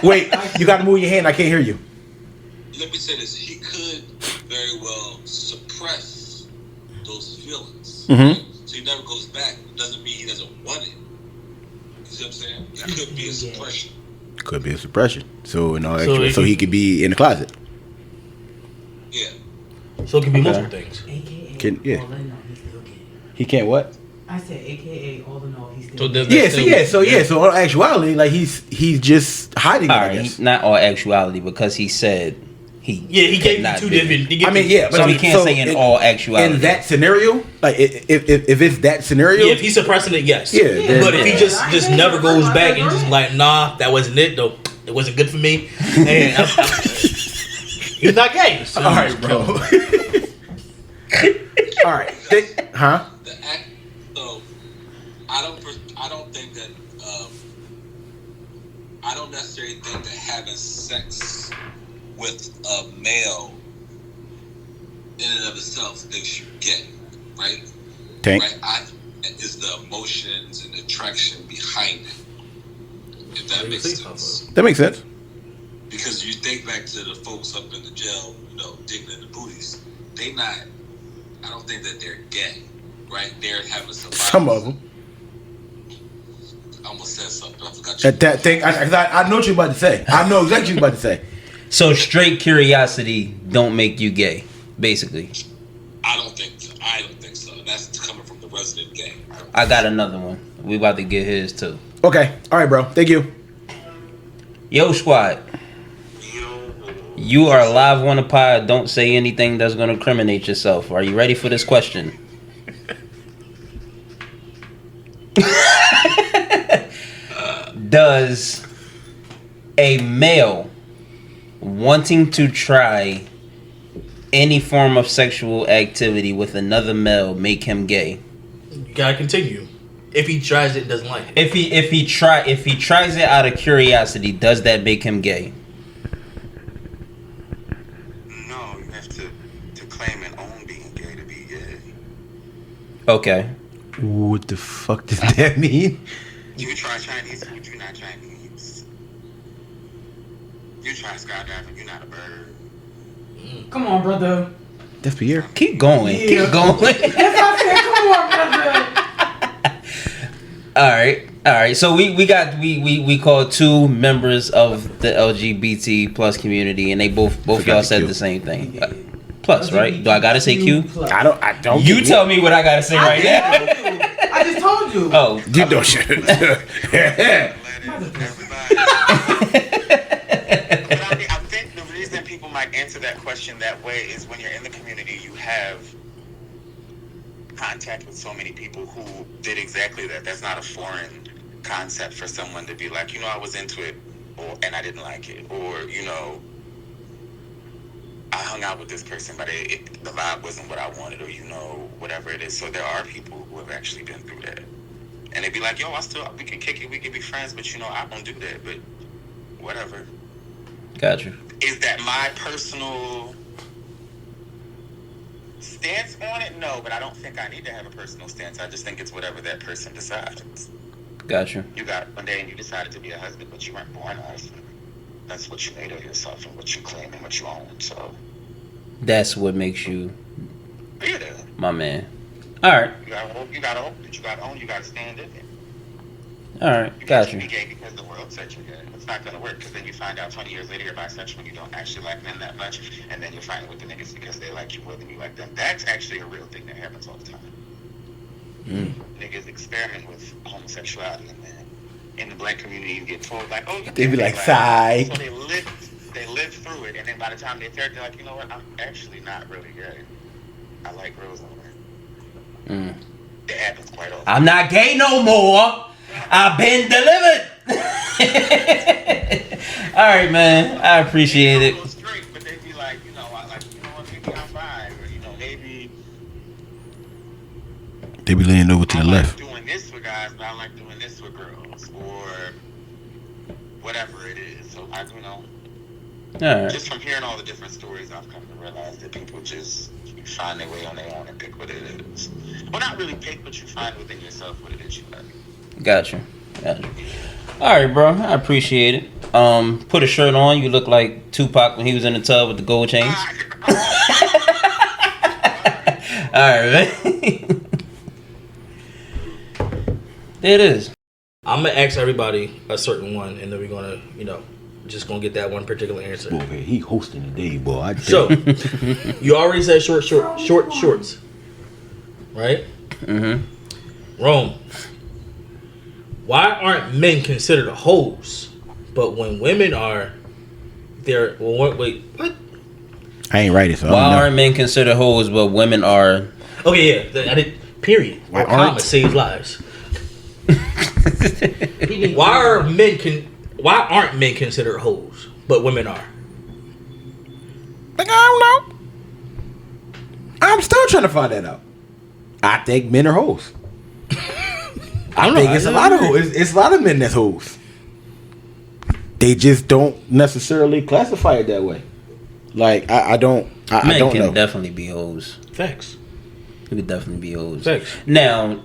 Wait, you got to move your hand. I can't hear you. Let me say this: he could very well suppress those feelings. Mm-hmm. So he never goes back. Doesn't mean he doesn't want it. You see what I'm saying? It could be a suppression. Could be a suppression. So So so he could be in the closet. Yeah. So it can be multiple things. Can- yeah. all in all, he's still gay. He can't what? I said, AKA all in all, he's still So gay. does that So in actuality, like he's just hiding it, All I right, guess. not all actuality, because he said he. Yeah, he gave could you not two be. different. I mean, yeah, but So I we mean, can't say in all actuality. In that scenario, like if it's that scenario, Yeah, if he's suppressing it, yes. Yeah, then- But if he just never goes back and just like, nah, that wasn't it though. It wasn't good for me. And he's not gay. So all right, bro. All right, huh? The act. So I don't think that. I don't necessarily think that having sex with a male in and of itself makes you gay, right? Tank. Right. Is the emotions and attraction behind it. If that makes sense. That makes sense. Because you think back to the folks up in the jail, digging in the booties. I don't think that they're gay, right? They're having Some of them. I almost said something. I forgot you. That thing. I know what you're about to say. I know exactly what you're about to say. So straight curiosity don't make you gay, basically. I don't think so. That's coming from the resident gay. I got another one. We about to get his too. Okay. All right, bro. Thank you. Yo, squad. You are live on the pod. Don't say anything that's going to incriminate yourself. Are you ready for this question? Does a male wanting to try any form of sexual activity with another male make him gay? you gotta continue. If he tries it and doesn't like it. If he tries it out of curiosity, does that make him gay? No, you have to claim and own being gay to be gay. Okay. What the fuck does that mean? You try Chinese food, you're not Chinese. You try skydiving, you're not a bird. Come on, brother. That's Pierre. Keep going. Yeah. Keep going. That's what I said. Come on, brother. All right. So we called two members of the LGBT plus community, and they both y'all said the same thing. Plus, right? Do I gotta say Q? I don't. You tell me what I gotta say right now. I just told you. Oh, You don't shit. But I think the reason people might answer that question that way is when you're in the community, you have contact with so many people who did exactly that. That's not a foreign concept for someone to be like, I was into it, and I didn't like it, or I hung out with this person, but the vibe wasn't what I wanted, or whatever it is. So there are people who have actually been through that, and they'd be like, "Yo, we can kick it, we can be friends, but I don't do that." But whatever. Gotcha. Is that my personal stance on it? No, but I don't think I need to have a personal stance. I just think it's whatever that person decides. Gotcha. You got one day and you decided to be a husband, but you weren't born as. That's what you made of yourself and what you claim and what you own. So That's what makes you yeah, my man. All right. you gotta hope that you gotta own. You gotta stand in it. All right. You Gotcha. can't be gay because the world said you're gay. It's not gonna work because then you find out 20 years later you're bisexual and you don't actually like men that much, and then you're fighting with the niggas because they like you more than you like them. That's actually a real thing that happens all the time. Niggas experiment with homosexuality, and then in the black community, you get told like, "Oh, you They be can't like, "Sigh." So they live through it, and then by the time they're 30, they're like, you know what? I'm actually not really gay. I like girls and women. It happens quite often. I'm not gay no more. I've been delivered. All right, man. I appreciate it. Straight, but they be like, you know what? Maybe I'm fine, or maybe They be leaning over to the left. doing this for guys, but I like doing this for girls, or whatever it is. So I, All right. just from hearing all the different stories, I've come to realize that people just find their way on their own and pick what it is. Well, not really pick, but you find within yourself what it is you like. Gotcha. All right, bro. I appreciate it. Put a shirt on. You look like Tupac when he was in the tub with the gold chains. All right, man. There it is. I'm gonna ask everybody a certain one, and then we're gonna, just gonna get that one particular answer. Boy, he hosting today, boy. I So, you already said short shorts, right? Rome. Why aren't men considered hoes, but when women are, they're wait, what? I ain't right it, so I Why don't know. aren't men considered hoes, but women are? Okay, yeah, I did. Period. Why Or comma aren't? saves lives. Why aren't men considered hoes, but women are? Like, I don't know. I'm still trying to find that out. I think men are hoes. I think it's a lot of hoes. It's a lot of men that's hoes. They just don't necessarily classify it that way. Like I don't Men can know. definitely be hoes. Facts. It could definitely be hoes. Facts. Now,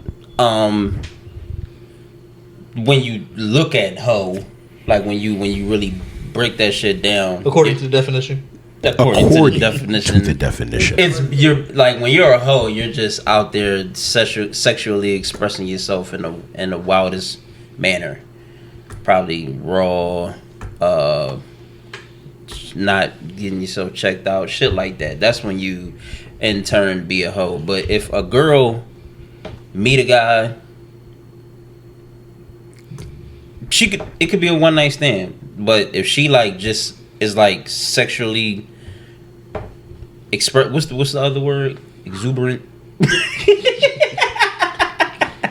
when you look at hoe, like when you really break that shit down, According to the definition. according to the definition, it's you're like when you're a hoe, you're just out there sexually expressing yourself in the wildest manner, probably raw, not getting yourself checked out, shit like that. That's when you in turn be a hoe. But if a girl meet a guy, it could be a one night stand. But if she like just is like sexually what's the other word? Exuberant.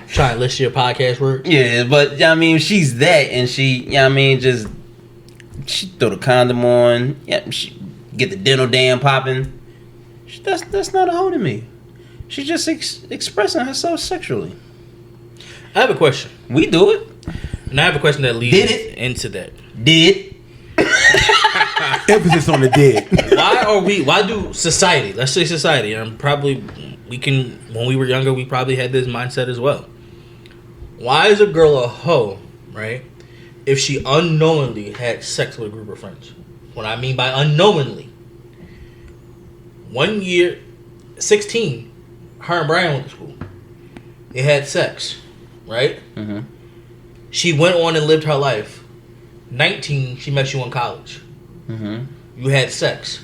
Try to list your podcast words. Yeah, but I mean, she's that, and she throw the condom on. Yeah, she get the dental dam popping. That's not a hoe to me. She's just expressing herself sexually. I have a question. We do it. And I have a question that leads into that. Emphasis on the did. Why do society, let's say society, and when we were younger, we probably had this mindset as well. Why is a girl a hoe, right, if she unknowingly had sex with a group of friends? What I mean by unknowingly. 1 year, 16, her and Brian went to school. They had sex, right? Mm-hmm. She went on and lived her life. 19, she met you in college. Mm-hmm. You had sex,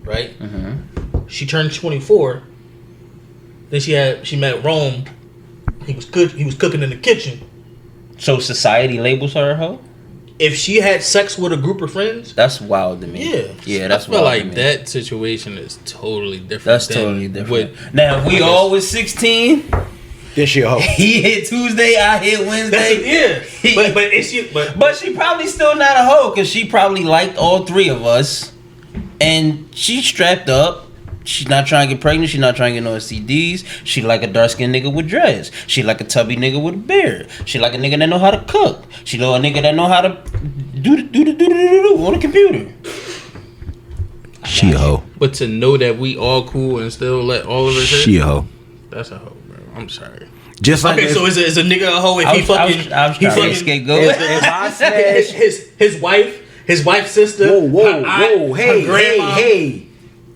right? Mm-hmm. She turned 24. Then she met Rome. He was cooking in the kitchen. So society labels her a hoe? If she had sex with a group of friends, that's wild to me. Yeah, that's I feel wild like to me. that situation is totally different. That's totally different. Now, if we all was 16, then she a hoe. He hit Tuesday, I hit Wednesday. But she probably still not a hoe because she probably liked all three of us, and she's strapped up. She's not trying to get pregnant. She's not trying to get no STDs. She like a dark skinned nigga with dreads. She like a tubby nigga with a beard. She like a nigga that know how to cook. She know a nigga that know how to do on the computer. She a hoe. But to know that we all cool and still let all of us hit, She a hoe. That's a hoe, bro. I'm sorry. Just like okay, so is a nigga a hoe if he fucking his wife's sister? Whoa, hey.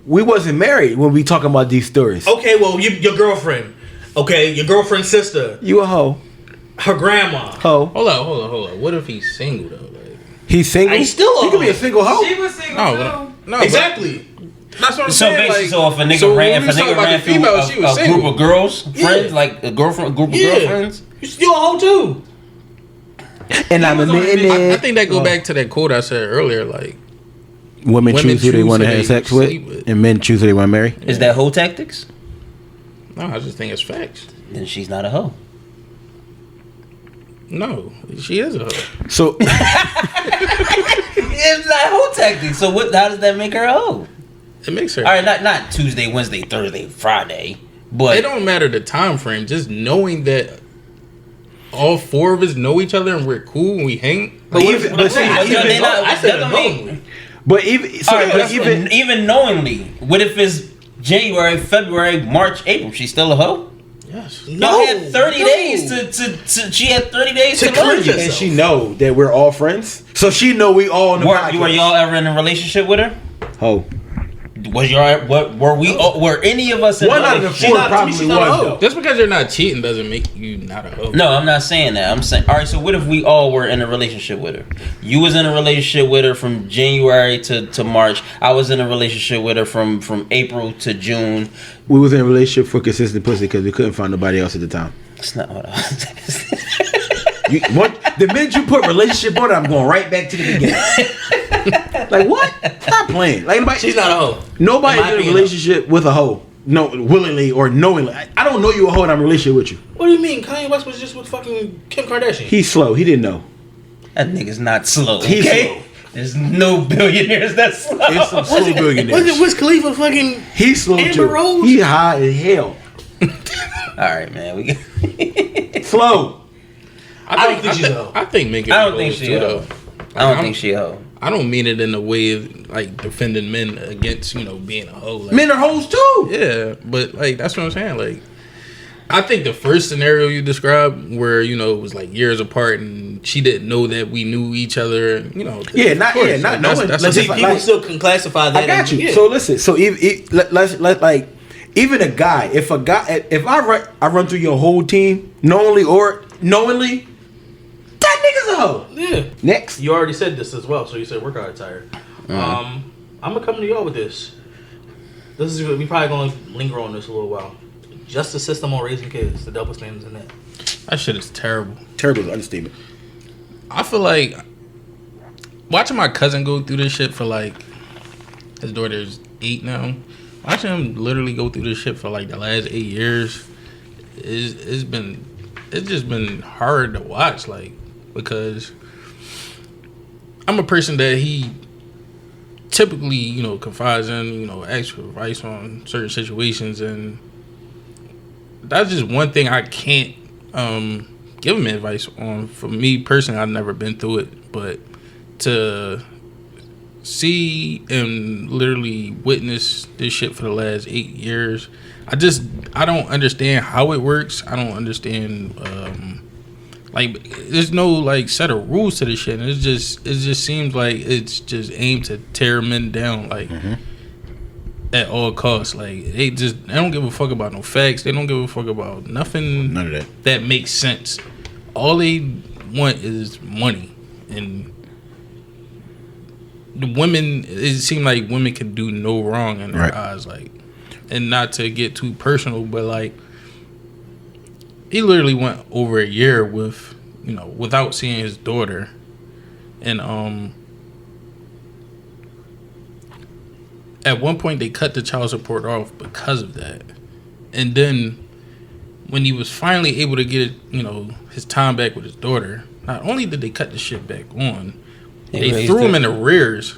We wasn't married when we talking about these stories. Okay, well, your girlfriend. Okay, your girlfriend's sister. You a hoe. Her grandma. Hoe. Hold on. What if he's single though? Like, he's single. He's still a he could be a single hoe. She was single too. No, exactly. That's what I'm So saying. basically, Like, so if a nigga so ran, when if a we nigga talk about ran the through female, she was a single. group of girls, friends, like a group of girlfriends. You still a hoe too. And I'm admitting it. I think that go back to that quote I said earlier. Like, Women choose who they want to who have they sex sleep with, with. and men choose who they want to marry. Is that hoe tactics? no, I just think it's facts. Then she's not a hoe. No, she is a hoe. So It's not hoe tactics. So what? How does that make her a hoe? It makes her. All right, not Tuesday, Wednesday, Thursday, Friday, but It don't matter the time frame. Just knowing that all four of us know each other and we're cool and we hang. But even, but see, I said even, not- I said that don't mean- knowingly. but even, so, all right, but but even knowingly, what if it's January, February, March, April? She's still a hoe. Yes. Y'all had 30 days to. She had 30 days to learn cleanse you. and she know that we're all friends, so she know we all in the Were podcast. y'all ever in a relationship with her? Ho. Was y'all? What were we? Were any of us? In One a out of the relationship? four probably not a was hoe. though. Just because you're not cheating doesn't make you not a hoe. No, I'm not saying that. I'm saying, all right. So what if we all were in a relationship with her? You was in a relationship with her from January to March. I was in a relationship with her from April to June. We was in a relationship for consistent pussy because we couldn't find nobody else at the time. That's not what I was. The minute you put relationship on it, I'm going right back to the beginning. Like what? Stop playing. Like nobody. She's not a hoe. Nobody's In my in a opinion, relationship with a hoe. No, willingly or knowingly. I don't know you a hoe and I'm in a relationship with you. What do you mean? Kanye West was just with fucking Kim Kardashian. He's slow. He didn't know. That nigga's not slow. He's Okay. slow. There's no billionaires that slow. It's some slow billionaires. Was it Wiz Khalifa fucking? He's slow Amber too. Rose? He high as hell. All right, man. We. Slow. I don't think she's a hoe. I think Megan. I don't think she a hoe. I don't think she a hoe. I don't mean it in a way of like defending men against being a hoe. Like, Men are hoes too. yeah, but like that's what I'm saying. Like, I think the first scenario you described, where it was like years apart and she didn't know that we knew each other. Yeah, of not course, knowing. that's Let's a just big People like- still can classify that. I got you. Yeah. So listen. So let's like even a guy. If I run through your whole team knowingly, that nigga's a hoe. Yeah. Next. You already said this as well, so you said work hard attire. I'm gonna come to y'all with this. This is we probably gonna linger on this a little while. Justice system on raising kids, the double standards in that. That shit is terrible. Terrible is an understatement. I feel like watching my cousin go through this shit for like his daughter's 8 now. Watching him literally go through this shit for like the last 8 years it's just been hard to watch, like, because I'm a person that he typically, confides in, asks for advice on certain situations, and that's just one thing I can't give him advice on. For me personally, I've never been through it, but to see and literally witness this shit for the last 8 years, I don't understand how it works. I don't understand like there's no like set of rules to this shit, and it just seems like it's just aimed to tear men down, like at all costs. Like they don't give a fuck about no facts. They don't give a fuck about nothing. None of that makes sense. All they want is money, and the women. It seems like women can do no wrong in their eyes. Like, and not to get too personal, but like he literally went over a year with without seeing his daughter, and at one point they cut the child support off because of that, and then when he was finally able to get his time back with his daughter, not only did they cut the shit back on, they threw him in arrears.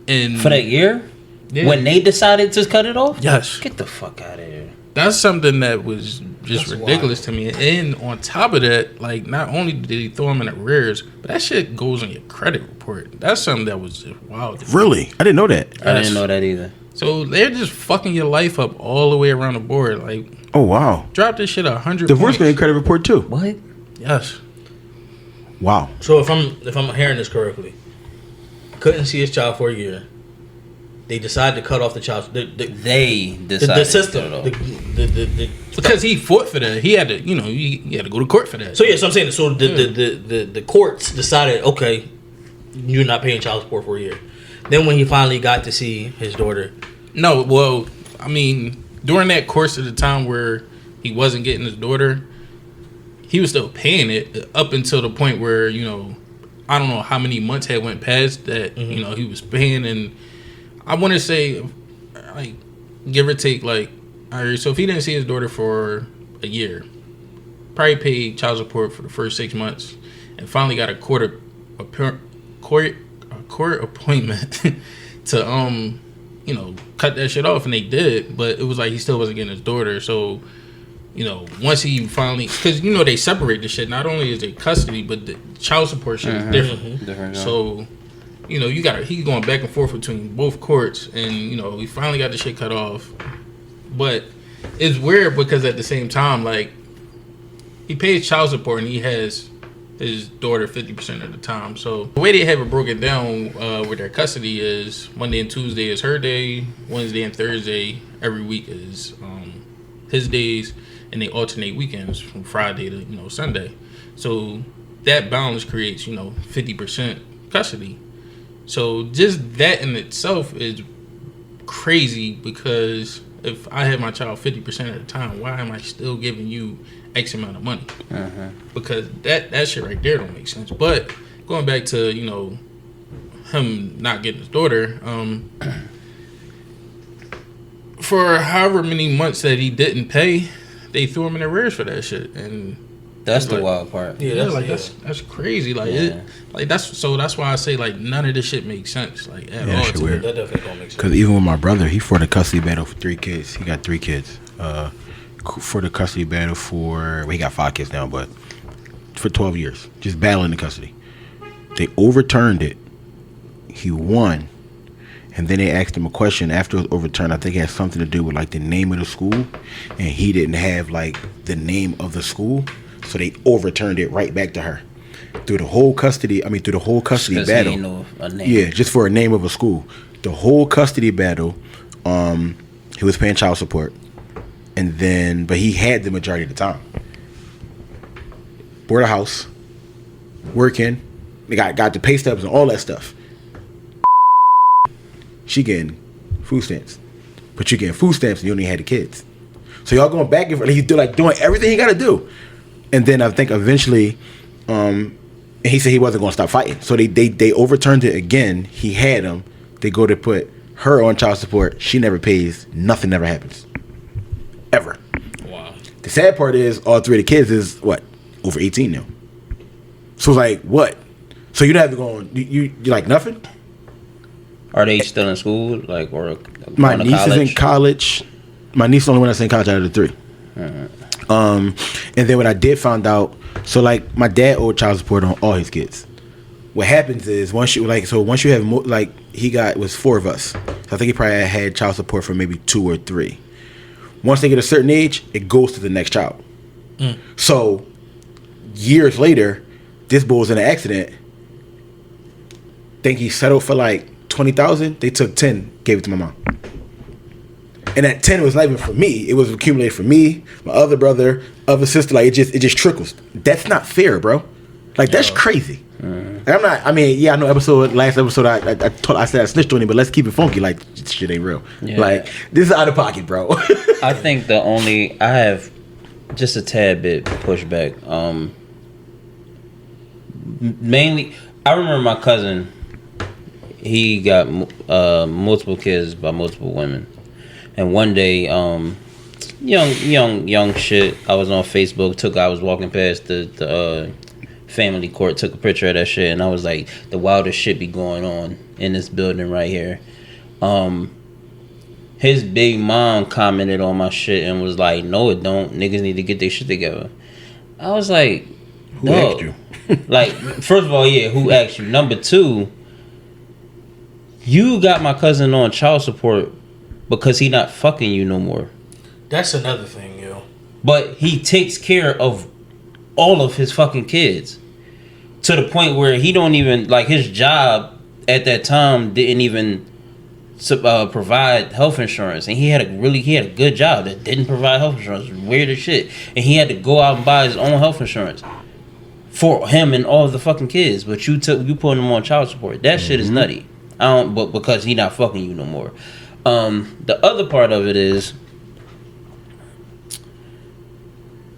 And for that year, when they decided to cut it off, yes, get the fuck out of here. That's something that was just ridiculous to me. And on top of that, like, not only did he throw him in arrears, but that shit goes on your credit report. That's something that was just wild. Really? I didn't know that. I didn't know that either. So they're just fucking your life up all the way around the board. Like, oh wow, drop this shit 100. Divorce paying credit report too. What? Yes. Wow. So if I'm hearing this correctly, couldn't see his child for a year. They decided to cut off the child. They decided the system. Because he fought for that. He had to, he had to go to court for that. So I'm saying. So the courts decided, okay, you're not paying child support for a year. Then when he finally got to see his daughter, No, well, I mean, during that course of the time where he wasn't getting his daughter, he was still paying it up until the point where, you know, I don't know how many months had went past that, you know, he was paying. And I want to say, like, give or take, like, all right, so if he didn't see his daughter for a year, probably paid child support for the first 6 months, and finally got a court appointment to you know, cut that shit off, and they did, but it was like he still wasn't getting his daughter. So, you know, once he finally, because you know they separate the shit. Not only is it custody, but the child support shit is different. So, you know, he's going back and forth between both courts, and you know, he finally got the shit cut off. But it's weird because at the same time, like, he pays child support and he has his daughter 50% of the time. So the way they have it broken down with their custody is Monday and Tuesday is her day, Wednesday and Thursday every week is his days, and they alternate weekends from Friday to, you know, Sunday. So that balance creates, you know, 50% custody. So just that in itself is crazy, because if I have my child 50% of the time, why am I still giving you X amount of money? Because that shit right there don't make sense. But going back to, you know, him not getting his daughter, for however many months that he didn't pay, they threw him in arrears for that shit. And that's the like, wild part. Yeah, that's crazy. Like, that's why I say, like, none of this shit makes sense, like, at all. Shit weird. That definitely don't make sense. Because even with my brother, he fought a custody battle for 3 kids. He got 3 kids. For the custody battle he got 5 kids now, but for 12 years, just battling the custody. They overturned it. He won. And then they asked him a question after it was overturned. I think it had something to do with, like, the name of the school. And he didn't have, like, the name of the school. So they overturned it right back to her. Through the whole custody battle. He know a name. Yeah, just for a name of a school. The whole custody battle, he was paying child support. And then, but he had the majority of the time. Bought a house, working. They got the pay stubs and all that stuff. She getting food stamps. But you getting food stamps and you only had the kids. So y'all going back and forth. He's like doing everything he got to do. And then I think eventually, and he said he wasn't going to stop fighting. So they overturned it again. He had him. They go to put her on child support. She never pays. Nothing never happens. Ever. Wow. The sad part is all 3 of the kids is what? Over 18 now. So it's like, what? So you don't have to go on, you like nothing? Are they still in school? Like, or my niece is in college. My niece is the only one that's in college out of the 3. And then what I did find out, so like my dad owed child support on all his kids. What happens is once you have it was 4 of us. So I think he probably had child support for maybe 2 or 3. Once they get a certain age, it goes to the next child. So years later, this boy was in an accident. Think he settled for like 20,000. They took 10, gave it to my mom. And that 10 was not even for me. It was accumulated for me, my other brother, other sister. Like, it just trickles. That's not fair, bro. Like, that's crazy. Like, I know last episode I said I snitched on him, but let's keep it funky. Like, shit ain't real. Yeah. Like, this is out of pocket, bro. I think I have just a tad bit pushback. Mainly, I remember my cousin, he got multiple kids by multiple women. And one day, young shit, I was on Facebook, I was walking past the family court, took a picture of that shit, and I was like, the wildest shit be going on in this building right here. His big mom commented on my shit and was like, no it don't, niggas need to get their shit together. I was like, who asked you? Like, first of all, yeah, who asked you? Number 2, you got my cousin on child support because he not fucking you no more. That's another thing, yo. But he takes care of all of his fucking kids. To the point where he don't even, like, his job at that time didn't even provide health insurance. And he had a good job that didn't provide health insurance. Weird as shit. And he had to go out and buy his own health insurance for him and all of the fucking kids. But you put him on child support. That shit is nutty. But because he not fucking you no more. The other part of it is,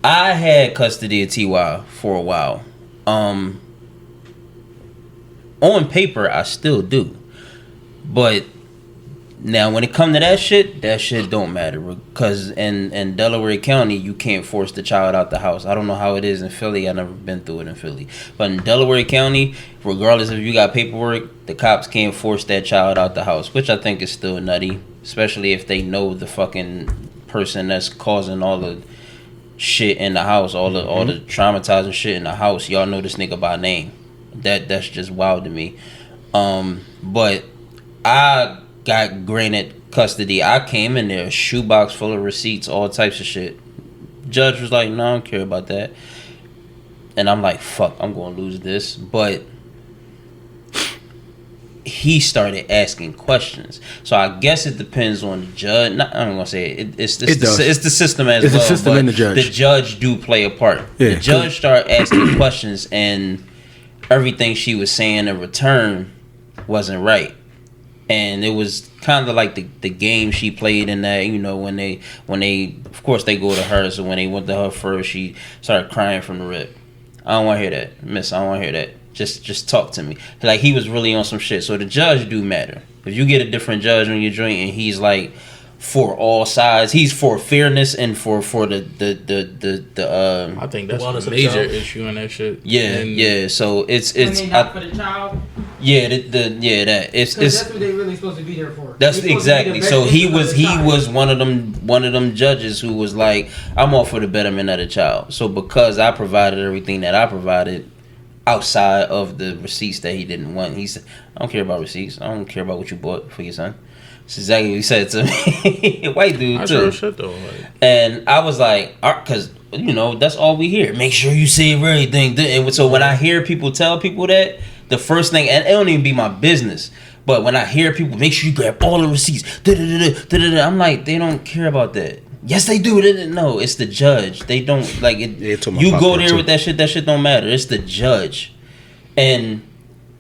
I had custody of TY for a while. On paper, I still do. But now, when it come to that shit don't matter. Because in Delaware County, you can't force the child out the house. I don't know how it is in Philly. I've never been through it in Philly. But in Delaware County, regardless if you got paperwork, the cops can't force that child out the house, which I think is still nutty. Especially if they know the fucking person that's causing all the shit in the house, all the traumatizing shit in the house. Y'all know this nigga by name. That's just wild to me. But I got granted custody. I came in there, a shoebox full of receipts, all types of shit. Judge was like, no, I don't care about that. And I'm like, fuck, I'm gonna lose this. But he started asking questions. So I guess it depends on the judge. I'm gonna say it's the system as well. It's the system and the judge. The judge do play a part. Yeah, the judge started asking questions, and everything she was saying in return wasn't right. And it was kind of like the game she played in that, you know, when they of course they go to her. So when they went to her first, she started crying from the rip. I don't want to hear that, miss. I don't want to hear that. Just talk to me. Like, he was really on some shit. So the judge do matter. If you get a different judge on your joint and he's like for all sides, he's for fairness and for the I think that's a major issue in that shit. Yeah, yeah. So it's for the child. Yeah, that it's that's what they really supposed to be there for. That's exactly. So he was one of them judges who was like, I'm all for the betterment of the child. So because I provided everything that I provided outside of the receipts that he didn't want, he said, I don't care about receipts. I don't care about what you bought for your son. That's exactly what he said to me. White dude too. Sure shit though. Like. And I was like, because you know that's all we hear. Make sure you save everything. And so when I hear people tell people that, the first thing, and it don't even be my business, but when I hear people, make sure you grab all the receipts. I'm like, they don't care about that. Yes, they do. No, it's the judge. They don't like it. You go there with that shit. That shit don't matter. It's the judge, and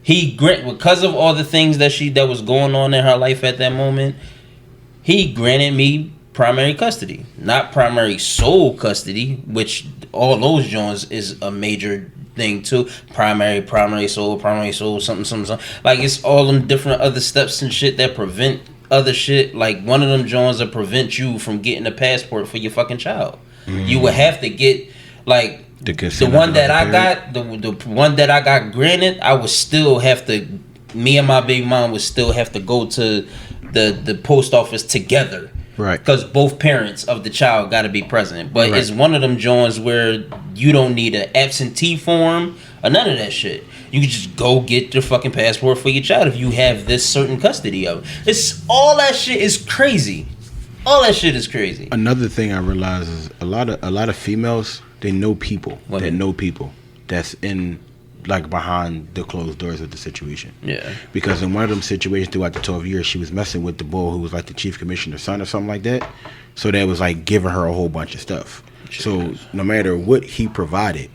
he because of all the things that was going on in her life at that moment. He granted me primary custody, not primary sole custody, which all those joints is a major thing too. Primary sole, something. Like, it's all them different other steps and shit that prevent other shit. Like, one of them joints that prevent you from getting a passport for your fucking child. You would have to get like the one that I got, the one that I got granted. I would still have to. Me and my baby mom would still have to go to the post office together. Right. Because both parents of the child got to be present. But it's one of them joints where you don't need an absentee form or none of that shit. You can just go get your fucking passport for your child if you have this certain custody of it. It's all that shit is crazy. All that shit is crazy. Another thing I realize is a lot of females, they know people. Women. That know people that's in like behind the closed doors of the situation. Yeah. Because in one of them situations throughout the 12 years, she was messing with the boy who was like the chief commissioner's son or something like that. So that was like giving her a whole bunch of stuff. So no matter what he provided,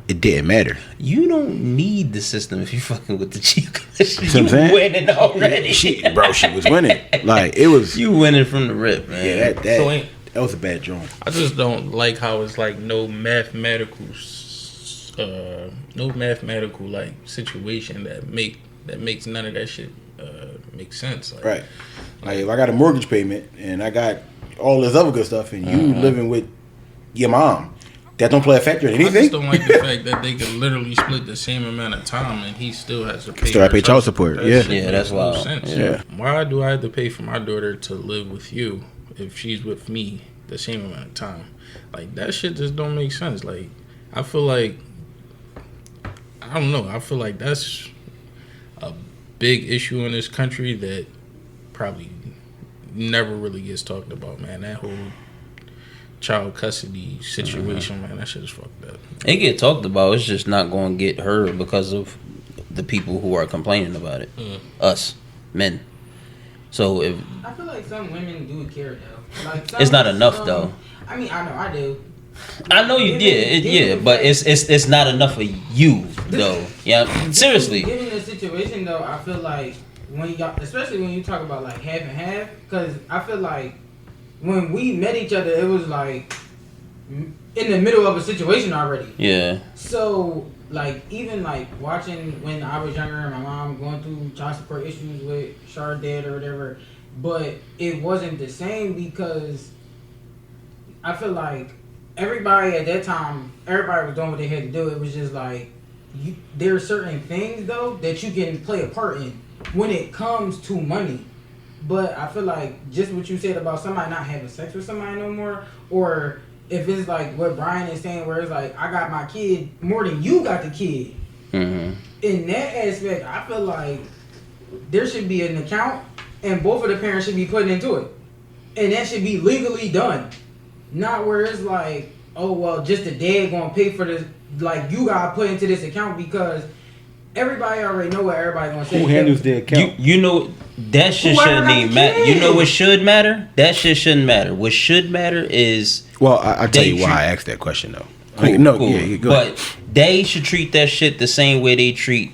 it didn't matter. You don't need the system if you fucking with the chief commissioner. You winning already. She was winning. Like, it was. You winning from the rip, man. Yeah, that was a bad joint. I just don't like how it's like no mathematical like situation that makes none of that shit make sense. Like, right. Like, if I got a mortgage payment and I got all this other good stuff and you living with your mom, that don't play a factor in anything. I just don't like the fact that they could literally split the same amount of time and he still has to pay. Still have to pay child support. That's wild. Yeah. Why do I have to pay for my daughter to live with you if she's with me the same amount of time? Like, that shit just don't make sense. Like, I feel like, I don't know. I feel like that's a big issue in this country that probably never really gets talked about, man. That whole child custody situation, man, that shit is fucked up. It get talked about. It's just not going to get heard because of the people who are complaining about it. Us, men. So if I feel like some women do care though. Like, it's not enough though. I mean, I know I do. I know you did, but it's not enough of you though. Yeah, seriously. Given the situation though, I feel like when y'all, especially when you talk about like half and half, because I feel like when we met each other, it was like in the middle of a situation already. Yeah. So like even like watching when I was younger and my mom going through child support issues with Char's dad or whatever, but it wasn't the same because I feel like everybody at that time, everybody was doing what they had to do. It was just like there are certain things though that you can play a part in when it comes to money. But I feel like just what you said about somebody not having sex with somebody no more, or if it's like what Brian is saying, where it's like I got my kid more than you got the kid. Mm-hmm. In that aspect, I feel like there should be an account, and both of the parents should be putting into it, and that should be legally done. Not where it's like, oh well, just the dad gonna pay for this. Like you gotta put into this account because everybody already know what everybody gonna say. Who handles the account? You know that shit shouldn't even matter. You know what should matter? That shit shouldn't matter. What should matter is. Well, I tell you why I asked that question though. Cool, no, cool. yeah, go but ahead. they should treat that shit the same way they treat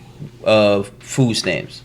food stamps.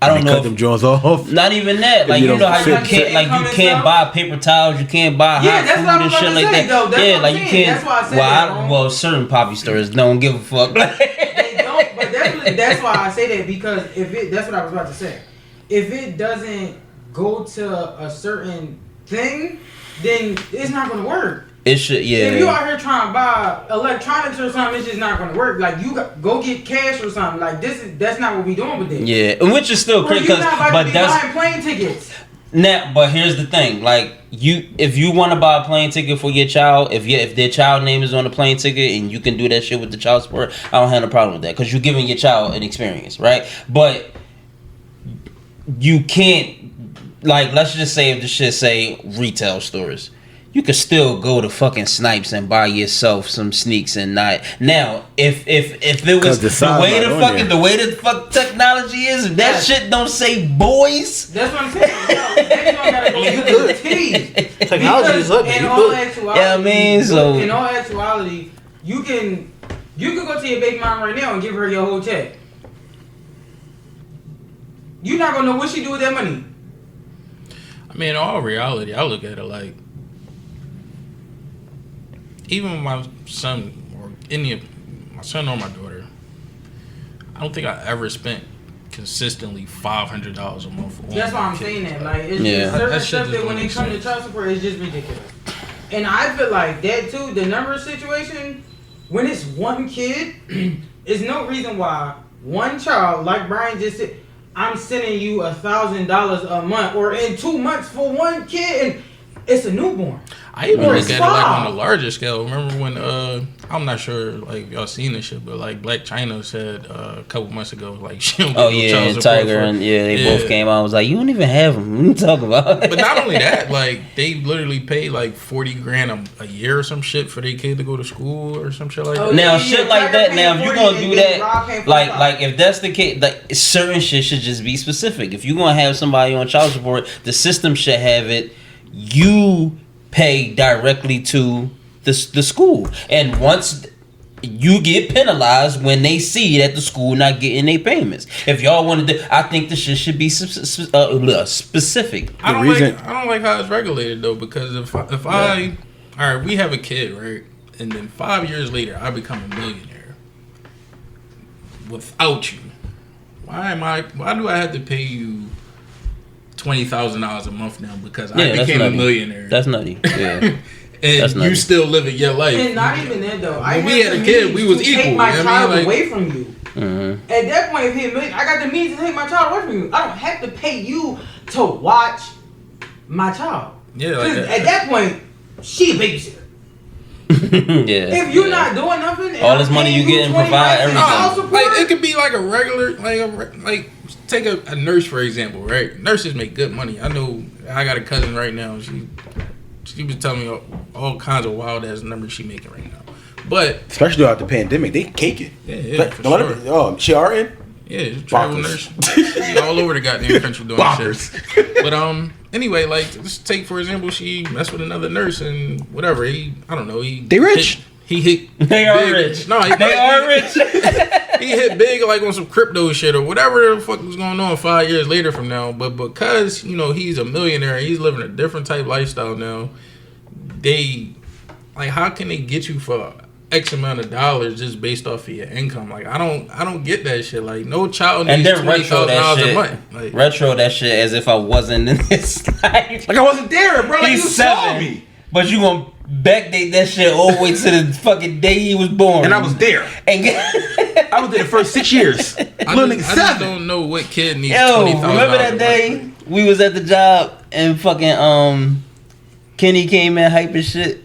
I don't know. Cut them joints off. Not even that. Like you know how you can't buy paper towels, you can't buy hot food and shit like that. Yeah, like you can't. That's why I said well, certain poppy stores don't give a fuck. They don't. But that's why I say that because that's what I was about to say. If it doesn't go to a certain thing, then it's not going to work. It should, yeah. If you out here trying to buy electronics or something, it's just not going to work. Like you go get cash or something. Like that's not what we doing with this. Yeah, which is still crazy. You're not about to be buying plane tickets. Now, but here's the thing: like if you want to buy a plane ticket for your child, if their child name is on the plane ticket and you can do that shit with the child support, I don't have no problem with that because you're giving your child an experience, right? But you can't, like, let's just say if the shit say retail stores. You could still go to fucking Snipes and buy yourself some sneaks and not. Now, if it was the way the fuck technology is, that shit don't say boys. That's what I'm saying. They don't gotta go to the titties. Technology is up. In all actuality, yeah, I mean, so in all actuality, you can go to your baby mom right now and give her your whole check. You're not gonna know what she do with that money. I mean, in all reality, I look at it like. Even my son or my son or my daughter, I don't think I ever spent consistently $500 a month. That's why I'm saying that. Like, it's just certain stuff that when it comes to child support, it's just ridiculous. And I feel like that too. The number situation, when it's one kid, there's no reason why one child, like Brian just said, I'm sending you $1,000 a month or in 2 months for one kid, and it's a newborn. I even look at it like on a larger scale. Remember when I'm not sure like y'all seen this shit, but like Black China said a couple months ago, like she don't and Tiger and they both came out and was like, you don't even have them. What are you talking about? But not only that, like they literally pay like $40,000 a year or some shit for their kid to go to school or some shit like that. Now shit like that. Now if you're gonna do that, like if that's the case, like certain shit should just be specific. If you're gonna have somebody on child support, the system should have it. You pay directly to the school, and once you get penalized when they see that the school not getting their payments. If y'all wanted to, I think the shit should be specific. I don't like how it's regulated though, because if I all right, we have a kid, right, and then 5 years later I become a millionaire without you. Why do I have to pay you $20,000 a month now because I became a millionaire? That's nutty. Yeah. And you still living your life. And not even that though. When we had a kid, we was equal. Take my child away from you. Mm-hmm. At that point, if he a million, I got the means to take my child away from you. I don't have to pay you to watch my child. Yeah. Like at that point, she a babysitter. If you're not doing nothing, all this money you getting provide everything. Like it could be like a regular, like take a nurse for example, right? Nurses make good money. I know. I got a cousin right now. She was telling me all kinds of wild ass numbers she making right now. But especially throughout the pandemic, they caking. Yeah, for sure. She RN? Yeah, travel nurse. She all over the goddamn country doing shit. But anyway, like let's take for example, she messed with another nurse and whatever. They rich. He hit. They are rich. No, they are rich. He hit big like on some crypto shit or whatever the fuck was going on 5 years later from now. But because he's a millionaire and he's living a different type lifestyle now, they like how can they get you for X amount of dollars just based off of your income? Like I don't get that shit. Like no child needs $20,000 a month. Like, retro that shit as if I wasn't in this life. Like I wasn't there, bro. Like He's you saw 7, me. but you gonna backdate that shit all the way to the fucking day he was born. And I was there. And I was there the first 6 years. Little nigga I 7. just don't know what kid needs Yo, $20,000. remember that day we was at the job and fucking Kenny came in hyping shit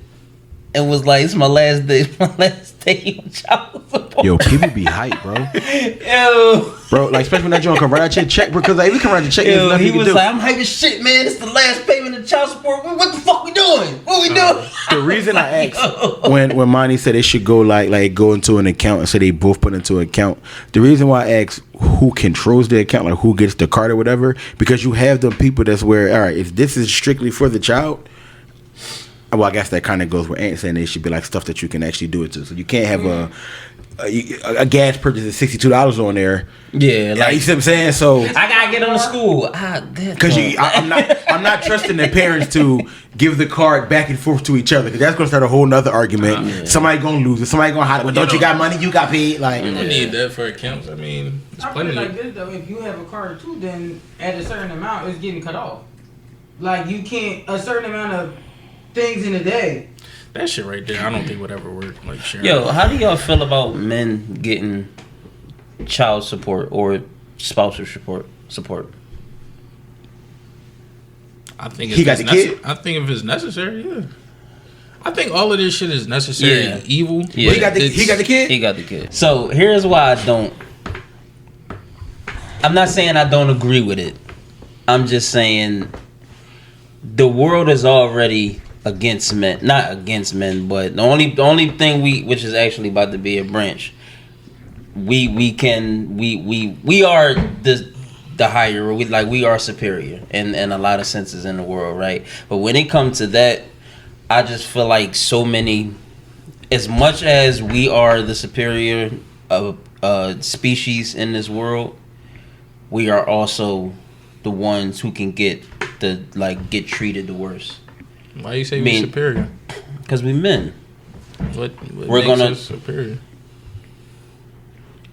and was like, "It's my last day on child support." Yo, people be hype, bro. Yo, Bro, like especially when that joint come right out your check, because like, if we come right out your check, there's yo, nothing he you can was do. like, "I'm hyping shit, man. It's the last payment of child support. What the fuck we doing? What we doing?" The reason I asked when Monty said they should go like go into an account and say they both put into an account. The reason why I asked who controls the account, like who gets the card or whatever, because you have the people that's where, all right, if this is strictly for the child. Well, I guess that kind of goes where Aunt saying it should be like stuff that you can actually do it to. So you can't have a gas purchase of $62 on there. Yeah, like you see what I'm saying. So I gotta get on the school because I'm not trusting the parents to give the card back and forth to each other, because that's gonna start a whole nother argument. Yeah. Somebody gonna lose it. Somebody gonna hide it. Well, don't you got money? You got paid. Like You don't need that for accounts. I mean, it's I plenty. feel like this though. If you have a card too, then at a certain amount, it's getting cut off. Like you can't a certain amount of things in a day. That shit right there, I don't think would ever work. Like sharing. Yo, how do y'all feel about men getting child support or spousal support? I think he got the kid. I think if it's necessary, yeah. I think all of this shit is necessary and evil. Yeah. He got the kid. He got the kid. So here's why I don't. I'm not saying I don't agree with it. I'm just saying the world is already against men, not against men, but the only thing which is actually about to be a branch, we are the higher, we are superior in a lot of senses in the world, right? But when it comes to that, I just feel like so many, as much as we are the superior species in this world, we are also the ones who can get treated the worst. Why you say we're superior? Because we men. What we're makes us superior?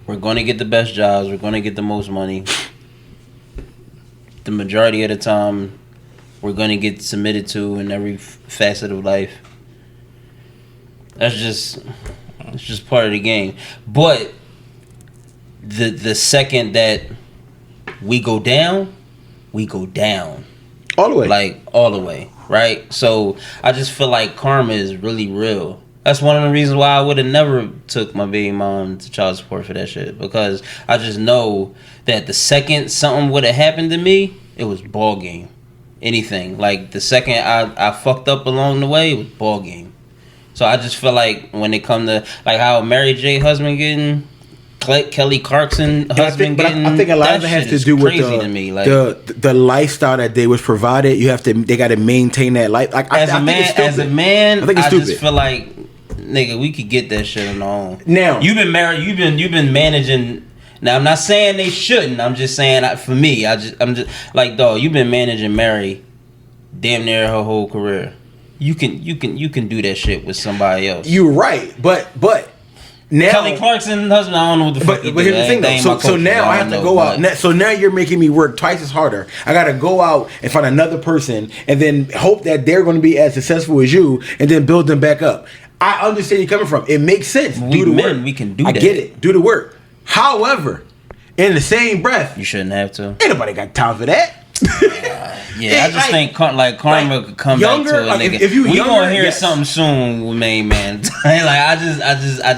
We're gonna get the best jobs. We're gonna get the most money. The majority of the time, we're gonna get submitted to in every facet of life. It's just part of the game. But the second that we go down all the way. Like all the way, right? So I just feel like karma is really real. That's one of the reasons why I would have never took my baby mom to child support for that shit, because I just know that the second something would have happened to me, it was ball game. Anything. Like the second I fucked up along the way, it was ball game. So I just feel like when it come to like how Mary J husband getting, Kelly Clarkson husband getting, I think a lot of it has to do with the lifestyle that they was provided. They got to maintain that life. Like as a man, I think it's stupid. Just feel like, nigga, we could get that shit on our own. Now you've been married, you've been managing. Now I'm not saying they shouldn't. I'm just saying for me, I'm just like, dog, you've been managing Mary damn near her whole career. You can do that shit with somebody else. You're right, but now Kelly Clarkson husband, I don't know what the fuck. But here's the thing though. So now I have to go out. So now you're making me work twice as harder. I got to go out and find another person and then hope that they're going to be as successful as you and then build them back up. I understand you coming from. It makes sense. Do the work. We can do that. I get it. Do the work. However, in the same breath, you shouldn't have to. Ain't nobody got time for that. I just think karma could come younger, back to a nigga. If you we younger, gonna hear something soon with main man. I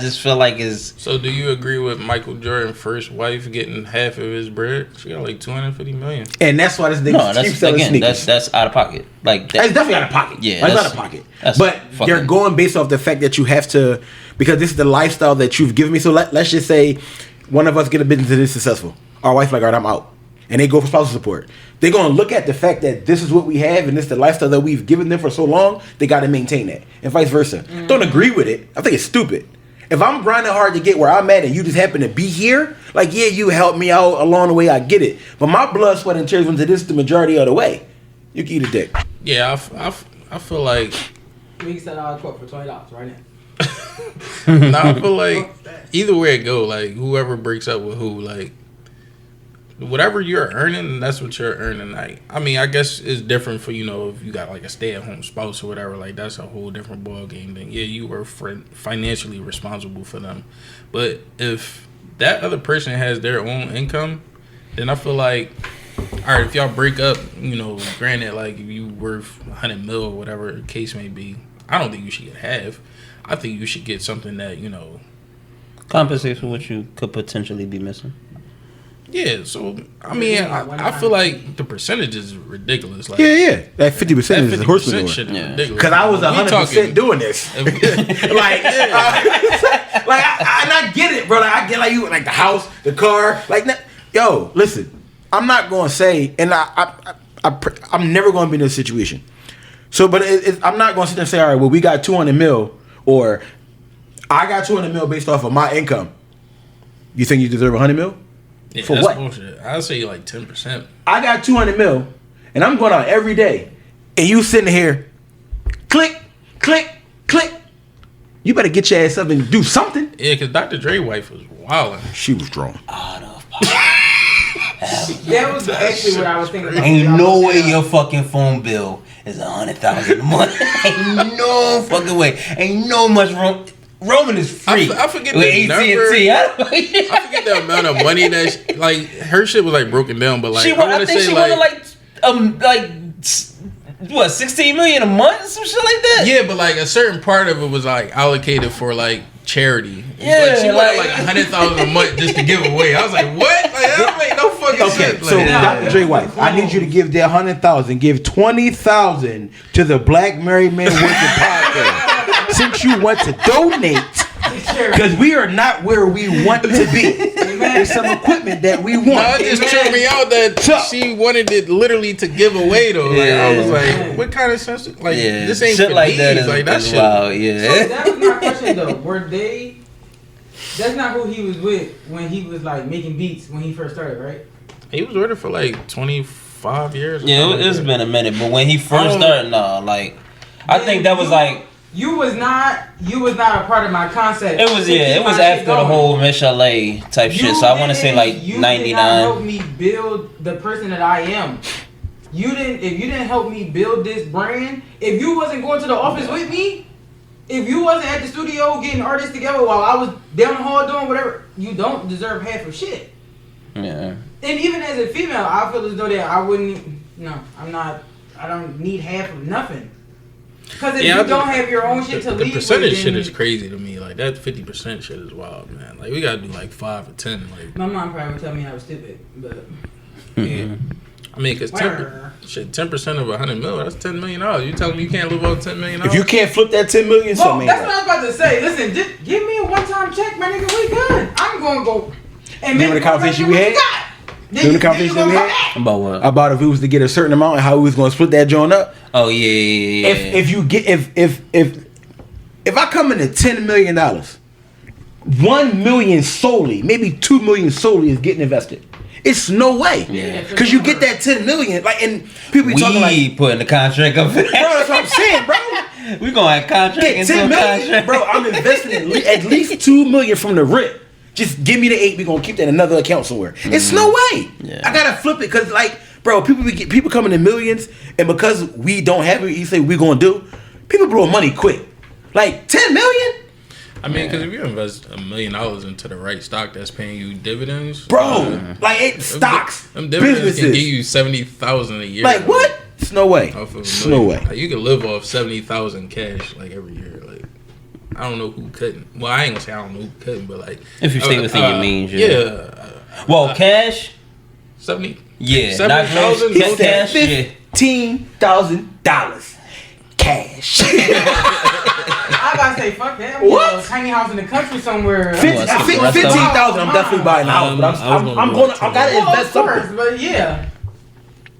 just feel like it's. So do you agree with Michael Jordan's first wife getting half of his bread? She got like $250 million. And that's why this nigga keeps selling sneakers. That's out of pocket. Like that's definitely out of pocket. Yeah, that's out of pocket. But they're going based off the fact that you have to, because this is the lifestyle that you've given me. So let's just say one of us get a business that is successful. Our wife like, all right, I'm out. And they go for spousal support. They're going to look at the fact that this is what we have and this is the lifestyle that we've given them for so long. They got to maintain that. And vice versa. Don't agree with it. I think it's stupid. If I'm grinding hard to get where I'm at and you just happen to be here, like, yeah, you helped me out along the way, I get it. But my blood, sweat, and tears went to this the majority of the way. You can eat a dick. Yeah, I feel like... We can set out a quote for $20 right now. I feel like either way it go, like, whoever breaks up with who, like, whatever you're earning, that's what you're earning. Like, I mean, I guess it's different for, you know, if you got, like, a stay-at-home spouse or whatever. Like, that's a whole different ball game. Then, yeah, you were financially responsible for them. But if that other person has their own income, then I feel like, all right, if y'all break up, you know, granted, like, if you worth $100 million or whatever the case may be, I don't think you should get half. I think you should get something that, you know, compensates for what you could potentially be missing. Yeah, so I mean, I feel like the percentage is ridiculous. Like, yeah, that 50% is horse manure. Ridiculous. Because I was 100% doing this. like, I get it, bro. Like, I get like you, like the house, the car. Like, yo, listen, I'm not gonna say, and I'm never gonna be in this situation. So, but I'm not gonna sit there and say, all right, well, we got 200 mil, or I got 200 mil based off of my income. You think you deserve 100 mil? Yeah, for that's what? Bullshit. I'd say like 10%. I got 200 mil, and I'm going out every day, and you sitting here, click, click, click. You better get your ass up and do something. Yeah, because Dr. Dre wife was wilding. She was drawn. That was actually what I was thinking about. Ain't no way your fucking phone bill is $100,000 a month. Ain't no fucking way. Ain't no much roaming is free. I forget the number. I forget the amount of money that like her shit was like broken down, but like I think she wanted like what, 16 million a month, some shit like that. Yeah, but like a certain part of it was like allocated for like charity. Yeah, like, she wanted like 100,000 a month just to give away. I was like, what? Like, that don't make no fucking sense. So like, Dr. Dre wife, I need you to give that 100,000, give 20,000 to the Black Married Men Working Podcast. Since you want to donate, because we are not where we want to be. There's some equipment that we want. No, it just tripped me out that she wanted it literally to give away though. Like, I was like, what kind of sense? Like, this ain't shit for like these. that is like that shit. Wild, yeah. So that was my question though. Were they? That's not who he was with when he was like making beats when he first started, right? He was with her for like 25 years. Yeah, it's been a minute, but when he first started, I think that was like. You was not a part of my concept. It was it was after the whole Miss LA type shit. So I want to say like 99. Did not help me build the person that I am. You didn't. If you didn't help me build this brand, if you wasn't going to the office with me, if you wasn't at the studio getting artists together while I was down the hall doing whatever, you don't deserve half of shit. Yeah. And even as a female, I feel as though that I wouldn't. No, I'm not. I don't need half of nothing. Because if you don't have your own shit to leave with, the percentage shit is crazy to me. Like that 50% shit is wild, man. Like we gotta do like 5 or 10. Like my mom probably would tell me I was stupid, but yeah. I mean, because 10% of 100 mil, that's $10 million. You telling me you can't live off $10 million? If you can't flip that 10 million, well, that's what I was about to say. Listen, just give me a one-time check, my nigga. We good. I'm gonna go. And remember the conversation we had? Remember the conversation we had about what? About if we was to get a certain amount and how we was gonna split that joint up. Oh yeah. If you get if I come in at $10 million, 1 million solely, maybe 2 million solely is getting invested. It's no way, because you get that 10 million, like, and people be talking like putting the contract up. Bro, that's what I'm saying, bro. We gonna have contract get 10 million, contract. Bro. I'm investing at least 2 million from the rip. Just give me the 8. We gonna keep that in another account somewhere. It's no way. Yeah. I gotta flip it because, like, bro, people coming in millions, and because we don't have it, you say we gonna do. People blow money quick. Like 10 million. I mean, because if you invest $1 million into the right stock that's paying you dividends, bro, like it stocks, them dividends businesses can give you $70,000 a year. Like what? It's no way. It's no way. Like, you can live off $70,000 cash like every year. Like I don't know who couldn't. Well, I ain't gonna say I don't know who couldn't, but like if you stay within your means, well, cash, 70. Yeah, 70,000. It's cash. $15,000 cash. I gotta say, fuck that. I'm what? A tiny house in the country somewhere. 15,000. I'm definitely buying a house, but I gotta invest something. But yeah.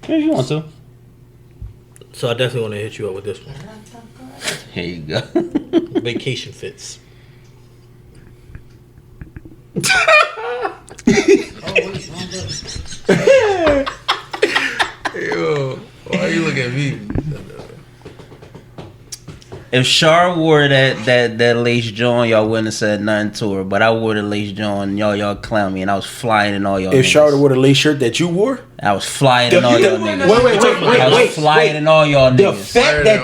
If you want to. So I definitely want to hit you up with this one. Here you go. Vacation fits. Yo, why you look at me? If Char wore that lace joint, y'all wouldn't have said nothing to her. But I wore the lace joint, y'all clown me, and I was flying in all y'all. If niggas. Char wore the lace shirt that you wore, I was flying in all y'all niggas. Wait. I was flying in all y'all The niggas. fact that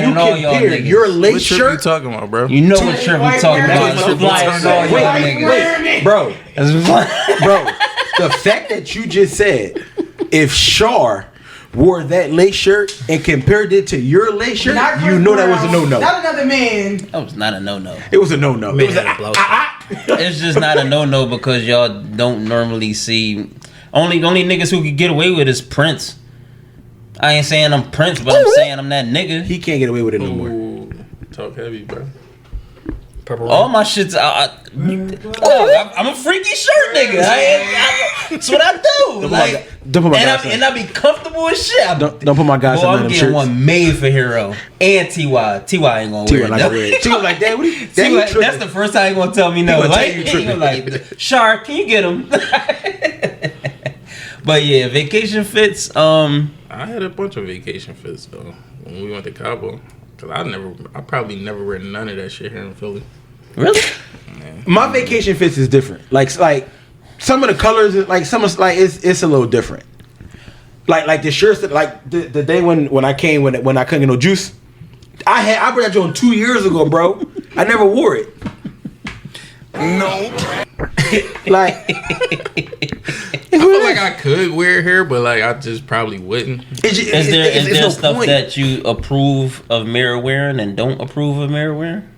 you compare your lace What trip shirt. you talking about, bro? You know what trip we talking about? I was flying in all y'all niggas. Wait, bro. Bro, the fact that you just said, if Char wore that lace shirt and compared it to your lace shirt, you know that was a no-no. Not another man. That was not a no-no. It was a no-no. It was a It's just not a no-no because y'all don't normally see. Only niggas who could get away with is Prince. I ain't saying I'm Prince, but I'm saying I'm that nigga. He can't get away with it no more. Ooh, talk heavy, bro. All my shit's. I'm a freaky shirt nigga. That's what I do. Don't put my guys and I be comfortable as shit. Don't put my guys on I'm them getting shirts. one made for Hero and Ty. Ty ain't gonna wear it. Ty was like that. What you, That's the first time he gonna tell me no. Like, Shark, can you get him? But yeah, vacation fits. I had a bunch of vacation fits though when we went to Cabo. Cause I probably never wear none of that shit here in Philly. Really? Yeah. My vacation fits is different. Like some of the colors, like some of it's a little different. Like the shirts that like the day when I came when I couldn't get no juice, I brought that joint 2 years ago, bro. I never wore it. No. Like I feel like I could wear it here, but like I just probably wouldn't. Is there stuff that you approve of mirror wearing and don't approve of mirror wearing?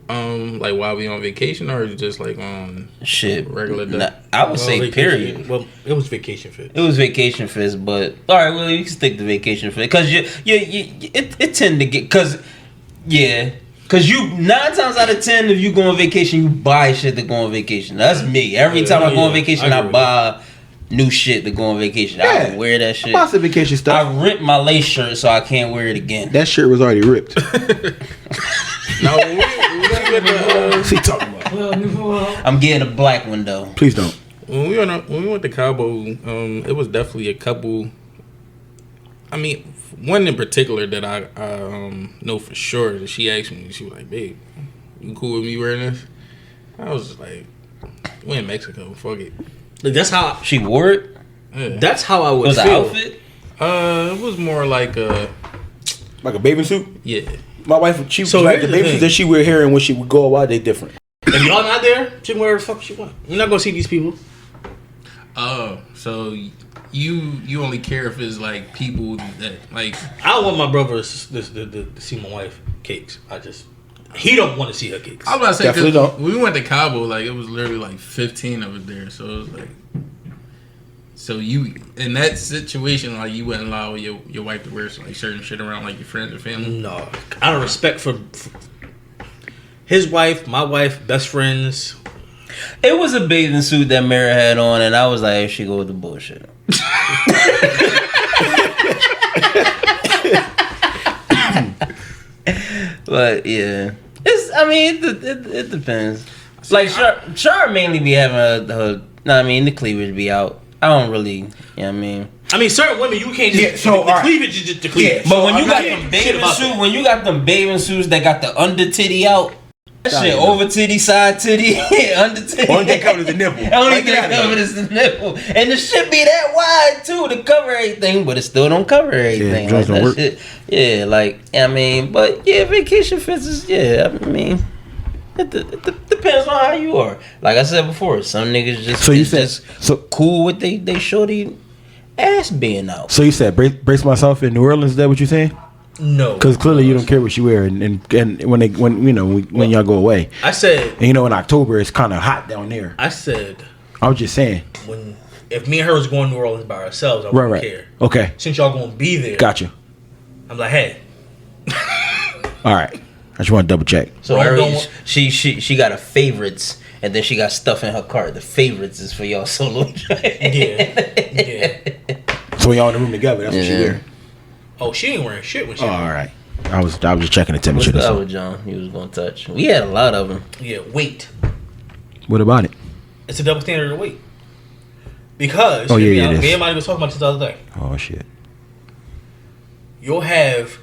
Like while we on vacation or just like on regular day? Nah, I would say period. Well, it was vacation fit. It was vacation fits, but all right. Well, you can stick to vacation fit because it tend to get because you 9 times out of 10 if you go on vacation you buy shit to go on vacation. That's me. Every time I go on vacation I buy new shit to go on vacation. I don't wear that shit. I bought some vacation stuff. I ripped my lace shirt so I can't wear it again. That shirt was already ripped. No, What's he talking about? I'm getting a black one though. Please don't. When we went to Cabo, it was definitely a couple. I mean, one in particular that I know for sure that she asked me. She was like, "Babe, you cool with me wearing this?" I was just like, "We in Mexico, fuck it." Like, that's how she wore it. Yeah. That's how I would was feel. An outfit? It was more like a bathing suit. Yeah. My wife, she was like the bathing suit that she wear here and when she would go out, they different. If y'all not there, she can wear whatever the fuck she want. You're not gonna see these people. Oh, so you only care if it's like people that like. I don't want my brothers to see my wife cakes. He don't want to see her cakes. I was about to say Definitely don't. When we went to Cabo, like it was literally like 15 of us there, so it was like. So you in that situation, like you wouldn't allow your wife to wear like certain shit around like your friends or family? No, out of respect for his wife, my wife, best friends. It was a bathing suit that Mara had on, and I was like, "Here she go with the bullshit." But yeah, it depends. Like Char mainly be having the cleavage be out. I don't really, you know what I mean? I mean, certain women you can't just cleavage is just the cleavage. But when you got them bathing suits, when you got them bathing suits that got the under titty out, that shit over titty, side titty, under titty. Only thing covered is the nipple. Only thing covered is the nipple, and the shit be that wide too to cover everything, but it still don't cover everything. Yeah, like don't that work. shit. Yeah, like I mean, but yeah, vacation fits is I mean. It depends on how you are. Like I said before, some niggas just cool with they shorty ass being out. So you said brace myself in New Orleans. Is that what you're saying? No, because clearly you don't care what you wear, and when y'all go away. I said, and in October it's kind of hot down there. I said, I was just saying, if me and her was going to New Orleans by ourselves, I wouldn't care. Okay, since y'all gonna be there, gotcha. I'm like, hey, all right. I just want to double check. So she got a favorites, and then she got stuff in her cart. The favorites is for y'all solo. yeah. So when y'all in the room together, that's what she wearing. Oh, she ain't wearing shit when she. Oh, all right. I was just checking the temperature. What's the other John? He was gonna touch. We had a lot of them. Yeah, weight. What about it? It's a double standard of weight. Because it is. me and Monty was talking about this the other day. Oh shit. You'll have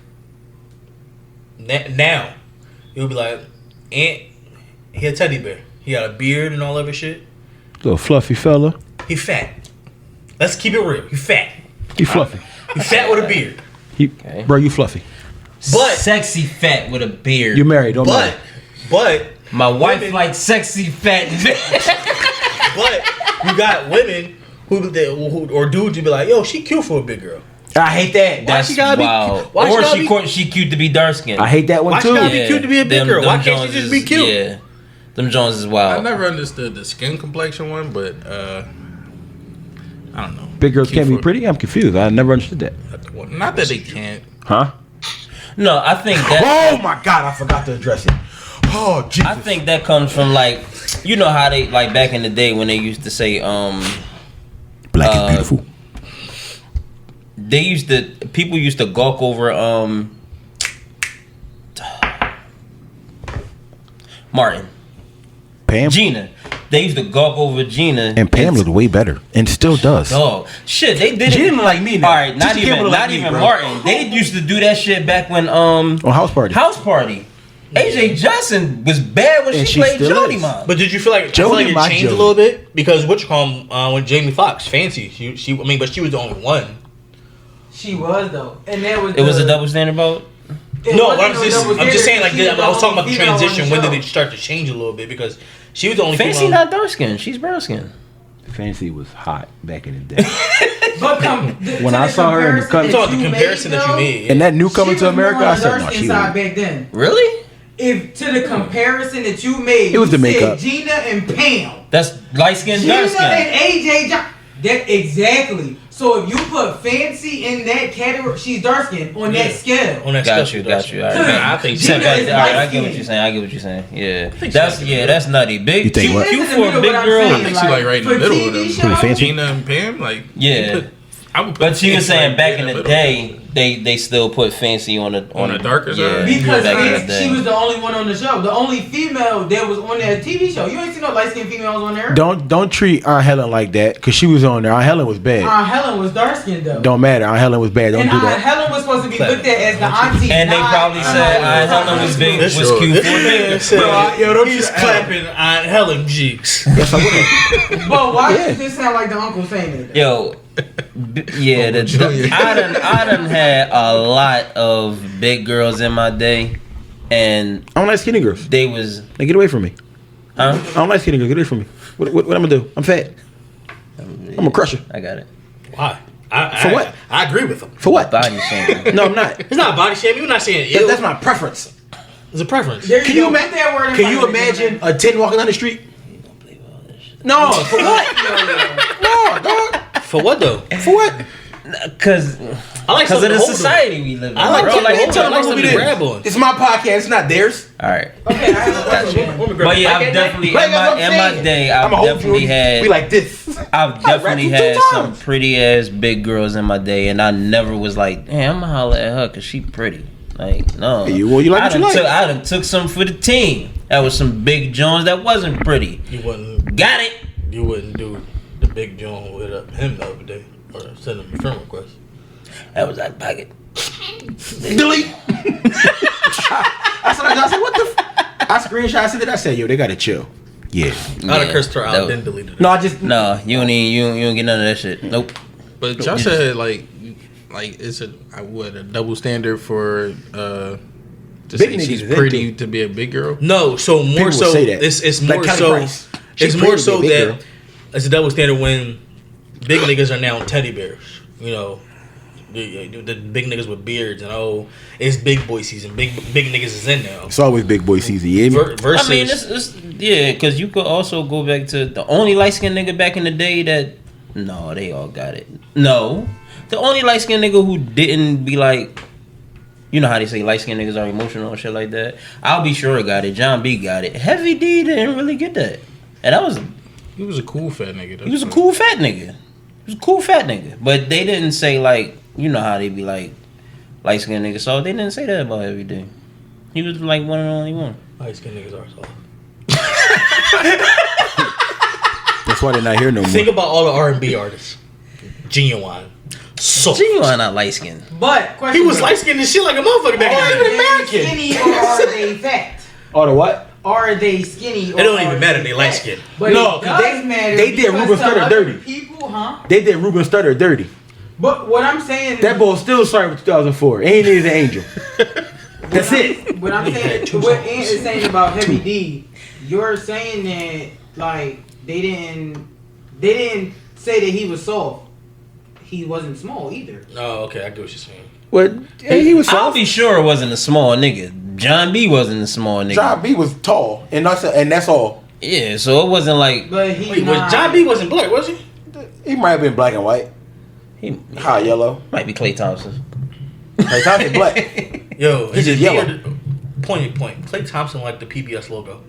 now. You'll be like, Aunt, he a teddy bear. He got a beard and all that shit. Little fluffy fella. He fat. Let's keep it real. He fat. He fluffy. He fat with a beard. Bro, you fluffy. But Sexy fat with a beard. You married? Don't marry. But My wife women- likes sexy fat. But you got women who or dudes you be like, yo, she cute for a big girl. I hate that. That's she gotta be wild. cute? Why she Or gotta she cute to be dark skinned. I hate that one Why she too. gotta be cute to be a big girl? Why can't she just be cute? Yeah, them Jones is I wild. never understood the skin complexion one, but I don't know. Big girls Cute can't be for- pretty. I'm confused. I never understood that. Well, not that they can't. Huh? No, I think that. Oh my god, I forgot to address it. Oh Jesus. I think that comes from like, you know how they like back in the day when they used to say Black is beautiful. people used to gawk over Martin. Pam. Gina. They used to gawk over Gina. And Pam looked way better, and still does. Oh shit, they did She it. didn't like me now. All right, not She can't even look like me, bro. Martin. They used to do that shit back when On House Party. House Party. AJ Johnson was bad when And she she played still Jody is. Mom. But did you feel like Jody, it my changed Jody. a little bit? Because when Jamie Foxx, Fancy, but she was the only one. She was though, and that was It was a double standard vote. No, I'm just saying like I was talking about the transition. When did it start to change a little bit? Because she was the only Fancy female. not dark skin. She's brown skin. Fancy was hot back in the day. But When I saw her in the I'm talking the comparison that you made. And that new coming to America, I said, no, she was. back then. Really? If to the comparison that you made, It was you the said makeup. Gina and Pam. That's light skin, Gina dark skin. and AJ Johnson. That exactly. So if you put Fancy in that category, she's dark skin on that scale. On that Got scale, you. All right. I think Gina All right, is I get what light-skinned. you're saying. Yeah, that's nutty. Big. You think what? Cute That's for in the a middle big what I'm girl. saying. I think she like right in the For middle TV of them. shows, Fancy? Gina and Pam, like Yeah. I would put But she was Fancy saying right back there in the middle. day, they still put Fancy on the darker side? Yeah, because back in the she was day. the only one on the show, the only female that was on that TV show. You ain't seen no light skinned females on there. Don't treat Aunt Helen like that, cause she was on there. Aunt Helen was bad. Aunt Helen was dark skinned though. Don't matter. Aunt Helen was bad. Don't and do Aunt that. Helen was supposed to be looked at as the auntie. And they not probably said Aunt Helen was big, was Sure. cute for a big girl. He's clapping Aunt Helen cheeks. Yes, I would. But why Yeah. does this sound like the uncle saying it? Yo, I done had a lot of big girls in my day, and I don't like skinny girls. they was, Now get away from me. huh? I don't like skinny girls. Get away from me. What I'm gonna do? I'm fat. I'm a crusher. I got it. Why? For what? I agree with him. For what? Body shaming. No, I'm not. It's not body shaming. We're not saying ill. That's my preference. It's a preference. There Can you you go. Put that word in Can you front of it, imagine a 10 walking down the street? No, for what? No, dog. For what though? For what? Cause I like of something the to hold on. society we live in. I like bro. something to hold it's on. I like all something we to do. grab on. It's my podcast. It's not theirs. All right. Okay, I have a question. But yeah, Like I've that definitely Like in that's what my I'm in my saying. day, I'ma I've hold definitely you. had We like this. I've definitely rapped you had 2 some times. pretty ass big girls in my day, and I never was like, "Hey, I'm gonna holler at her because she pretty." Like, no. You like what you like. I done took some for the team. That was some big Jones that wasn't pretty. You wouldn't. Got it. You wouldn't do the big John with him the other day or send him a friend request. That was out of pocket. Delete. I said, what the I screenshot. I said that. I said, yo, they gotta chill. Yeah. I'd have cursed her out, that- then deleted it. No, I just No, you don't get none of that shit. Nope. But y'all said like it's a double standard for to Big say niggas she's is pretty into- to be a big girl. No, so more People will so say that. it's Like more Kelly so Price. She it's pretty more to so be a big that girl. it's a double standard when big niggas are now teddy bears. You know, the big niggas with beards and it's big boy season. Big niggas is in now. It's always big boy season. You hear me? Versus I mean, yeah, because you could also go back to the only light skinned nigga back in the day that. No, they all got it. No. The only light skinned nigga who didn't be like. You know how they say light skinned niggas are emotional and shit like that? I'll Be Sure got it. John B got it. Heavy D didn't really get that. And that was. He was a cool fat nigga. He was a cool fat nigga. He was a cool fat nigga. But they didn't say like. You know how they be like. Light skinned niggas. So they didn't say that about Heavy D. He was like one and only one. light skinned niggas are soft. That's why they're not here no more. Think about all the R&B artists. Genuine. So Genuine not light skinned. But question he was is, light skinned and shit like a motherfucker back are in the day. they skinny or are they fat? Oh, the what? Are they skinny? Or It don't are even matter. They fat? light skinned. But No, it does matter. they did because Ruben to Studdard other dirty. People, huh? They did Ruben Studdard dirty. But what I'm saying, That boy still started with 2004. Ain't even an angel. That's it. What I'm saying, what Ant is saying about Heavy D, you're saying that like they didn't say that he was soft. He wasn't small either. Oh, okay. I get what you're saying. What? He was I'll soft. be sure it wasn't a small nigga. John B wasn't a small nigga. John B was tall, and that's all. Yeah, so it wasn't like But he Wait, was John B wasn't black, was he? He might have been black and white, he high yellow. might be Klay Thompson. Like Thompson black. Yo, He's just yellow. Point. Klay Thompson like the PBS logo.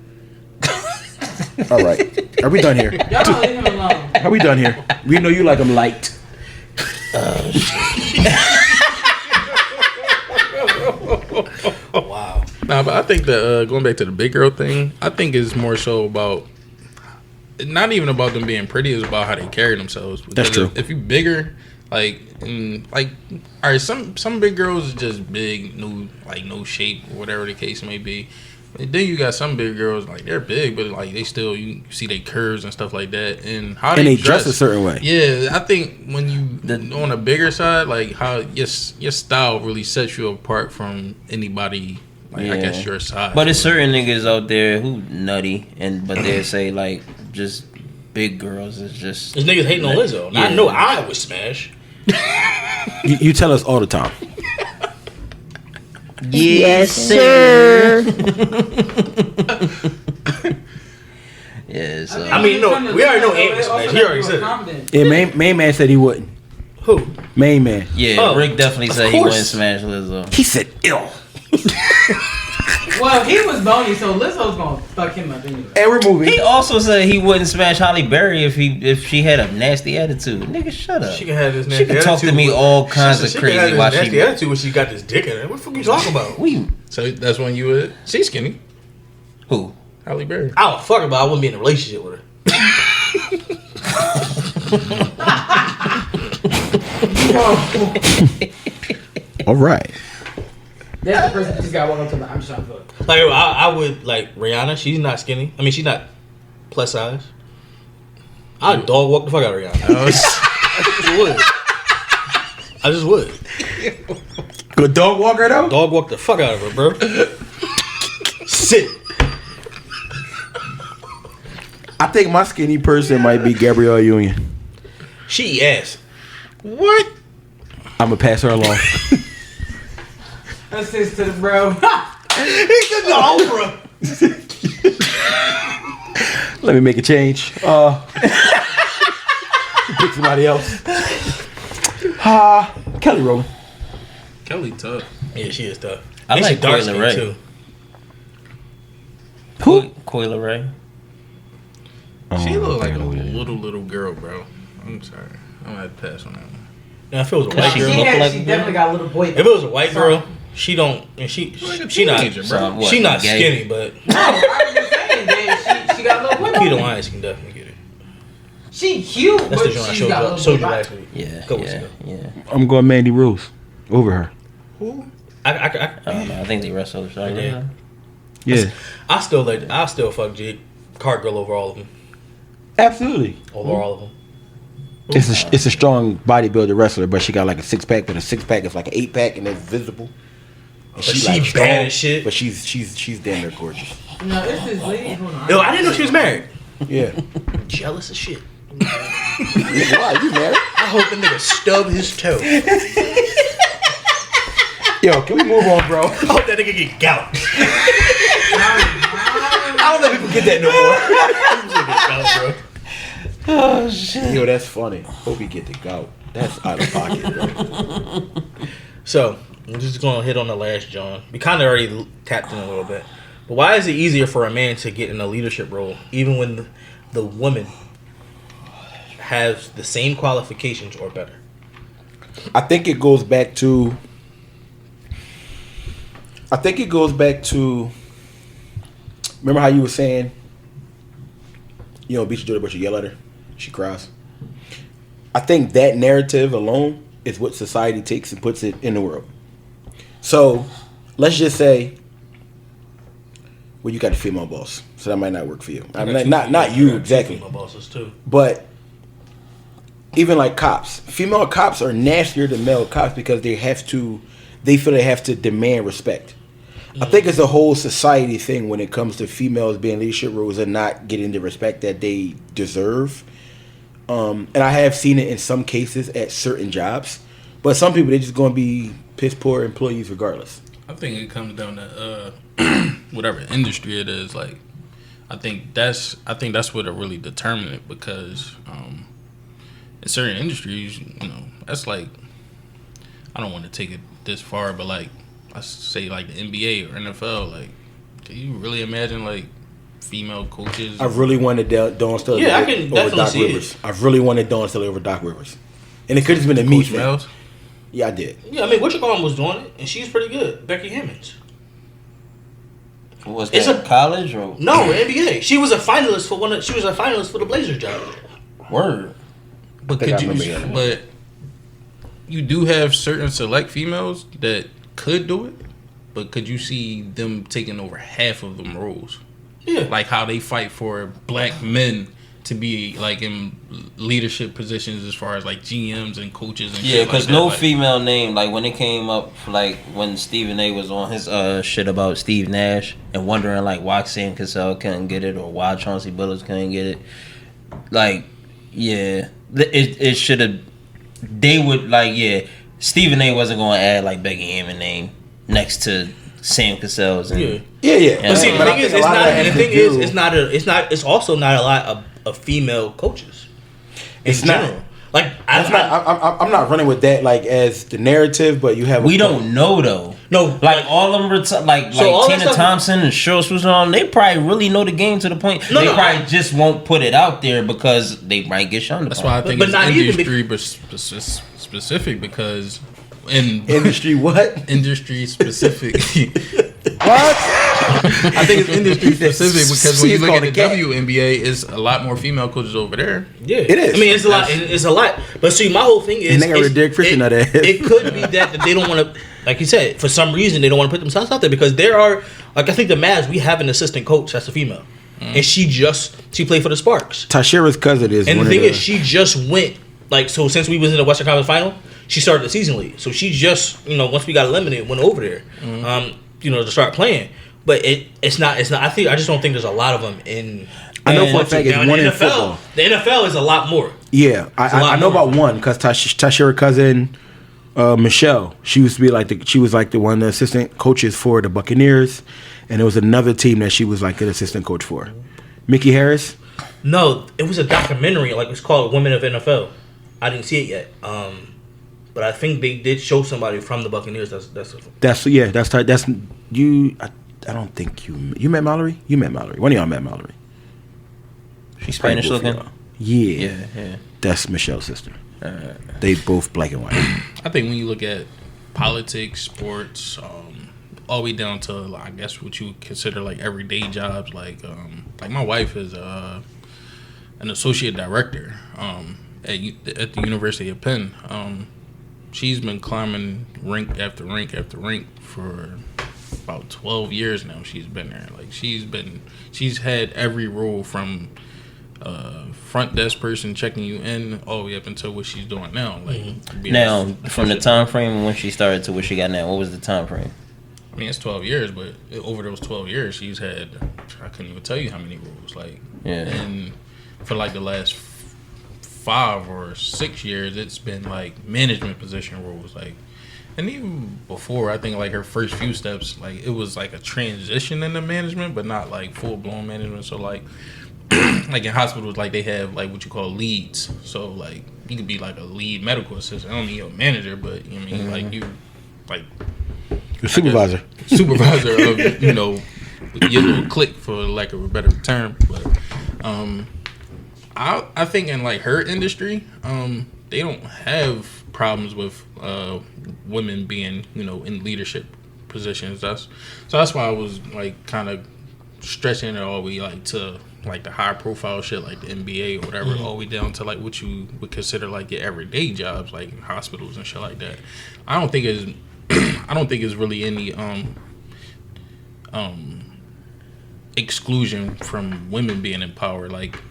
All right, are we done here? Y'all don't leave him alone. Are we done here? We know you like them light. Wow. Nah, but I think that going back to the big girl thing, I think it's more so about not even about them being pretty. It's about how they carry themselves. That's Because true. If you bigger, like all right, some big girls is just big, no shape or whatever the case may be. And then you got some big girls like they're big, but like they still you see their curves and stuff like that, and how And they dress a certain way. Yeah, I think when you on a bigger side, like how your style really sets you apart from anybody. Like I guess your size. But there's certain niggas out there who nutty, but they say like just big girls is just. This niggas hating on Lizzo. Yeah. I know I would smash. You tell us all the time. Yes, sir. Yeah, so I mean, no, we already know Ant was smash. He already said it. Yeah, main man said he wouldn't. Who? Main man. yeah, Oh, Rick definitely of said he course. wouldn't smash Lizzo. He said ill. Well, he was bony, so Lizzo's gonna fuck him up anyway. And we're moving. He also said he wouldn't smash Holly Berry if she had a nasty attitude. Nigga, shut up. She can have this She nasty can talk to attitude, me but- all kinds of She can crazy have this while nasty she. attitude when she got this dick in it. What the fuck you talking about? We So that's when you would. She's skinny. who? Halle Berry. I don't fuck her, but I wouldn't be in a relationship with her. All right. That's the person that just got walked up to me. I'm just trying to fuck. Like I would like Rihanna. She's not skinny. I mean, she's not plus size. I'd dog walk the fuck out of Rihanna. I just would. Good dog walker though. Dog walk the fuck out of her, bro. Sit. I think my skinny person might be Gabrielle Union. She eat ass. What? I'm gonna pass her along. That's this to the bro. He took the Oprah. Let me make a change. Pick somebody else. Kelly Rowland. Kelly tough. Yeah, she is tough. I And like she dark Coi skin Leray. too. Who? Coi Leray. She look like a little girl, bro. I'm sorry. I'm gonna have to pass on that one. Now, if it was a She white She, girl, look like she a definitely got a little boy. if it was a white girl, she don't, and she not, teenager, bro. So, what, she not gay? skinny, but No, I was just saying that she got a little boy. Keto Lions can definitely get it. She cute, That's but the joint I she's showed got a you, little showed boy you body. last week. Yeah, Couple weeks ago. yeah. I'm going Mandy Rose over her. I don't know. I think they wrestle each other. Yeah. Yeah, I still fuck Jake Cargill over all of them. absolutely. Over all of them. It's a strong bodybuilder wrestler, but she got like a 6-pack, but a 6-pack is like an 8-pack and it's visible. And But she strong, bad as shit. But she's damn near gorgeous. No, this is lady. Hold on. Yo, I didn't know she was married. Yeah. Jealous as shit. Why you married? I hope the nigga stub his toe. Yo, can we move on, bro? I hope that nigga get gout. I don't let people get that no more. Bro. Oh shit. Yo, that's funny. Hope you get the gout. That's out of pocket, bro. So, I'm just going to hit on the last John. We kind of already tapped in a little bit. But why is it easier for a man to get in a leadership role even when the woman has the same qualifications or better? I think it goes back to remember how you were saying, you know, beat your daughter but you yell at her? she cries. I think that narrative alone is what society takes and puts it in the world. So, let's just say, well, you got a female boss, so that might not work for you. I mean, not you exactly, female bosses too. but even like cops, female cops are nastier than male cops because they feel they have to demand respect. I think it's a whole society thing when it comes to females being leadership roles and not getting the respect that they deserve. And I have seen it in some cases at certain jobs, but some people they're just going to be piss poor employees regardless. I think it comes down to whatever industry it is. Like, I think that's what it really determines it, because in certain industries, that's like, I don't want to take it this far, but like I say like the NBA or NFL, like, can you really imagine like female coaches? I really wanted Dawn Scully over Doc Rivers. I really wanted Dawn Scully over Doc Rivers, and it could have been a me thing. Yeah, I did. Yeah, I mean, Whatchamacallit was doing it, and she's pretty good. Becky Hammons. Was that college or no NBA? She was a finalist for She was a finalist for the Blazers job. Word. But but you do have certain select females that could do it, but could you see them taking over half of them roles? Yeah, like how they fight for black men to be like in leadership positions as far as like GMs and coaches and yeah, because no like, female name, like when it came up, like when Stephen A was on his shit about Steve Nash and wondering like why Sam Cassell couldn't get it or why Chauncey Billups couldn't get it, like yeah, it should have. They would like Stephen A wasn't going to add like Becky Hammond name next to Sam Cassell's. And, yeah. But see, the thing is, it's also not a lot of female coaches. It's general. not. Like I'm not running with that like as the narrative, but you have. We don't know though. No, like all of them, like Tina Thompson and Cheryl Swizz, they probably really know the game to the point they probably just won't put it out there because they might get shunned. That's why I think it's industry specific, because in industry what? Industry specific. What? I think it's industry specific because when you look at the WNBA, it's a lot more female coaches over there. Yeah, it is. I mean, it's a lot. It's a lot. But see, my whole thing is, and they got Derek Fisher out there. It could be that they don't want to, like you said, for some reason they don't want to put themselves out there because there are, like I think the Mavs, we have an assistant coach that's a female, and she played for the Sparks. Tashira's cousin is. And the thing is, she just went so since we was in the Western Conference Final, she started the season league. So she just once we got eliminated, went over there. To start playing, but it's not. I just don't think there's a lot of them in. I know for a fact it's one in football. The NFL is a lot more. Yeah, I know about one because Tashira's cousin Michelle, she used to be like she was like the one of the assistant coaches for the Buccaneers, and there was another team that she was like an assistant coach for. Mickey Harris. No, it was a documentary. Like it's called Women of NFL. I didn't see it yet. But I think they did show somebody from the Buccaneers. That's you. I don't think you met Mallory. You met Mallory. One of y'all met Mallory. She's Spanish looking. Yeah. That's Michelle's sister. They both black and white. I think when you look at politics, sports, all the way down to I guess what you would consider like everyday jobs, like my wife is an associate director at the University of Penn. She's been climbing rink after rink after rink for about 12 years now. She's been there. Like she's had every role from front desk person checking you in all the way up until what she's doing now. Like now, from the time frame when she started to what she got now, what was the time frame? I mean, it's 12 years, but over those 12 years, she's had, I couldn't even tell you how many roles. Like, and for like the last 5 or 6 years, it's been like management position roles. Like, and even before, I think like her first few steps, like it was like a transition into management, but not like full blown management. So like, like in hospitals, like they have like what you call leads. So like you could be like a lead medical assistant. I don't mean you're a manager, but you know what I mean like you like. Supervisor of your little clique, for lack of a better term. But I think in like her industry, they don't have problems with women being in leadership positions. That's why I was like kind of stretching it all the way like to like the high profile shit like the NBA or whatever, all the way down to like what you would consider like your everyday jobs, like in hospitals and shit like that. I don't think it's really any exclusion from women being in power, like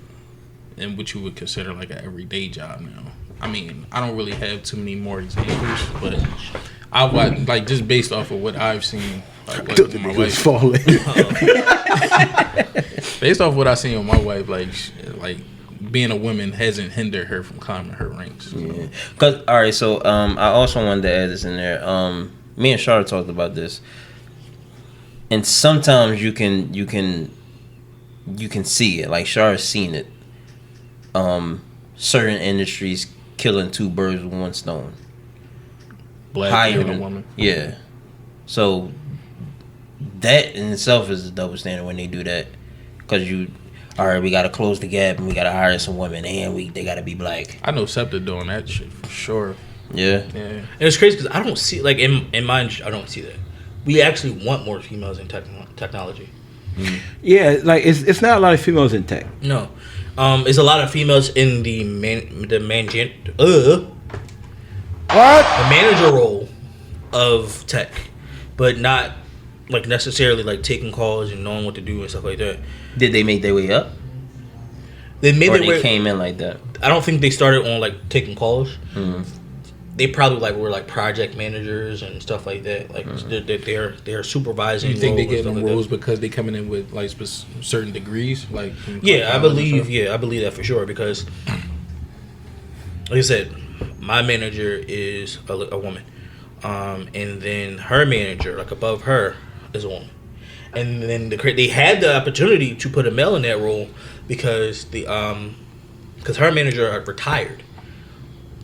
in what you would consider like an everyday job now. I mean, I don't really have too many more examples, but I like just based off of what I've seen. Like with my wife, falling. Based off what I seen with my wife, like being a woman hasn't hindered her from climbing her ranks. So. Yeah. Cause all right, so I also wanted to add this in there. Me and Charlotte talked about this, and sometimes you can see it. Like Charlotte's seen it. Certain industries killing two birds with one stone. Black man and a woman. Yeah. So that in itself is a double standard when they do that, because all right, we gotta close the gap and we gotta hire some women and they gotta be black. I know SEPTA doing that shit for sure. Yeah. And it's crazy because I don't see, like, in my industry, I don't see that. We actually want more females in technology. Yeah, like it's not a lot of females in tech. No. There's a lot of females in the manager role of tech, but not like necessarily like taking calls and knowing what to do and stuff like that. Did they make their way up? They made or their they way. Came in like that. I don't think they started on like taking calls. They probably like were like project managers and stuff like that. Like they're supervising. You think they roles get and them stuff roles like that. because they coming in with like certain degrees? Like Yeah, I believe that for sure, because like I said, my manager is a woman, and then her manager, like above her, is a woman, and then they had the opportunity to put a male in that role because her manager retired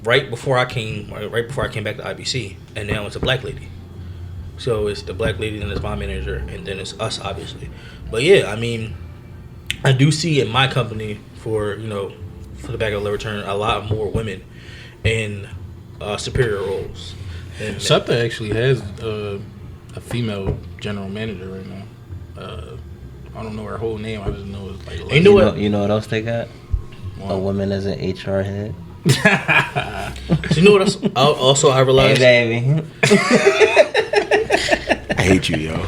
right before I came back to IBC, and now it's a black lady. So it's the black lady, then it's my manager, and then it's us, obviously. But yeah, I mean, I do see in my company for the back of the return a lot more women in superior roles. And SEPTA actually has a female general manager right now. I don't know her whole name. I just know it's like. You know what else they got? Wow. A woman as an HR head. So you know what else? Also, I realized. Hey, baby. I hate you, yo.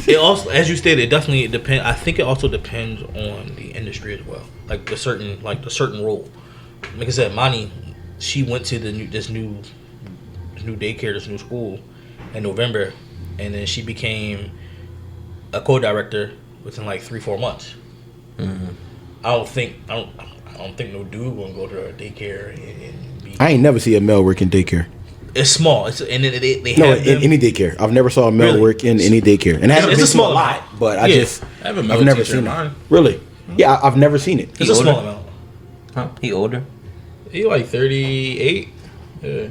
It also, as you stated, it definitely depends. I think it also depends on the industry as well, like the certain role. Like I said, Mani, she went to this new daycare, this new school in November, and then she became a co-director within like 3-4 months. I don't think no dude gonna go to a daycare and be. I ain't never see a male work in daycare. It's small. It's and then they No, have them, in any daycare. I've never saw a male Really? work in any daycare, and It's a small amount. But I have a male I've never teacher seen in it. mine. Really? Yeah, I've never seen it. It's a small amount. He older. He like 38. Yeah.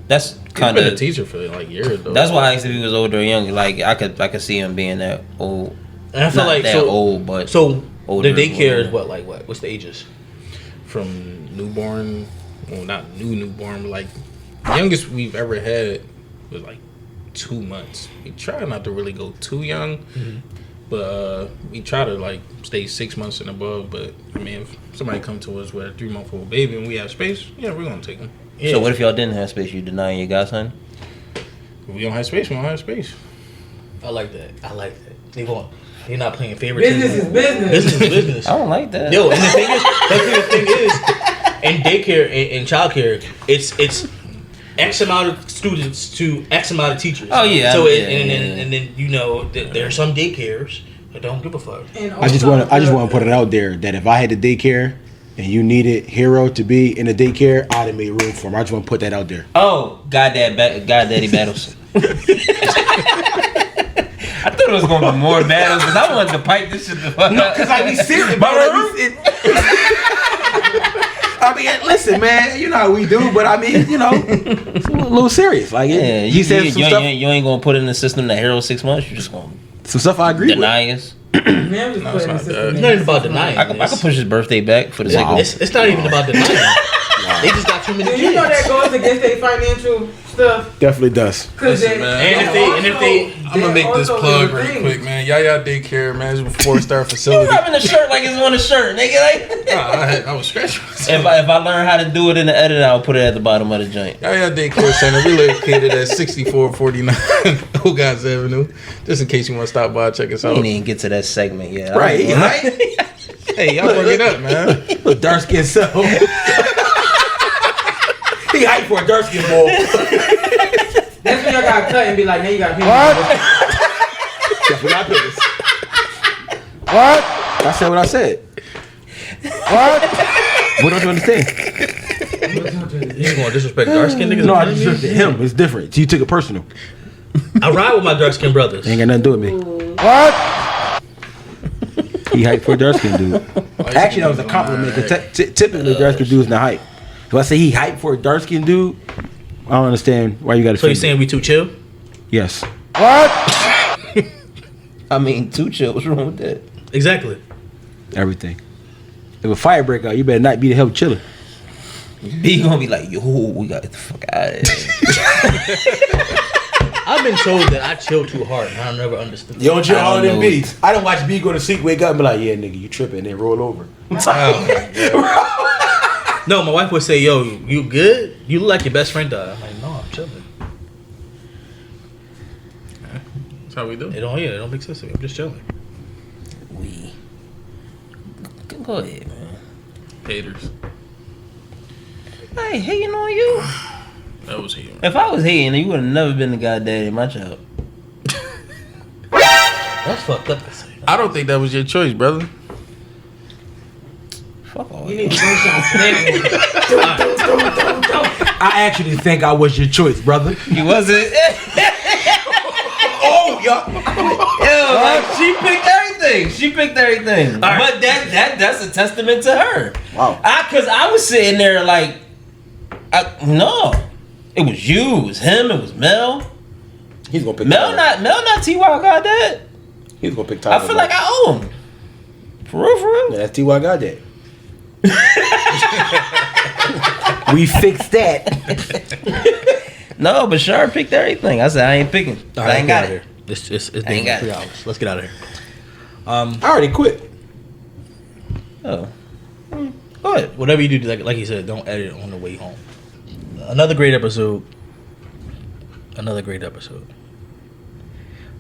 That's He's kind been a of. teacher for like years though. That's why I asked if he was older or younger. Like I could see him being that old. And I feel Not like that old, but so older the is daycare older. is what? What's the ages? From newborn, well not newborn, but like youngest we've ever had was like 2 months. We try not to really go too young, but we try to like stay 6 months and above. But I mean, if somebody come to us with a 3-month-old baby and we have space, yeah, we're gonna take them. Yeah. So what if y'all didn't have space? You denying your godson? If we don't have space, we don't have space. I like that. They're not playing favoritism. Business is business. Business is business. I don't like that. Yo, and the thing is, in daycare and childcare, it's X amount of students to X amount of teachers. Oh, yeah. So Yeah, and then there are some daycares that don't give a fuck. And I just also want to put it out there that if I had a daycare and you needed Hero to be in a daycare, I'd have made room for him. I just want to put that out there. Oh, Goddaddy battles. I thought it was gonna be more battles because I wanted to pipe this shit the fuck up. Because I be serious, bro. I mean, listen, man. You know how we do, but I mean, it's a little serious. Like, Yeah, he said some stuff. You ain't gonna put in the system that Hero 6 months. You just gonna Some stuff I agree deny us. Man, I'm just No, putting it's the not system that. in. It's not even about denying. I could push his birthday back for the sake of It's not even about denying. They just got too many Do kids. you know that goes against their financial stuff? Definitely does. Cause Listen, man. And if they I'm gonna make this plug really quick, man. Yaya Daycare, man, is a 4-star You You facility. rubbing the shirt like it's on a shirt, nigga. Like, I was scratching myself. if I learn how to do it in the edit, I'll put it at the bottom of the joint. Yaya Daycare Center, we located at 6449 Ogots Avenue. Just in case you want to stop by, check us We out. didn't even get to that segment yet. Right, right. Hey, y'all bring it up, man. Look, dark skin so. He hyped for a dark skin boy. That's when y'all got cut and be like, now you got people. Definitely got penis. What? I said what I said. What? What don't you understand? You gonna disrespect dark skinned niggas? No, I just looked at him. It's different. You took it personal. I ride with my dark skinned brothers. Ain't got nothing to do with me. What? He hyped for a dark skin dude. Actually, that was a compliment. Because typically, dark skin dudes not hype. If I say he hyped for a dark skin dude, I don't understand why you got to. So you saying we too chill? Yes. What? I mean, too chill. What's wrong with that? Exactly. Everything. If a fire break out, you better not be the hell chilling. B gonna be like, yo, we got the fuck out of here. I've been told that I chill too hard, and I never understood. You don't chill I don't harder than know. B. I don't watch B go to sleep, wake up, and be like, yeah, nigga, you tripping, and then roll over. No, my wife would say, yo, you good? You look like your best friend died. I'm like, no, I'm chilling. That's how we do. It don't make sense to me. I'm just chilling. We. Go ahead, man. Haters. I ain't hating on you. That was him. If I was hating, you would have never been the goddaddy of my child. That's fucked up to say. I don't think that was your choice, brother. Fuck all You you. need to go something. I actually think I was your choice, brother. You wasn't. Oh, y'all. Yo, like, she picked everything. She picked everything. All right. But that's a testament to her. Wow. Cause I was sitting there like, no, it was you, it was him, it was Mel. He's gonna pick Mel not T.Y. got that. He's gonna pick Tyler. I feel like I owe him. For real, for real. Yeah, that's T.Y. got that. We fixed that. No, but Shar picked everything. I said I ain't picking. All I ain't got get it. out of here. It's I ain't been got 3 it. hours. Let's get out of here. I already quit. Oh. Go ahead. Whatever you do, like you said, don't edit it on the way home. Another great episode.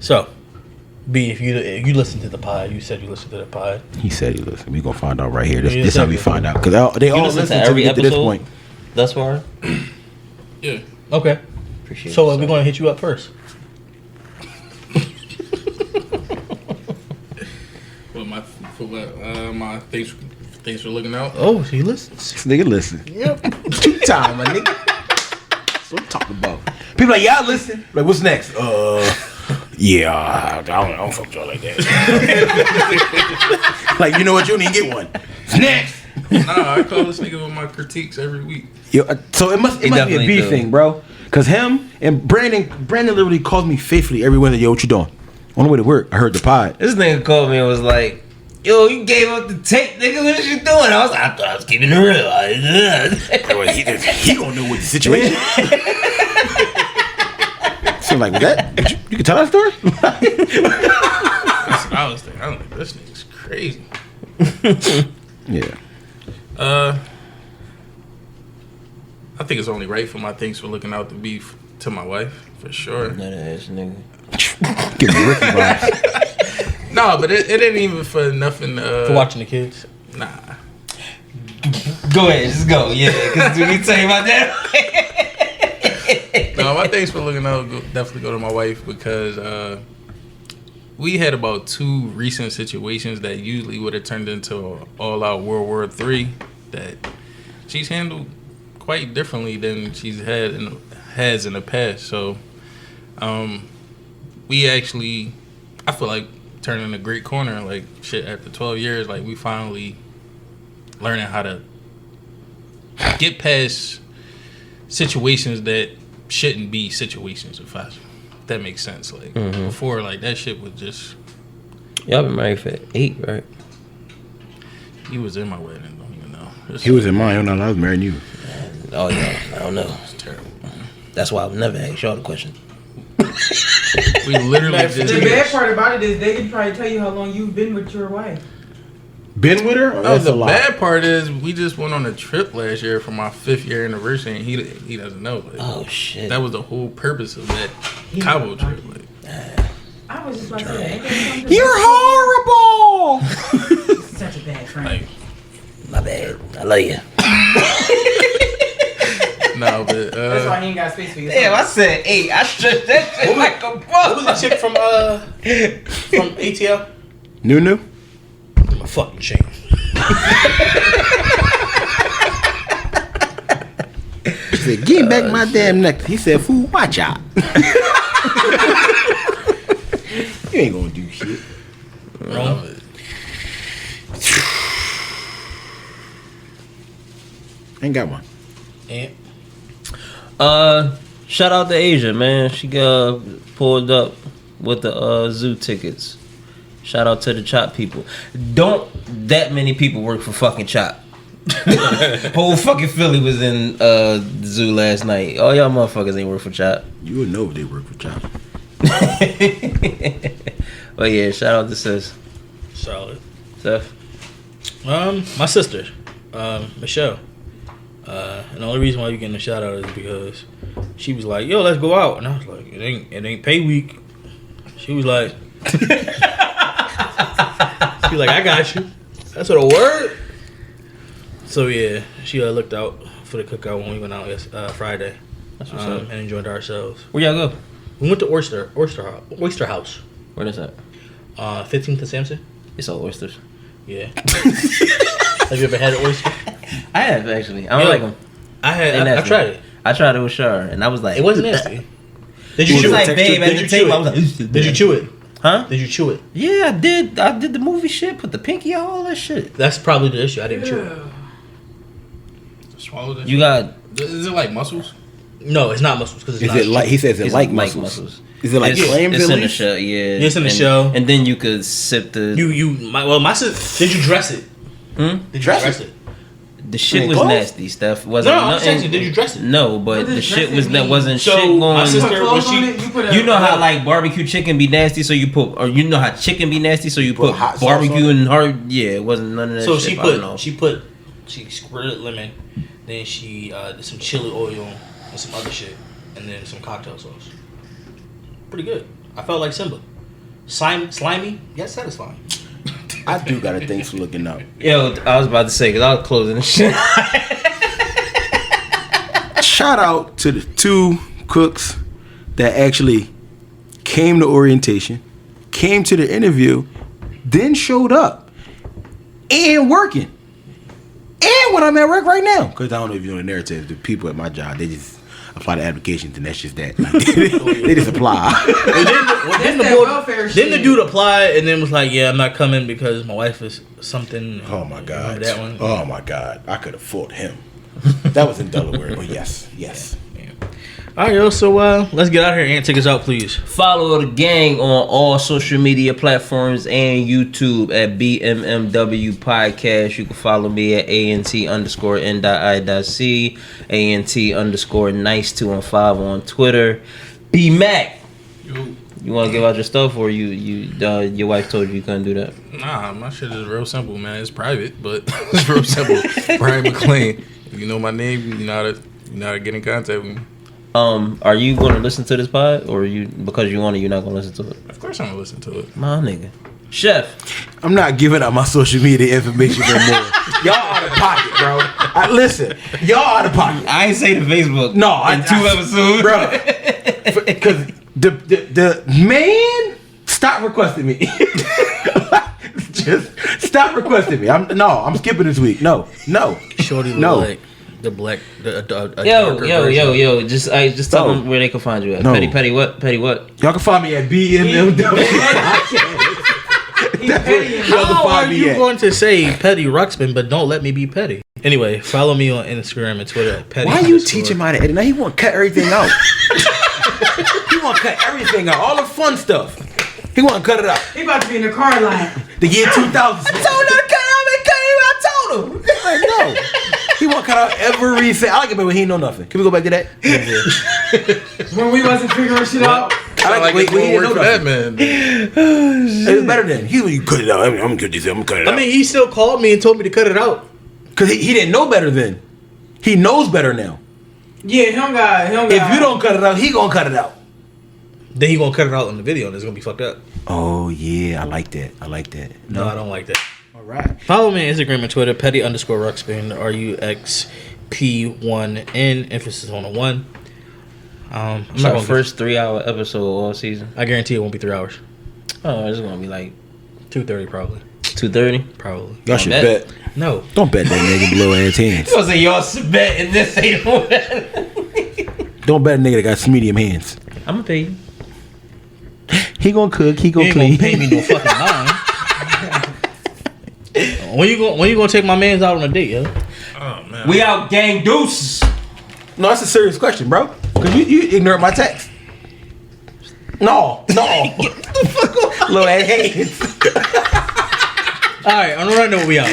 So, B, if you listen to the pod, you said you listened to the pod. He said he listened. We gonna find out right here. This Yeah, this how we definitely. find out because they all listen to listen to every get to this episode? point. Thus far. Yeah. Okay. Appreciate So it. we're going to hit you up first. Well, my thanks for looking out. Oh, he listens. This nigga listen. Yep. 2 time, my nigga. That's what I'm talking about. People like, yeah, I listen. Like, what's next? Yeah, I don't fuck with y'all like that. Like, you know what? You don't even get one. Next. Nah, I call this nigga with my critiques every week. Yo, so it must be a definitely B do. thing, bro. Cause him and Brandon literally calls me faithfully every Wednesday. Yo, what you doing? On the way to work, I heard the pod. This nigga called me and was like, yo, you gave up the tape, nigga. What you doing? I thought I was keeping it real. He gonna know what the situation. So like, was that you can tell that story? That's what I was thinking. I was like, this nigga's crazy. Yeah. I think it's only right for my thanks for looking out to be to my wife, for sure. Nut ass nigga. Give me Ricky vibes. No, but it ain't even for nothing. For watching the kids. Nah. Go ahead, just go. Yeah, because we can tell you about that. No, my thanks for looking out definitely go to my wife because we had about 2 recent situations that usually would have turned into all-out World War III that she's handled quite differently than she's has in the past. So, we actually, I feel like turning a great corner. Like shit, after 12 years, like we finally learning how to get past situations that shouldn't be situations. If that makes sense. Like before, like that shit was just. Y'all been married for 8, right? He was in my wedding. Don't even know. He was in mine when I was marrying you. Oh yeah, I don't know. It's terrible. That's why I've never asked y'all the question. We literally The bad part about it is they can probably tell you how long you've been with your wife. Been with her? Oh, the bad part is we just went on a trip last year for my 5th year anniversary, and he doesn't know. Like, Oh shit. that was the whole purpose of that Cabo trip. Like, I was just about to say, You're horrible. such a bad friend. like My bad. I love you. no, but That's why he ain't got space for you. Damn, I said 8. I stretched that shit like a What bro. was the chick from ATL? Nunu? My fucking shame. She said, give me back my damn necklace. He said, fool, watch out. You ain't gonna do shit. Ain't got one. And Shout out to Asia, man. She pulled up with the zoo tickets. Shout out to the Chop people. Don't that many people work for fucking Chop. Whole fucking Philly was in the zoo last night. All y'all motherfuckers ain't work for Chop. You would know if they work for Chop. But yeah, shout out to sis. solid. Seth. My sister, Michelle. And the only reason why you getting a shout out is because she was like, "Yo, let's go out," and I was like, "It ain't pay week." She was like, "She was like, I got you." That's what a word. So yeah, she looked out for the cookout when we went out Friday, That's what's up. and enjoyed ourselves. Where y'all go? We went to Oyster House, Where is that? 15th and Sampson. It's all oysters. Yeah. Have you ever had an oyster? I have actually. I don't like them. I tried it. I tried it with Shar, and I was like, It wasn't nasty. Did you She chew was it? like, babe, at Did the you table. chew I it? was like, Did you chew it? huh? Did you chew it? Yeah, I did. I did the movie shit. Put the pinky out, all that shit. That's probably the issue. I didn't chew it. swallow that. You got. Is it like mussels? No, it's not muscles because it's Is not. it like, he says it It's like like muscles. Is it like it's, clams it's at in the least? shell, yeah. It's in the and, shell. and then you could sip the. My sister. Did you dress it? Did you Dress dress it? it? The shit Ain't was close? nasty stuff. Wasn't No, I'm nothing. saying, did you dress it? No, but What does the shit dressing was that mean? wasn't So, shit going. my You sister- put clothes when on she- it, you put a, You know how like barbecue chicken be nasty, so you put, or you know how chicken be nasty, so you put put hot sauce barbecue on it? and hard. Yeah, it wasn't none of that. So shit, she I don't know. she squirted lemon, then she did some chili oil and some other shit, and then some cocktail sauce. Pretty good. I felt like Simba. Slimy, yet satisfying. I do got a thanks for looking up. Yo, I was about to say because I was closing the shit. Shout out to the 2 cooks that actually came to orientation, came to the interview, then showed up and working. And when I'm at work right now, because I don't know if you know the narrative, the people at my job, they just apply the applications and that's just that. Like, they just apply. Didn't that welfare shit. the dude apply and then was like, "Yeah, I'm not coming because my wife is something." Oh my God. Remember that one? Oh my God. I could have fought him. That was in Delaware. But yes. All right, yo. So let's get out here and take us out, please. Follow the gang on all social media platforms and YouTube at BMMW Podcast. You can follow me at ANT_N.I.C, ANT_Nice215 on Twitter. B Mac. You want to give out your stuff, or your wife told you couldn't do that? Nah, my shit is real simple, man. It's private, but it's real simple. Brian McLean. If you know my name, you know how to get in contact with me. Are you going to listen to this pod, or because you want it, you're not going to listen to it? Of course, I'm gonna listen to it. My nigga, Chef. I'm not giving out my social media information no more. Y'all out of pocket, bro. Listen, y'all out of pocket. I ain't say the Facebook. No, in 2 episodes, bro. Because the man, stop requesting me. Just stop requesting me. I'm skipping this week. No. Shorty look No. like the black. A Yo. darker version. Just tell No. them where they can find you at. No. Petty what? Y'all can find me at BMMW. How are you going to say Petty Ruxpin, but don't let me be petty? Anyway, follow me on Instagram and Twitter at Petty. Why you teach him how to edit? Now he want to cut everything out. He want to cut everything out. All the fun stuff. He want to cut it out. He about to be in the car line. The year 2000. I told him to cut him. I told him. Like, no. He want to cut out everything. I like it when he ain't know nothing. Can we go back to that? When we wasn't figuring shit out. I like it more work for that man. It was better than he. You cut it out. I'm gonna cut this. I'm gonna cut it out. I mean, he still called me and told me to cut it out. Cause he didn't know better then. He knows better now. Yeah, him got. If you don't cut it out, he gonna cut it out. Then he gonna cut it out in the video and it's gonna be fucked up. Oh yeah, I like that. No, I don't like that. All right. Follow me on Instagram and Twitter, petty_ruxpin, RUXP1N, emphasis on the 1. I'm It's not our gonna first 3-hour episode all season. I guarantee it won't be 3 hours. Oh, it's gonna be like 2:30 probably. 2:30. Probably. Y'all should bet. bet. No. Don't bet that nigga below ass hands. I was like, y'all bet and this ain't what. Don't bet a nigga that got medium hands. I'm gonna pay you. He gonna cook. He You gonna ain't clean. gonna pay me no fucking mind. When you gonna take my mans out on a date, yo? Oh man. We out, gang deuces. No, that's a serious question, bro. Cause you ignored my text. No. Little ass hands. All right, on the right note, we out.